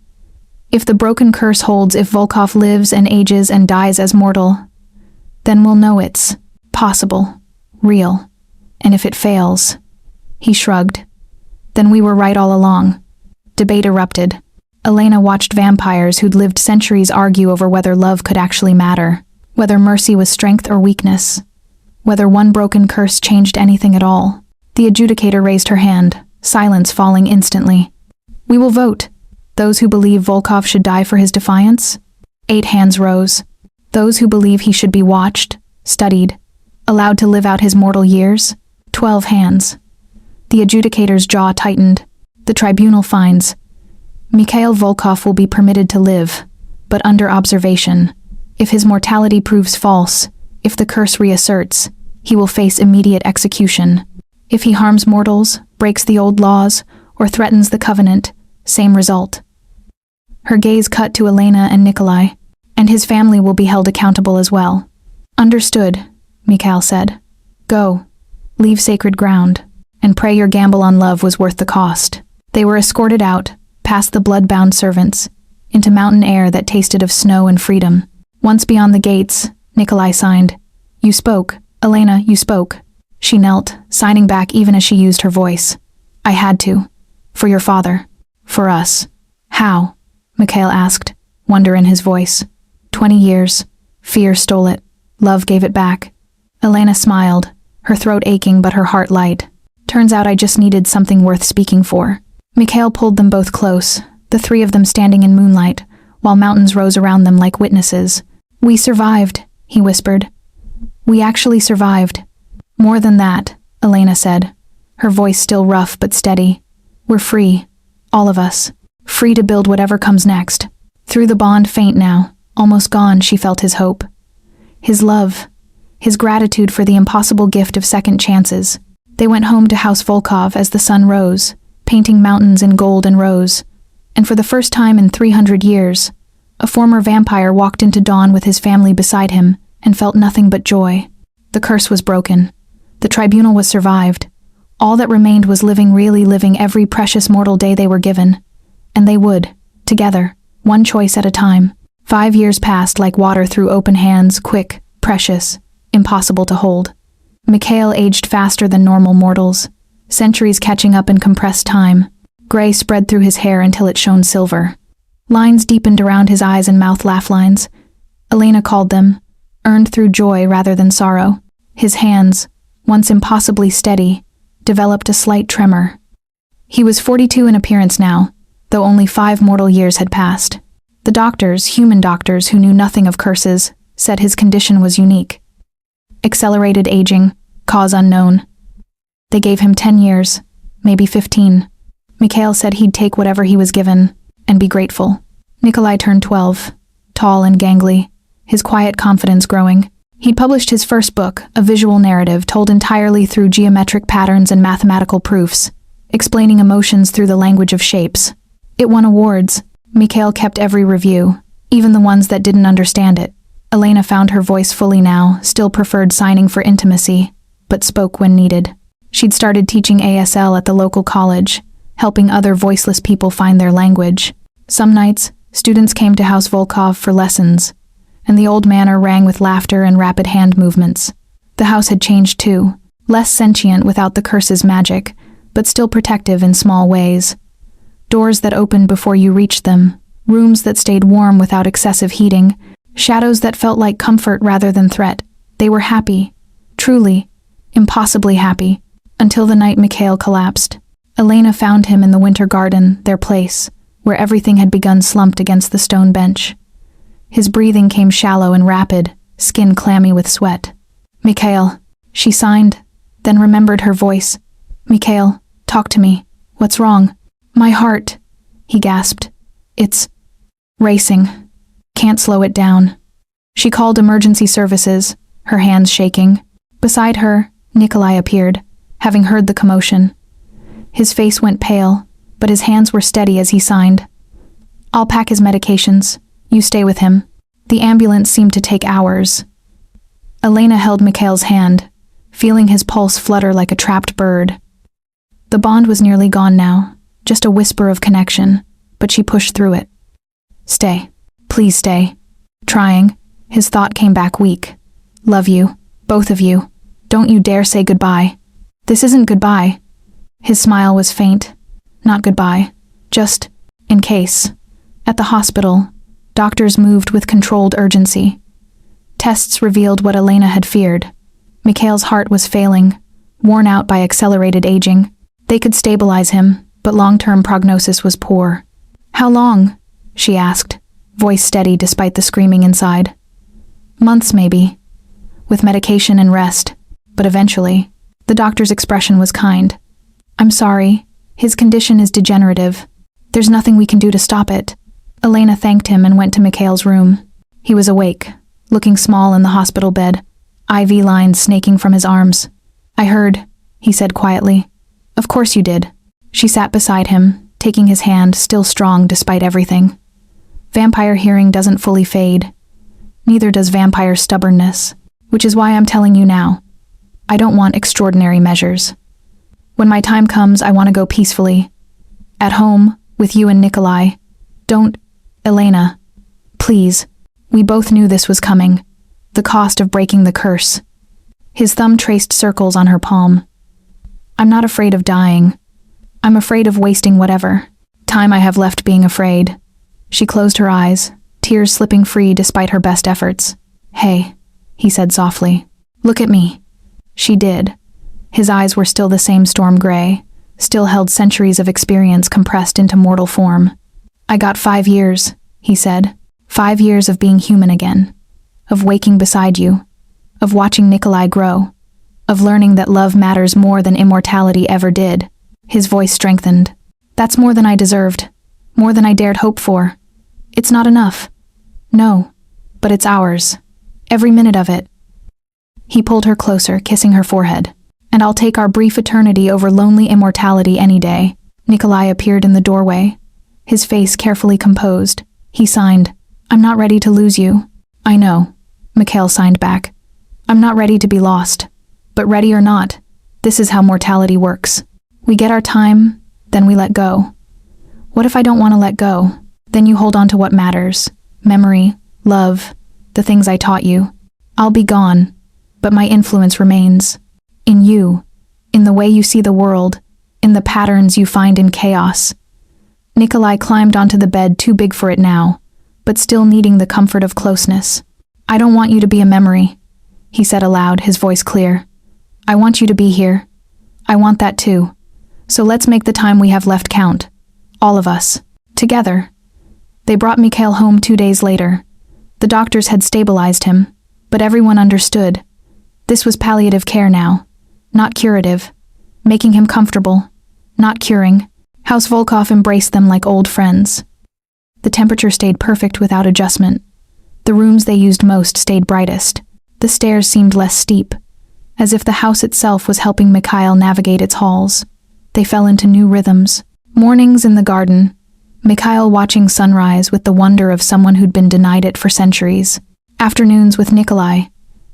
If the broken curse holds, if Volkov lives and ages and dies as mortal, then we'll know it's possible, real. And if it fails, he shrugged, then we were right all along. Debate erupted. Elena watched vampires who'd lived centuries argue over whether love could actually matter, whether mercy was strength or weakness, whether one broken curse changed anything at all. The adjudicator raised her hand, silence falling instantly. We will vote. Those who believe Volkov should die for his defiance? 8 hands rose. Those who believe he should be watched, studied, allowed to live out his mortal years? 12 hands. The adjudicator's jaw tightened. The tribunal finds. Mikhail Volkov will be permitted to live, but under observation. If his mortality proves false, if the curse reasserts, he will face immediate execution. If he harms mortals, breaks the old laws, or threatens the covenant, same result. Her gaze cut to Elena and Nikolai, and his family will be held accountable as well. Understood, Mikhail said. Go, leave sacred ground, and pray your gamble on love was worth the cost. They were escorted out, past the blood-bound servants, into mountain air that tasted of snow and freedom. Once beyond the gates, Nikolai signed. You spoke, Elena, you spoke. She knelt, signing back even as she used her voice. I had to. For your father. For us. How? Mikhail asked, wonder in his voice. 20 years. Fear stole it. Love gave it back. Elena smiled, her throat aching but her heart light. Turns out I just needed something worth speaking for. Mikhail pulled them both close, the three of them standing in moonlight, while mountains rose around them like witnesses. We survived, he whispered. We actually survived. More than that, Elena said, her voice still rough but steady. We're free. All of us. Free to build whatever comes next. Through the bond faint now, almost gone, she felt his hope. His love. His gratitude for the impossible gift of second chances. They went home to House Volkov as the sun rose, painting mountains in gold and rose. And for the first time in 300 years, a former vampire walked into dawn with his family beside him and felt nothing but joy. The curse was broken. The tribunal was survived. All that remained was really living every precious mortal day they were given. And they would, together, one choice at a time. 5 years passed like water through open hands, quick, precious, impossible to hold. Mikhail aged faster than normal mortals, centuries catching up in compressed time. Gray spread through his hair until it shone silver. Lines deepened around his eyes and mouth laugh lines. Elena called them, earned through joy rather than sorrow. His hands, once impossibly steady, developed a slight tremor. He was 42 in appearance now, though only 5 mortal years had passed. The doctors, human doctors who knew nothing of curses, said his condition was unique. Accelerated aging, cause unknown. They gave him 10 years, maybe 15. Mikhail said he'd take whatever he was given, and be grateful. Nikolai turned 12, tall and gangly, his quiet confidence growing. He'd published his first book, a visual narrative told entirely through geometric patterns and mathematical proofs, explaining emotions through the language of shapes. It won awards. Mikhail kept every review, even the ones that didn't understand it. Elena found her voice fully now, still preferred signing for intimacy, but spoke when needed. She'd started teaching ASL at the local college, helping other voiceless people find their language. Some nights, students came to House Volkov for lessons, and the old manor rang with laughter and rapid hand movements. The house had changed too, less sentient without the curse's magic, but still protective in small ways. Doors that opened before you reached them, rooms that stayed warm without excessive heating, shadows that felt like comfort rather than threat. They were happy, truly, impossibly happy, until the night Mikhail collapsed. Elena found him in the winter garden, their place, where everything had begun slumped against the stone bench. His breathing came shallow and rapid, skin clammy with sweat. Mikhail, she signed, then remembered her voice. Mikhail, talk to me. What's wrong? My heart, he gasped. It's racing. Can't slow it down. She called emergency services, her hands shaking. Beside her, Nikolai appeared, having heard the commotion. His face went pale, but his hands were steady as he signed. I'll pack his medications. You stay with him. The ambulance seemed to take hours. Elena held Mikhail's hand, feeling his pulse flutter like a trapped bird. The bond was nearly gone now, just a whisper of connection, but she pushed through it. Stay. Please stay. Trying, his thought came back weak. Love you, both of you. Don't you dare say goodbye. This isn't goodbye. His smile was faint. Not goodbye. Just, in case. At the hospital, doctors moved with controlled urgency. Tests revealed what Elena had feared. Mikhail's heart was failing, worn out by accelerated aging. They could stabilize him, but long-term prognosis was poor. How long? She asked, voice steady despite the screaming inside. Months, maybe. With medication and rest. But eventually, the doctor's expression was kind. I'm sorry. His condition is degenerative. There's nothing we can do to stop it. Elena thanked him and went to Mikhail's room. He was awake, looking small in the hospital bed, IV lines snaking from his arms. I heard, he said quietly. Of course you did. She sat beside him, taking his hand, still strong despite everything. Vampire hearing doesn't fully fade. Neither does vampire stubbornness, which is why I'm telling you now. I don't want extraordinary measures. When my time comes, I want to go peacefully. At home, with you and Nikolai. Don't, Elena. Please. We both knew this was coming. The cost of breaking the curse. His thumb traced circles on her palm. I'm not afraid of dying. I'm afraid of wasting whatever time I have left being afraid. She closed her eyes, tears slipping free despite her best efforts. Hey, he said softly. Look at me. She did. His eyes were still the same storm gray, still held centuries of experience compressed into mortal form. I got 5 years, he said. 5 years of being human again. Of waking beside you. Of watching Nikolai grow. Of learning that love matters more than immortality ever did. His voice strengthened. That's more than I deserved. More than I dared hope for. It's not enough. No, but it's ours. Every minute of it. He pulled her closer, kissing her forehead. And I'll take our brief eternity over lonely immortality any day. Nikolai appeared in the doorway, his face carefully composed. He signed, I'm not ready to lose you. I know, Mikhail signed back. I'm not ready to be lost. But ready or not, this is how mortality works. We get our time, then we let go. What if I don't want to let go? Then you hold on to what matters. Memory, love, the things I taught you. I'll be gone, but my influence remains. In you, in the way you see the world, in the patterns you find in chaos. Nikolai climbed onto the bed too big for it now, but still needing the comfort of closeness. I don't want you to be a memory, he said aloud, his voice clear. I want you to be here. I want that too. So let's make the time we have left count. All of us. Together. They brought Mikhail home 2 days later. The doctors had stabilized him, but everyone understood. This was palliative care now. Not curative. Making him comfortable. Not curing. House Volkov embraced them like old friends. The temperature stayed perfect without adjustment. The rooms they used most stayed brightest. The stairs seemed less steep, as if the house itself was helping Mikhail navigate its halls. They fell into new rhythms. Mornings in the garden, Mikhail watching sunrise with the wonder of someone who'd been denied it for centuries. Afternoons with Nikolai,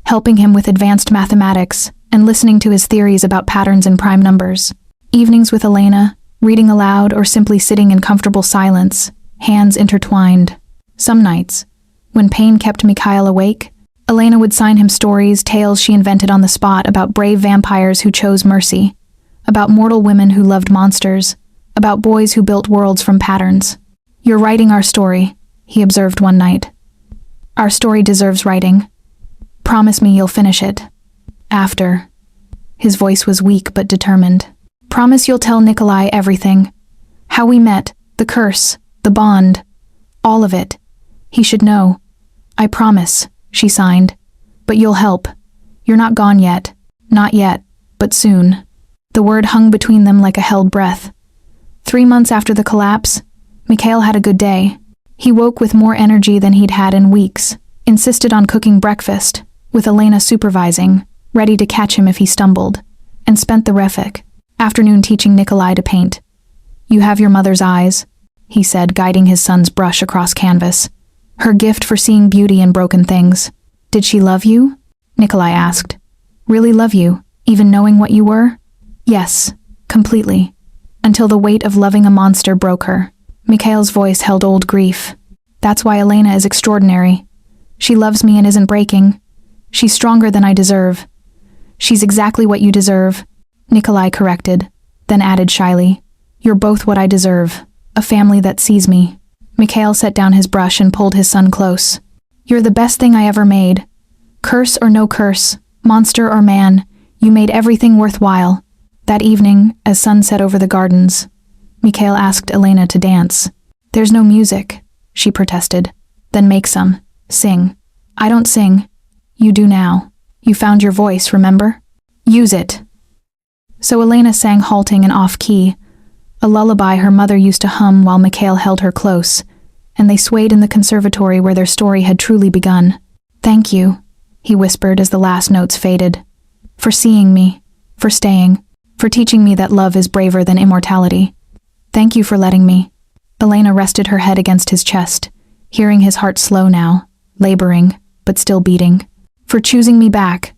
helping him with advanced mathematics and listening to his theories about patterns in prime numbers. Evenings with Elena, reading aloud or simply sitting in comfortable silence, hands intertwined. Some nights, when pain kept Mikhail awake, Elena would sign him stories, tales she invented on the spot about brave vampires who chose mercy, about mortal women who loved monsters, about boys who built worlds from patterns. You're writing our story, he observed one night. Our story deserves writing. Promise me you'll finish it. After. His voice was weak but determined. Promise you'll tell Nikolai everything. How we met, the curse, the bond. All of it. He should know. I promise, she signed. But you'll help. You're not gone yet. Not yet, but soon. The word hung between them like a held breath. 3 months after the collapse, Mikhail had a good day. He woke with more energy than he'd had in weeks, insisted on cooking breakfast, with Elena supervising, ready to catch him if he stumbled, and spent the refik afternoon teaching Nikolai to paint. You have your mother's eyes, he said, guiding his son's brush across canvas. Her gift for seeing beauty in broken things. Did she love you? Nikolai asked. Really love you, even knowing what you were? Yes, completely. Until the weight of loving a monster broke her. Mikhail's voice held old grief. That's why Elena is extraordinary. She loves me and isn't breaking. She's stronger than I deserve. She's exactly what you deserve, Nikolai corrected, then added shyly. You're both what I deserve. A family that sees me. Mikhail set down his brush and pulled his son close. You're the best thing I ever made. Curse or no curse, monster or man, you made everything worthwhile. That evening, as sun set over the gardens, Mikhail asked Elena to dance. There's no music, she protested. Then make some. Sing. I don't sing. You do now. You found your voice, remember? Use it. So Elena sang halting and off-key, a lullaby her mother used to hum while Mikhail held her close, and they swayed in the conservatory where their story had truly begun. Thank you, he whispered as the last notes faded. For seeing me. For staying. For teaching me that love is braver than immortality. Thank you for letting me. Elena rested her head against his chest, hearing his heart slow now, laboring, but still beating. For choosing me back.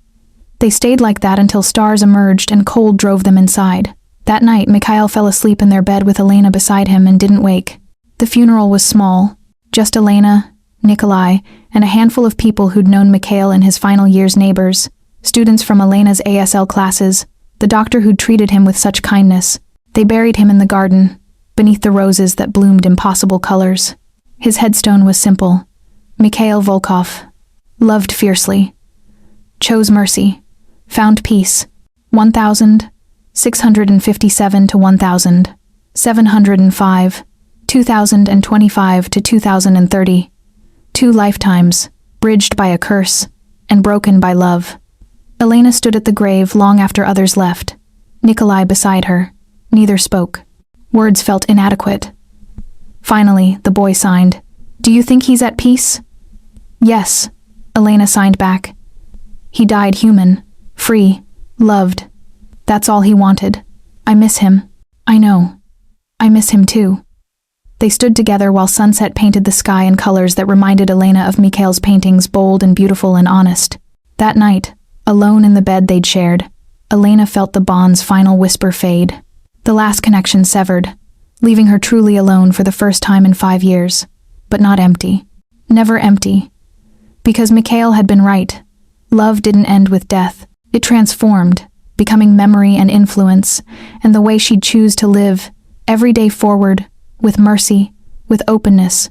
They stayed like that until stars emerged and cold drove them inside. That night, Mikhail fell asleep in their bed with Elena beside him and didn't wake. The funeral was small. Just Elena, Nikolai, and a handful of people who'd known Mikhail in his final year's neighbors, students from Elena's ASL classes, the doctor who'd treated him with such kindness, They buried him in the garden, beneath the roses that bloomed impossible colors. His headstone was simple. Mikhail Volkov. Loved fiercely. Chose mercy. Found peace. 1,657 to 1,705. 2025 to 2030. 2 lifetimes, bridged by a curse, and broken by love. Elena stood at the grave long after others left. Nikolai beside her. Neither spoke. Words felt inadequate. Finally, the boy signed. "Do you think he's at peace?" "Yes," Elena signed back. "He died human, free, loved. That's all he wanted. I miss him." "I know. I miss him too." They stood together while sunset painted the sky in colors that reminded Elena of Mikhail's paintings, bold and beautiful and honest. That night, alone in the bed they'd shared, Elena felt the bond's final whisper fade. The last connection severed, leaving her truly alone for the first time in 5 years, but not empty. Never empty. Because Mikhail had been right. Love didn't end with death. It transformed, becoming memory and influence, and the way she'd choose to live, every day forward, with mercy, with openness,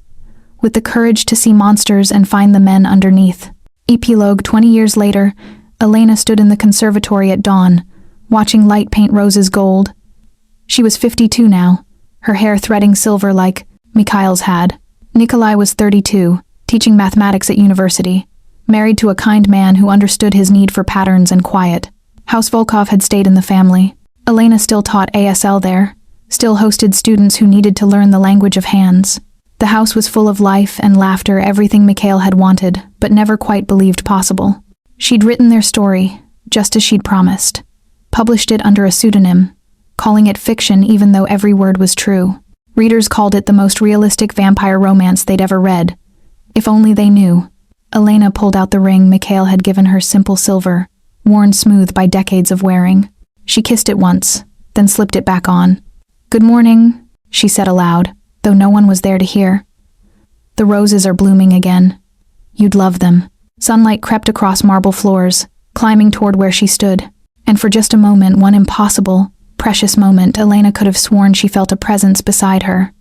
with the courage to see monsters and find the men underneath. Epilogue. 20 years later, Elena stood in the conservatory at dawn, watching light paint roses gold. She was 52 now, her hair threading silver like Mikhail's had. Nikolai was 32, teaching mathematics at university, married to a kind man who understood his need for patterns and quiet. House Volkov had stayed in the family. Elena still taught ASL there, still hosted students who needed to learn the language of hands. The house was full of life and laughter, everything Mikhail had wanted, but never quite believed possible. She'd written their story, just as she'd promised. Published it under a pseudonym, calling it fiction even though every word was true. Readers called it the most realistic vampire romance they'd ever read. If only they knew. Elena pulled out the ring Mikhail had given her, simple silver, worn smooth by decades of wearing. She kissed it once, then slipped it back on. "Good morning," she said aloud, though no one was there to hear. "The roses are blooming again. You'd love them." Sunlight crept across marble floors, climbing toward where she stood, and for just a moment, one impossible, precious moment, Elena could have sworn she felt a presence beside her,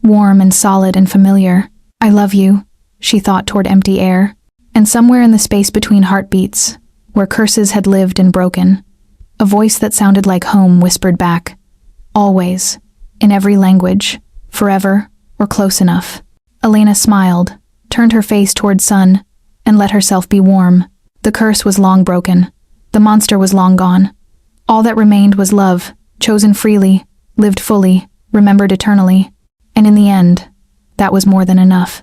warm and solid and familiar. "I love you," she thought toward empty air, and somewhere in the space between heartbeats, where curses had lived and broken, a voice that sounded like home whispered back, "Always, in every language, forever, or close enough." Elena smiled, turned her face toward sun, and let herself be warm. The curse was long broken. The monster was long gone. All that remained was love, chosen freely, lived fully, remembered eternally. And in the end, that was more than enough.